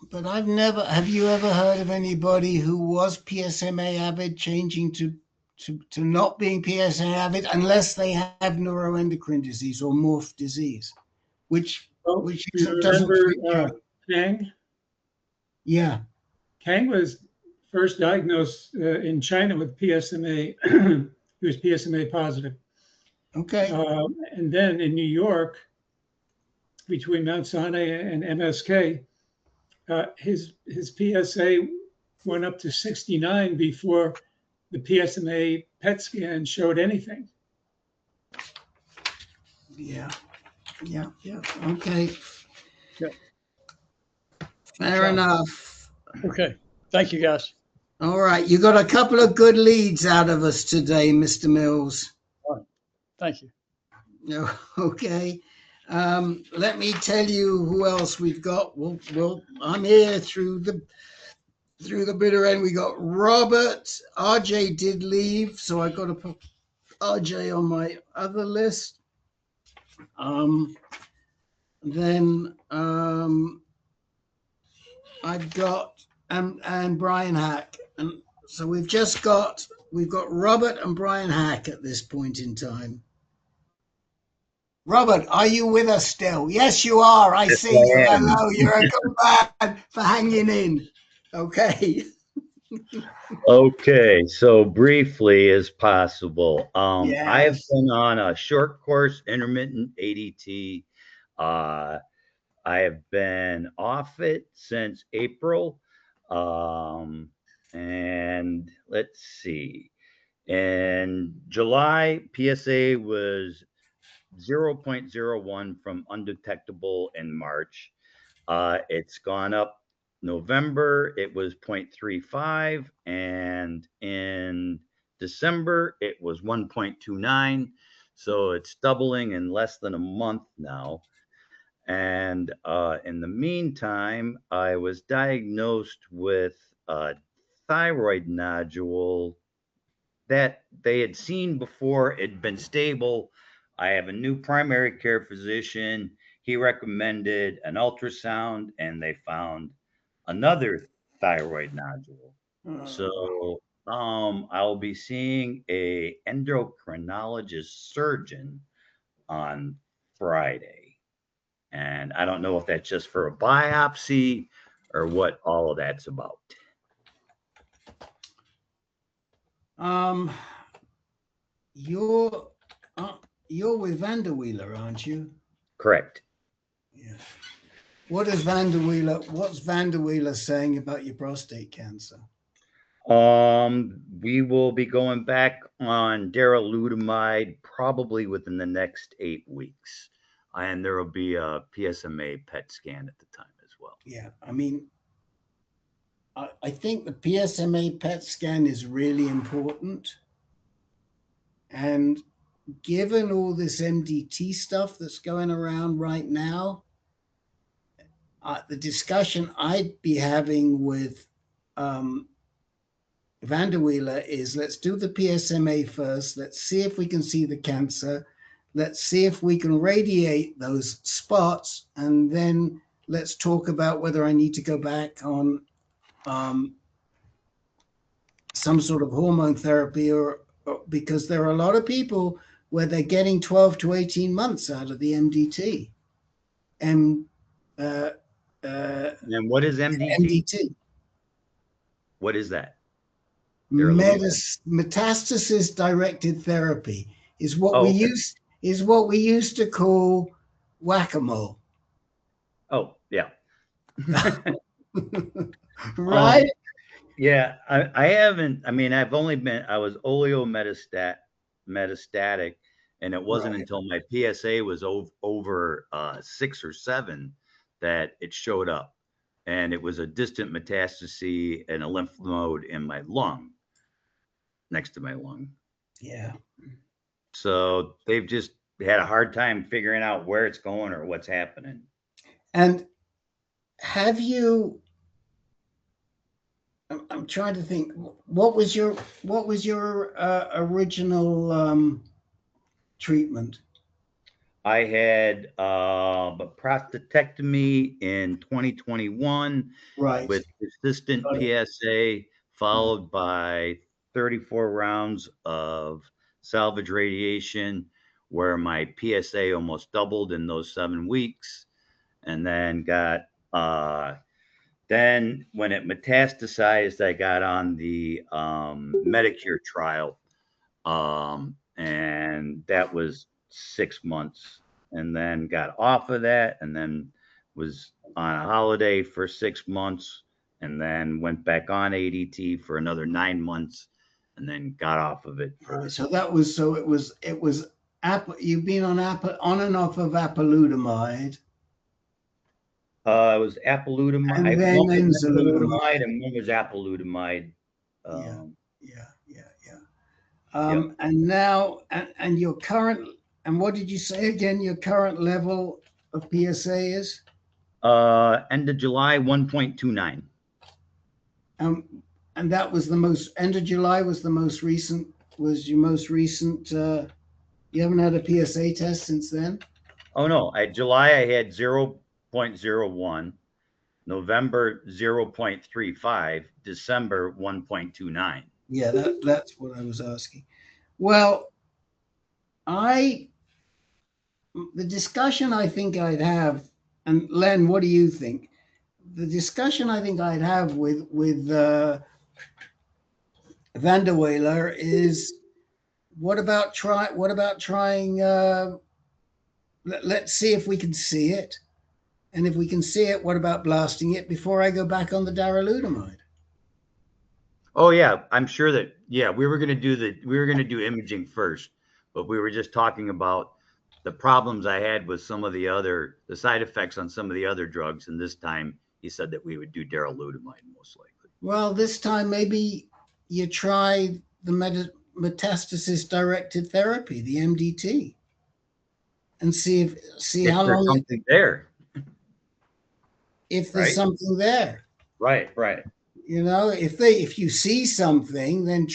But have you ever heard of anybody who was PSMA avid changing to not being PSMA avid unless they have neuroendocrine disease or morph disease, which doesn't remember Kang? Yeah. Kang was first diagnosed in China with PSMA. He was PSMA positive. Okay. And then in New York, between Mount Sinai and MSK, his PSA went up to 69 before the PSMA PET scan showed anything. Yeah. Okay. Yeah. Fair enough. Okay. Thank you, guys. All right. You got a couple of good leads out of us today, Mr. Mills. All right. Thank you. Okay. Let me tell you who else we've got. Well, I'm here through the bitter end. We got Robert. RJ did leave, so I got to put RJ on my other list. Then I've got and Brian Hack, and so we've got Robert and Brian Hack at this point in time. Robert, are you with us still? Yes, you are. I see you. Hello, you're a good man for hanging in. Okay. Okay, so briefly as possible, I have Yes. been on a short course intermittent ADT. I have been off it since April. And let's see. In July, PSA was 0.01 from undetectable in March. It's gone up. November, it was 0.35, and in December, it was 1.29. So it's doubling in less than a month now. And in the meantime, I was diagnosed with a thyroid nodule that they had seen before. It'd been stable. I have a new primary care physician. He recommended an ultrasound, and they found another thyroid nodule. So I'll be seeing a endocrinologist surgeon on Friday. And I don't know if that's just for a biopsy or what all of that's about. You're with Vanderweiler, aren't you? Correct. Yeah. What's Vanderweiler saying about your prostate cancer? We will be going back on darolutamide probably within the next 8 weeks. And there will be a PSMA PET scan at the time as well. Yeah, I mean, I think the PSMA PET scan is really important. And given all this MDT stuff that's going around right now, the discussion I'd be having with Vanderweiler is, let's do the PSMA first. Let's see if we can see the cancer. Let's see if we can radiate those spots. And then let's talk about whether I need to go back on some sort of hormone therapy, or because there are a lot of people where they're getting 12 to 18 months out of the MDT. And what is MDT? MDT. What is that? Metastasis directed therapy is what we used to call whack-a-mole. Oh, yeah. Right? Yeah, I haven't. I mean, I was oleometastatic, and it wasn't until my PSA was over 6 or 7 that it showed up. And it was a distant metastasis and a lymph node in my lung, next to my lung. Yeah. So they've just had a hard time figuring out where it's going or what's happening. And have you, I'm trying to think, what was your original treatment? I had a prostatectomy in 2021 with persistent PSA, followed by 34 rounds of salvage radiation, where my PSA almost doubled in those 7 weeks, and then then when it metastasized, I got on the Medicare trial, and that was 6 months, and then got off of that, and then was on a holiday for 6 months, and then went back on ADT for another 9 months, and then got off of it. So it was you've been on and off of apalutamide. It was apalutamide, and then enzalutamide, and one was apalutamide. And now, and your current, and what did you say again? Your current level of PSA is? End of July, 1.29. And that was end of July was your most recent, you haven't had a PSA test since then? Oh no, July I had 0.01, November 0.35, December 1.29. Yeah, that's what I was asking. Well, the discussion I think I'd have, and Len, what do you think? The discussion I think I'd have with Van der Weyler is, what about trying? Let's see if we can see it, and if we can see it, what about blasting it before I go back on the darolutamide? Oh yeah, I'm sure that we were going to do imaging first, but we were just talking about the problems I had with some of the side effects on some of the other drugs, and this time he said that we would do darolutamide most likely. Well, this time maybe you try the metastasis-directed therapy, the MDT, and see if how there's long something there. If there's something there. Right. You know, if you see something, then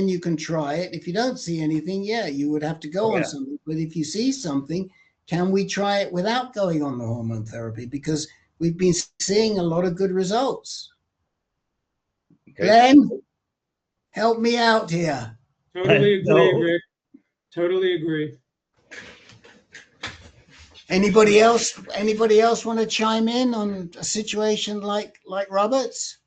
you can try it. If you don't see anything, you would have to go on something. But if you see something, can we try it without going on the hormone therapy? Because we've been seeing a lot of good results. Okay. Len, help me out here. Totally agree, Rick. Totally agree. Anybody else want to chime in on a situation like Robert's?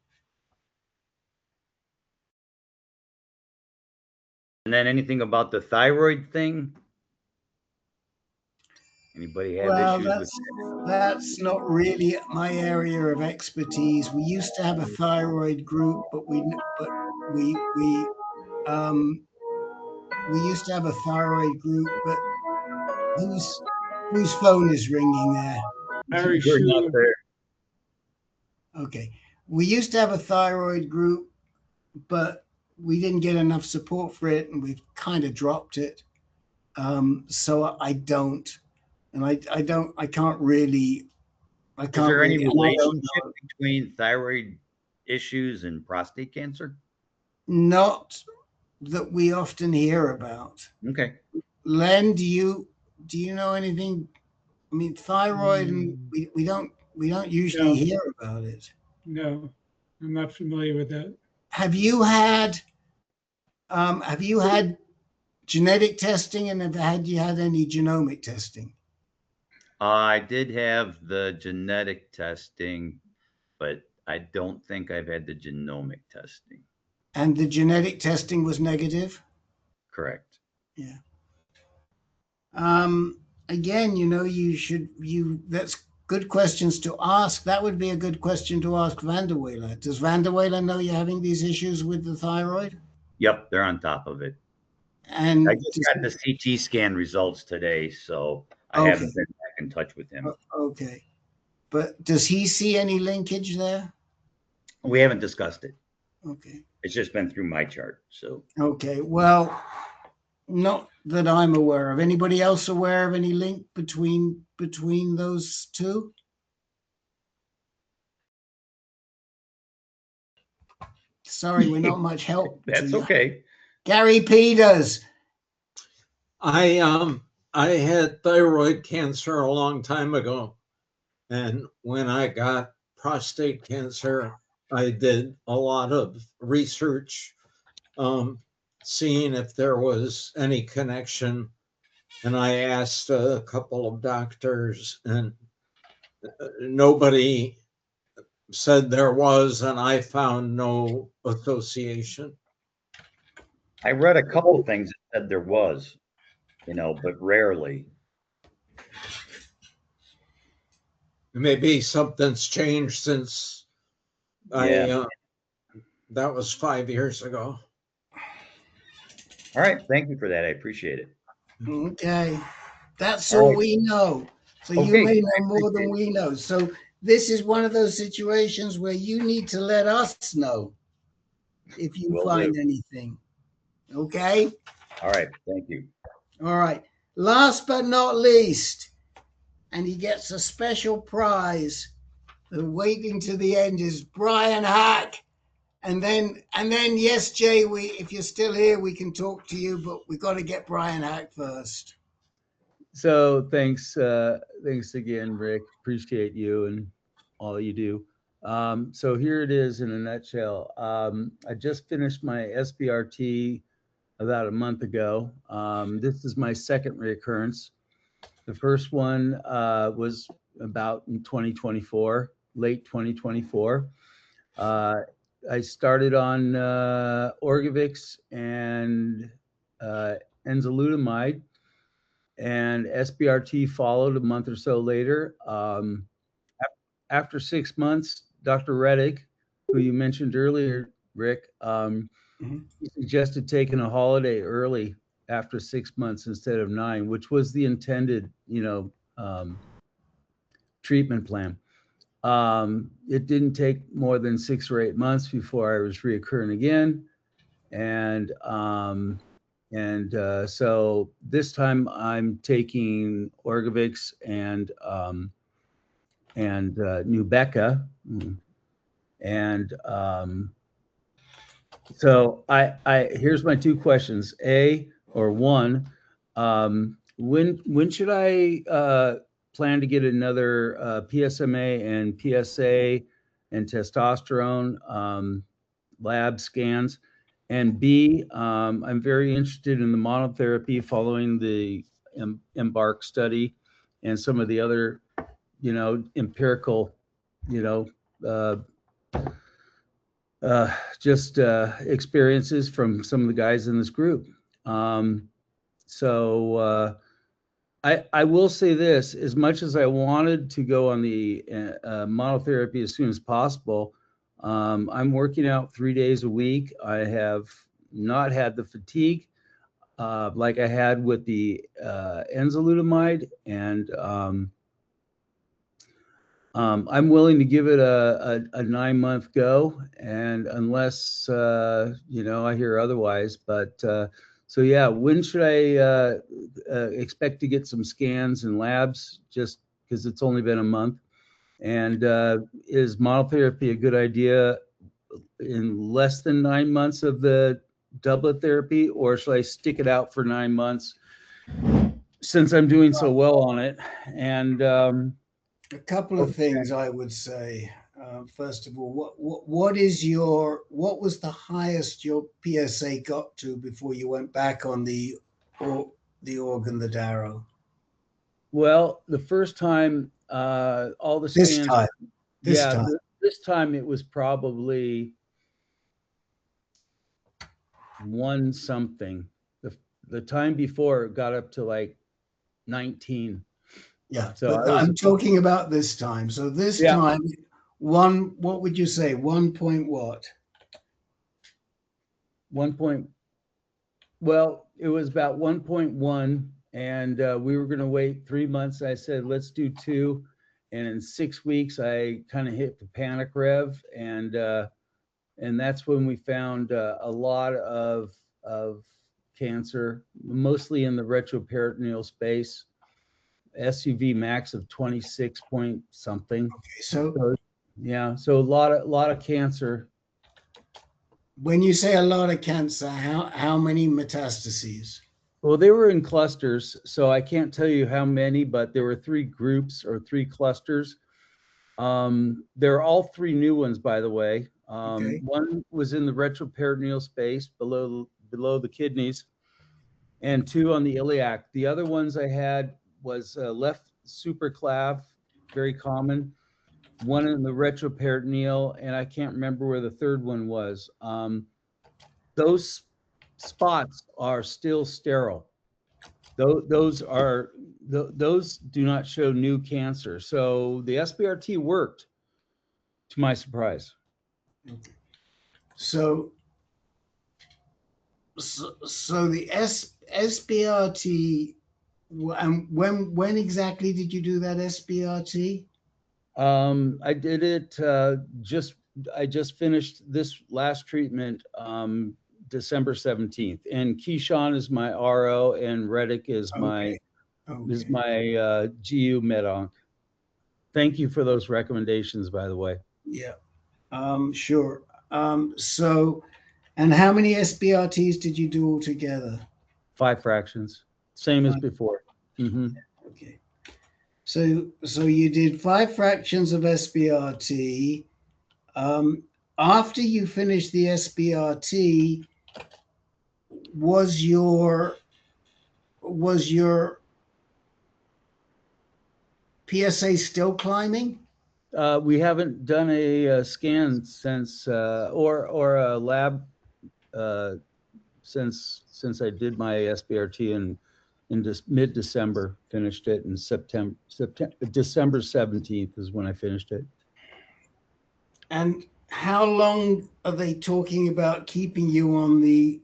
And then anything about the thyroid thing? Anybody have issues with that? That's not really my area of expertise. We used to have a thyroid group, but we used to have a thyroid group, but whose phone is ringing there? Harry You're not there. Okay. We used to have a thyroid group, but we didn't get enough support for it, and we've kind of dropped it. So I don't. And I can't really. Is there any relationship between thyroid issues and prostate cancer? Not that we often hear about. Okay. Len, do you know anything? I mean, thyroid, and we don't usually hear about it. No, I'm not familiar with that. Have you had genetic testing, and have you had any genomic testing? I did have the genetic testing, but I don't think I've had the genomic testing. And the genetic testing was negative? Correct. Yeah. Again, that's good questions to ask. That would be a good question to ask Van der Weyler. Does Van der Weyler know you're having these issues with the thyroid? Yep, they're on top of it. And I just got the CT scan results today, so I haven't been back in touch with him. Okay. But does he see any linkage there? We haven't discussed it. Okay. It's just been through my chart, so. Okay, well, not that I'm aware of. Anybody else aware of any link between those two? Sorry, we're not much help. That's okay. Gary Peters. I had thyroid cancer a long time ago, and when I got prostate cancer, I did a lot of research, seeing if there was any connection, and I asked a couple of doctors, and nobody said there was, and I found no association. I read a couple of things that said there was, but rarely. Maybe something's changed since that was 5 years ago. All right. Thank you for that. I appreciate it. Okay. That's all we know. So you may know more than we know. So this is one of those situations where you need to let us know if you find anything. Okay? All right. Thank you. All right. Last but not least, and he gets a special prize. The waiting to the end is Brian Hack. And then, yes, Jay, if you're still here, we can talk to you, but we've got to get Brian Hack first. So thanks again, Rick. Appreciate you and all you do. So here it is in a nutshell. I just finished my SBRT about a month ago. This is my second recurrence. The first one was about in 2024, late 2024. I started on Orgovyx and enzalutamide, and SBRT followed a month or so later. After 6 months, Dr. Reddick, who you mentioned earlier, Rick, he suggested taking a holiday early after 6 months instead of 9, which was the intended, treatment plan. It didn't take more than 6 or 8 months before I was reoccurring again, and so this time I'm taking Orgovyx and Nubeqa, and so I here's my 2 questions. One, when should I plan to get another PSMA and PSA and testosterone lab scans? And B, I'm very interested in the monotherapy following the EMBARK study and some of the other, empirical, experiences from some of the guys in this group. I will say this, as much as I wanted to go on the monotherapy as soon as possible, I'm working out 3 days a week. I have not had the fatigue like I had with the enzalutamide, and I'm willing to give it a 9-month go, and unless I hear otherwise. But so yeah, when should I expect to get some scans and labs? Just because it's only been a month, and is monotherapy a good idea in less than 9 months of the doublet therapy, or should I stick it out for 9 months since I'm doing so well on it? And a couple of things I would say. First of all, what was the highest your PSA got to before you went back on the organ, the daro? Well, the first time, all the scans. This time it was probably 1 something. The time before it got up to like 19. Yeah, so I'm talking about this time. So this time, what would you say? 1 point what? 1 point. Well, it was about 1.1, and we were going to wait 3 months. I said, let's do 2. And in 6 weeks, I kind of hit the panic rev, and that's when we found a lot of cancer, mostly in the retroperitoneal space. SUV max of 26 point something. Okay, so a lot of cancer. When you say a lot of cancer, how many metastases? Well, they were in clusters, so I can't tell you how many, but there were 3 groups or 3 clusters. They're all 3 new ones, by the way. Okay. One was in the retroperitoneal space below the kidneys, and 2 on the iliac. The other ones I had was left superclav, very common. 1 in the retroperitoneal, and I can't remember where the 3rd one was. Those spots are still sterile. Those do not show new cancer. So the SBRT worked, to my surprise. Okay. So the SBRT. And when exactly did you do that SBRT? I did it I just finished this last treatment December 17th, and Keyshawn is my RO and Reddick is my GU med-onc. Thank you for those recommendations, by the way. Yeah, sure. So, and how many SBRTs did you do altogether? 5 fractions, same as before. Mm-hmm. Okay. So you did 5 fractions of SBRT. After you finished the SBRT, was your PSA still climbing? We haven't done a scan since, or a lab since I did my SBRT in mid-December. Finished it in December 17th is when I finished it. And how long are they talking about keeping you on the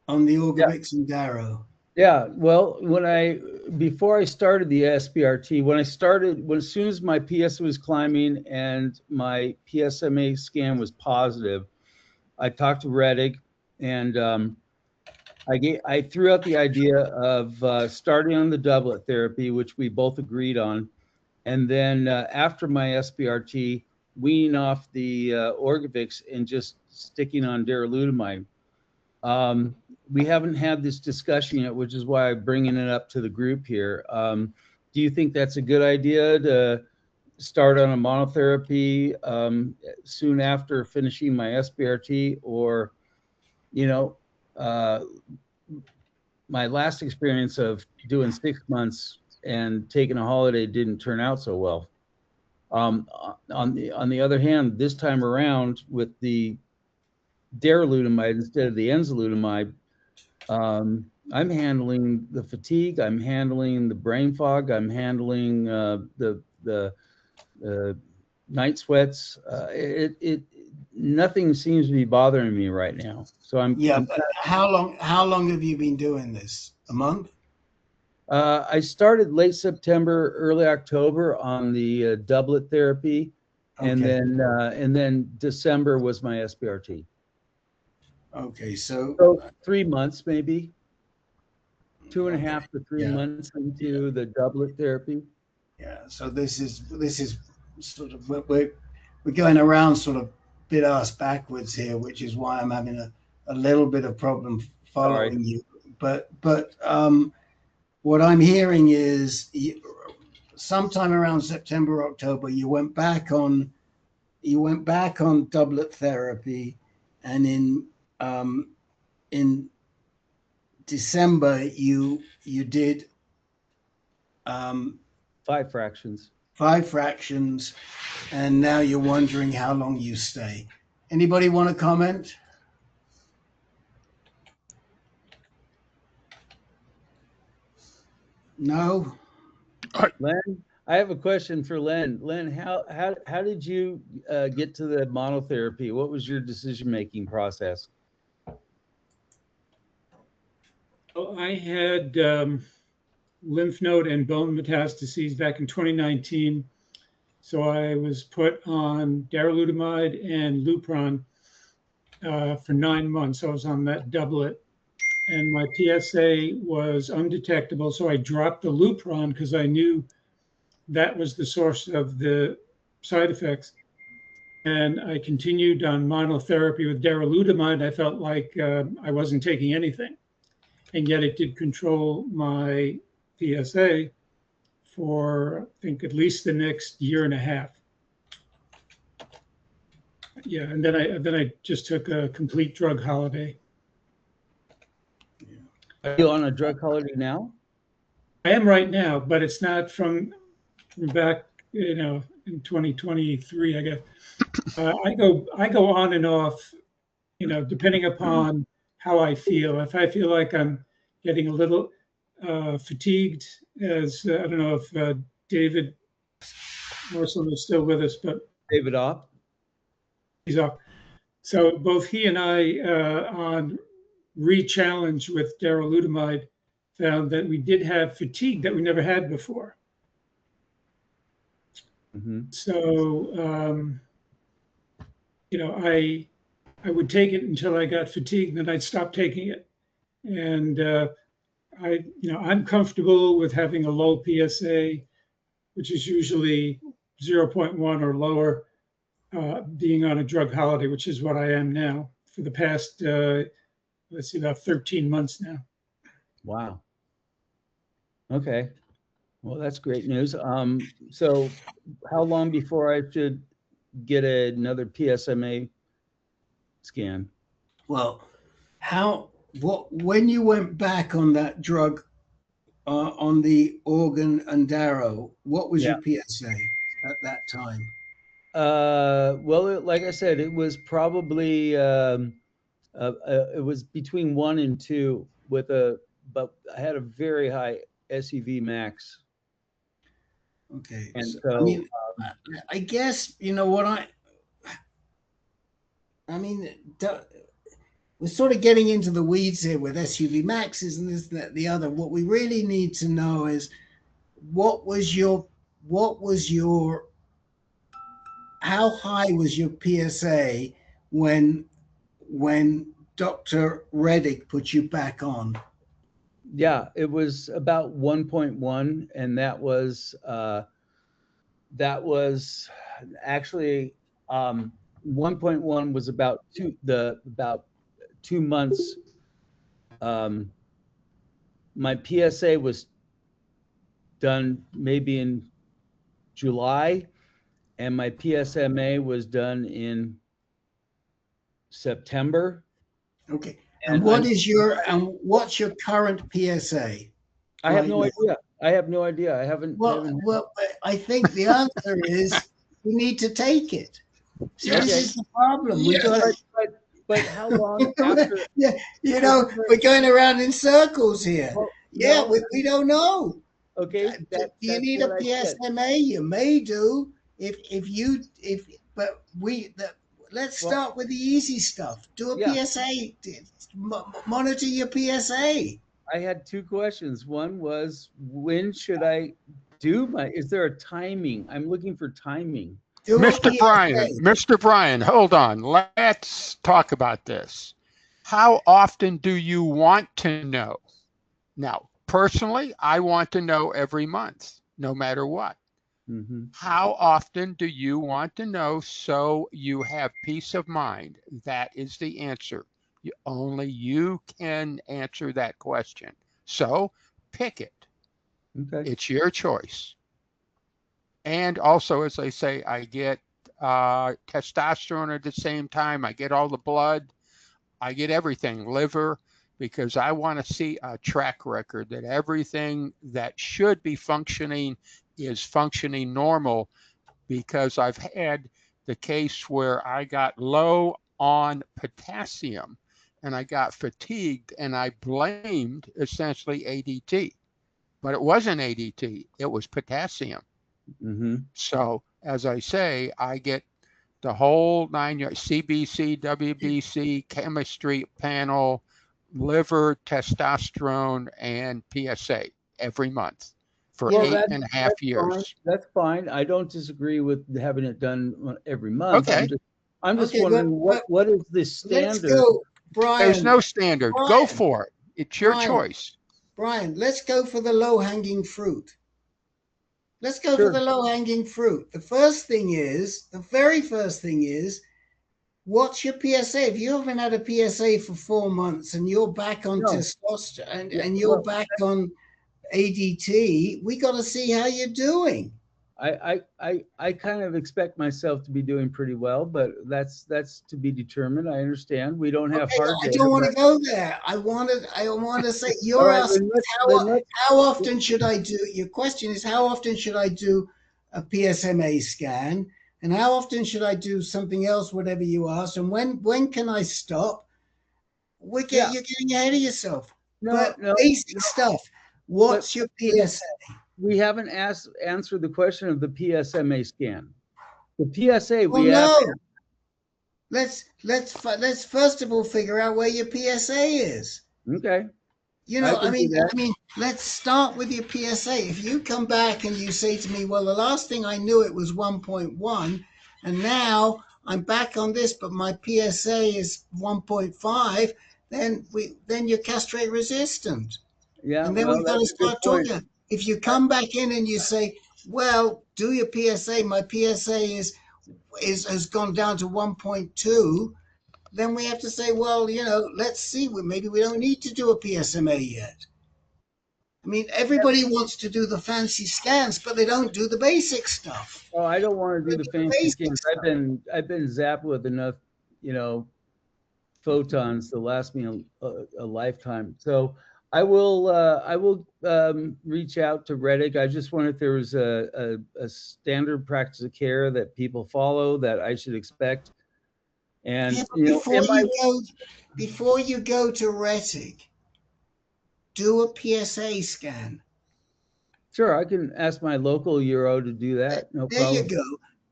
Orgovix and daro? Yeah, well, before I started the SBRT, as soon as my PS was climbing and my PSMA scan was positive, I talked to Reddick, and I threw out the idea of starting on the doublet therapy, which we both agreed on, and then after my SBRT, weaning off the Orgovix and just sticking on darolutamide. We haven't had this discussion yet, which is why I'm bringing it up to the group here. Do you think that's a good idea to start on a monotherapy soon after finishing my SBRT? Or, my last experience of doing 6 months and taking a holiday didn't turn out so well. On the other hand, this time around with the darolutamide instead of the enzalutamide, I'm handling the fatigue, I'm handling the brain fog, I'm handling the night sweats. Nothing seems to be bothering me right now. So But how long have you been doing this? A month? I started late September, early October on the doublet therapy, and then December was my SBRT. Okay, so 3 months, maybe 2.5 to 3 months into the doublet therapy. Yeah. So this is sort of we're going around sort of bit ass backwards here, which is why I'm having a little bit of problem following you. But what I'm hearing is sometime around September, October, you went back on doublet therapy, and in December you did 5 fractions. 5 fractions, and now you're wondering how long you stay. Anybody want to comment? No? Len, I have a question for Len. Len, how did you get to the monotherapy? What was your decision-making process? Well, I had lymph node and bone metastases back in 2019. So I was put on darolutamide and Lupron for 9 months. I was on that doublet, and my PSA was undetectable. So I dropped the Lupron because I knew that was the source of the side effects. And I continued on monotherapy with darolutamide. I felt like I wasn't taking anything, and yet it did control my PSA for, I think, at least the next year and a half. Yeah, and then I just took a complete drug holiday. Are you on a drug holiday now? I am right now, but it's not from back, in 2023, I guess. I go on and off, depending upon how I feel. If I feel like I'm getting a little fatigued, as I don't know if David Morrison is still with us, but David off. He's off. So both he and I on re-challenge with darolutamide found that we did have fatigue that we never had before. Mm-hmm. So I would take it until I got fatigued, and then I'd stop taking it. And I'm comfortable with having a low PSA, which is usually 0.1 or lower, being on a drug holiday, which is what I am now for the past, about 13 months now. Wow. Okay. Well, that's great news. So how long before I should get another PSMA scan? Well, when you went back on that drug, on the organ and daro, what was your PSA at that time? Well, like I said, it was probably it was between 1 and 2 but I had a very high SUV max. Okay. And So, so I mean, I guess, you know what we're sort of getting into the weeds here with SUV maxes and this, that, the other. What we really need to know is how high was your PSA when Dr. Reddick put you back on? Yeah, it was about 1.1, and that was actually 1.1 was about 2 months. My PSA was done maybe in July, and my PSMA was done in September. Okay. And what's your current PSA? I have no idea. I have no idea. I haven't. Well, I think the answer is you need to take it. See, this is the problem. We got. But how long after? Yeah, you know, we're going around in circles here. Well, yeah, no, we don't know. Okay. Do you need a PSMA? You may do let's start with the easy stuff. Do a PSA. Monitor your PSA. I had 2 questions. One was, when should I do is there a timing? I'm looking for timing. Mr. Bryan, hold on. Let's talk about this. How often do you want to know? Now, personally, I want to know every month, no matter what. Mm-hmm. How often do you want to know so you have peace of mind? That is the answer. Only you can answer that question. So pick it. Okay. It's your choice. And also, as I say, I get testosterone at the same time. I get all the blood. I get everything, liver, because I want to see a track record that everything that should be functioning is functioning normal, because I've had the case where I got low on potassium and I got fatigued and I blamed essentially ADT, but it wasn't ADT, it was potassium. Mm-hmm. So as I say, I get the whole 9 yards, CBC, WBC, chemistry panel, liver, testosterone, and PSA every month for 8.5 years. Fine. That's fine. I don't disagree with having it done every month. Okay. I'm just wondering what is the standard? Let's go, Brian. There's no standard. Go for it. It's your choice. Brian, let's go for the low-hanging fruit. Let's go for the low-hanging fruit. The very first thing is, what's your PSA? If you haven't had a PSA for 4 months and you're back on testosterone and you're back on ADT, we got to see how you're doing. I kind of expect myself to be doing pretty well, but that's to be determined. I understand. We don't have hard data. I don't want to go there. I want to say you're asking how often should I do? Your question is how often should I do a PSMA scan, and how often should I do something else? Whatever you ask, and when can I stop? You're getting ahead of yourself. Basic stuff. What's your PSA? We haven't answered the question of the PSMA scan. The PSA Let's first of all figure out where your PSA is. Okay. You know, I mean, let's start with your PSA. If you come back and you say to me, well, the last thing I knew it was 1.1, and now I'm back on this, but my PSA is 1.5, then you're castrate resistant. Yeah. And then we've got to start talking. If you come back in and you say, well, do your PSA, my PSA has gone down to 1.2, then we have to say, well, you know, let's see, maybe we don't need to do a PSMA yet. I mean, everybody wants to do the fancy scans, but they don't do the basic stuff. Oh, I don't want to do the fancy basic scans. I've been zapped with enough, you know, photons to last me a lifetime. So I will reach out to Reddick. I just wonder if there was a standard practice of care that people follow that I should expect. And Yeah, you know, before you go to Reddick, do a PSA scan. Sure, I can ask my local uro to do that. No there problem. You go.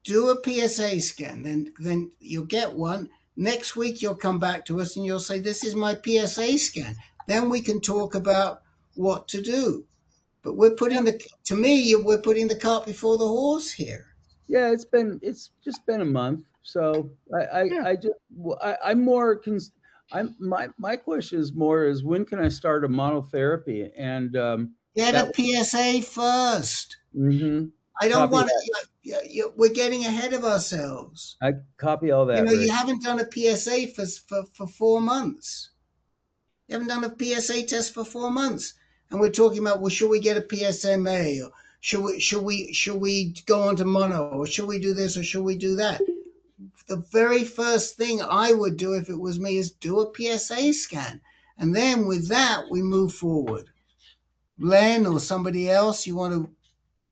Do a PSA scan. Then you'll get one. Next week, you'll come back to us and you'll say, this is my PSA scan. Then we can talk about what to do. But we're putting we're putting the cart before the horse here. Yeah, it's just been a month. So I'm more my question is more is when can I start a monotherapy and get a PSA first. Mm-hmm. I don't want to. We're getting ahead of ourselves. I copy all that. You know, you haven't done a PSA for 4 months. You haven't done a PSA test for 4 months, and we're talking about, well, should we get a PSMA, or should we go on to mono, or should we do this, or should we do that? The very first thing I would do if it was me is do a PSA scan, and then with that we move forward. Len or somebody else, you want to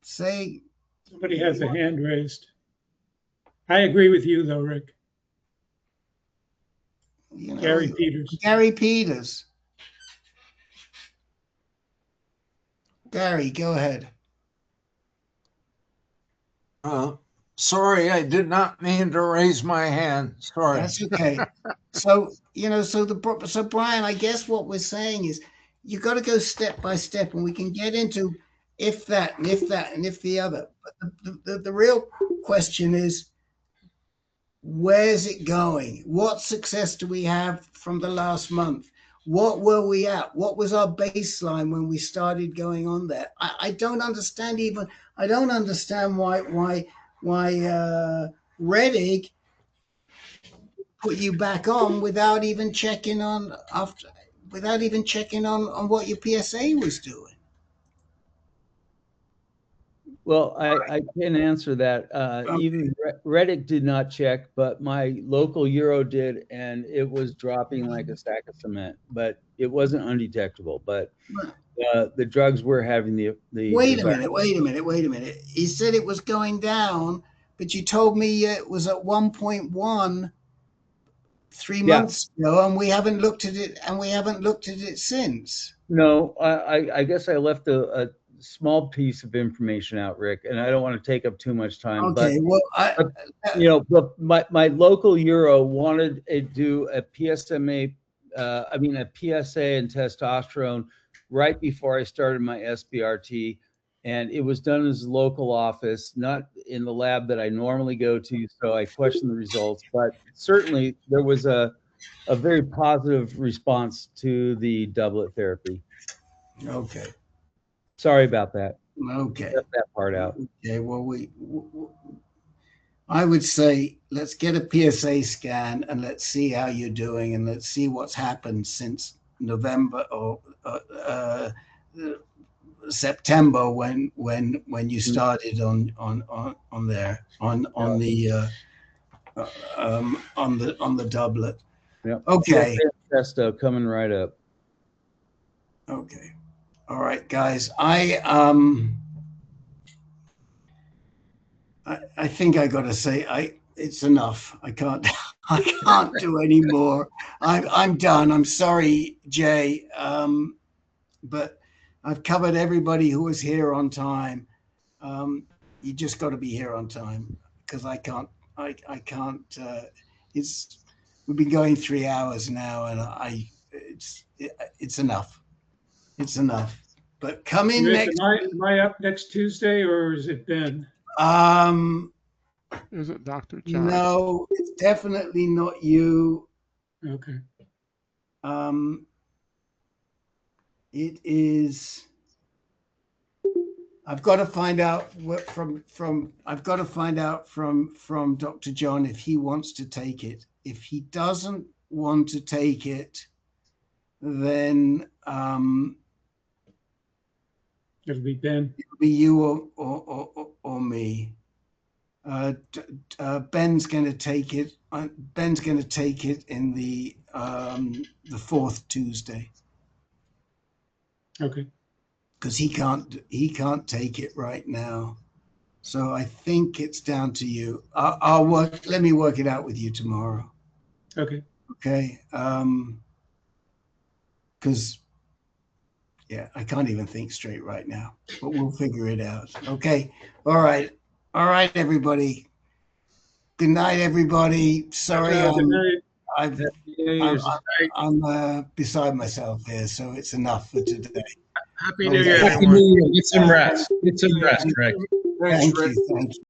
say? Somebody has a hand raised. I agree with you, though, Rick. You know, Gary Peters. Gary Peters. Gary, go ahead. Sorry, I did not mean to raise my hand. Sorry. That's okay. So, you know, so Brian, I guess what we're saying is you got to go step by step, and we can get into if that and if that and if the other. But the real question is, where's it going? What success do we have from the last month? What were we at? What was our baseline when we started going on there? I don't understand why Reddick put you back on without even checking on what your PSA was doing. Well, I can answer that. Even Reddick did not check, but my local Euro did, and it was dropping like a sack of cement, but it wasn't undetectable. But the drugs were having the Wait a minute. He said it was going down, but you told me it was at 1.1 3 months ago, and we haven't looked at it since. No, I guess I left a small piece of information out, Rick, and I don't want to take up too much time. Okay, but my local Euro wanted to do a PSMA, a PSA and testosterone right before I started my SBRT, and it was done in his local office, not in the lab that I normally go to. So I questioned the results, but certainly there was a very positive response to the doublet therapy. Okay. Sorry about that. Okay. Left that part out. Okay. Well, I would say let's get a PSA scan and let's see how you're doing, and let's see what's happened since November or September when you started on the doublet. Yep. Okay. Testo coming right up. Okay. All right, guys. I think I got to say it's enough. I can't do any more. I'm done. I'm sorry, Jay, but I've covered everybody who was here on time. You just got to be here on time because I can't. We've been going 3 hours now, and it's enough. It's enough. But come in Rick, next. Am I up next Tuesday, or is it Ben? Is it Dr. John? No, it's definitely not you. Okay. It is. I've got to find out from Dr. John if he wants to take it. If he doesn't want to take it, then It'll be Ben. It'll be you or me. Ben's going to take it. Ben's going to take it in the fourth Tuesday. Okay. Because he can't take it right now. So I think it's down to you. I'll work. Let me work it out with you tomorrow. Okay. Okay. Because yeah, I can't even think straight right now, but we'll figure it out. Okay. All right. All right, everybody. Good night, everybody. Sorry, I'm beside myself here, so it's enough for today. Happy New Year, everyone. Get some rest. Get some rest, Rick. Thank you. Thank you.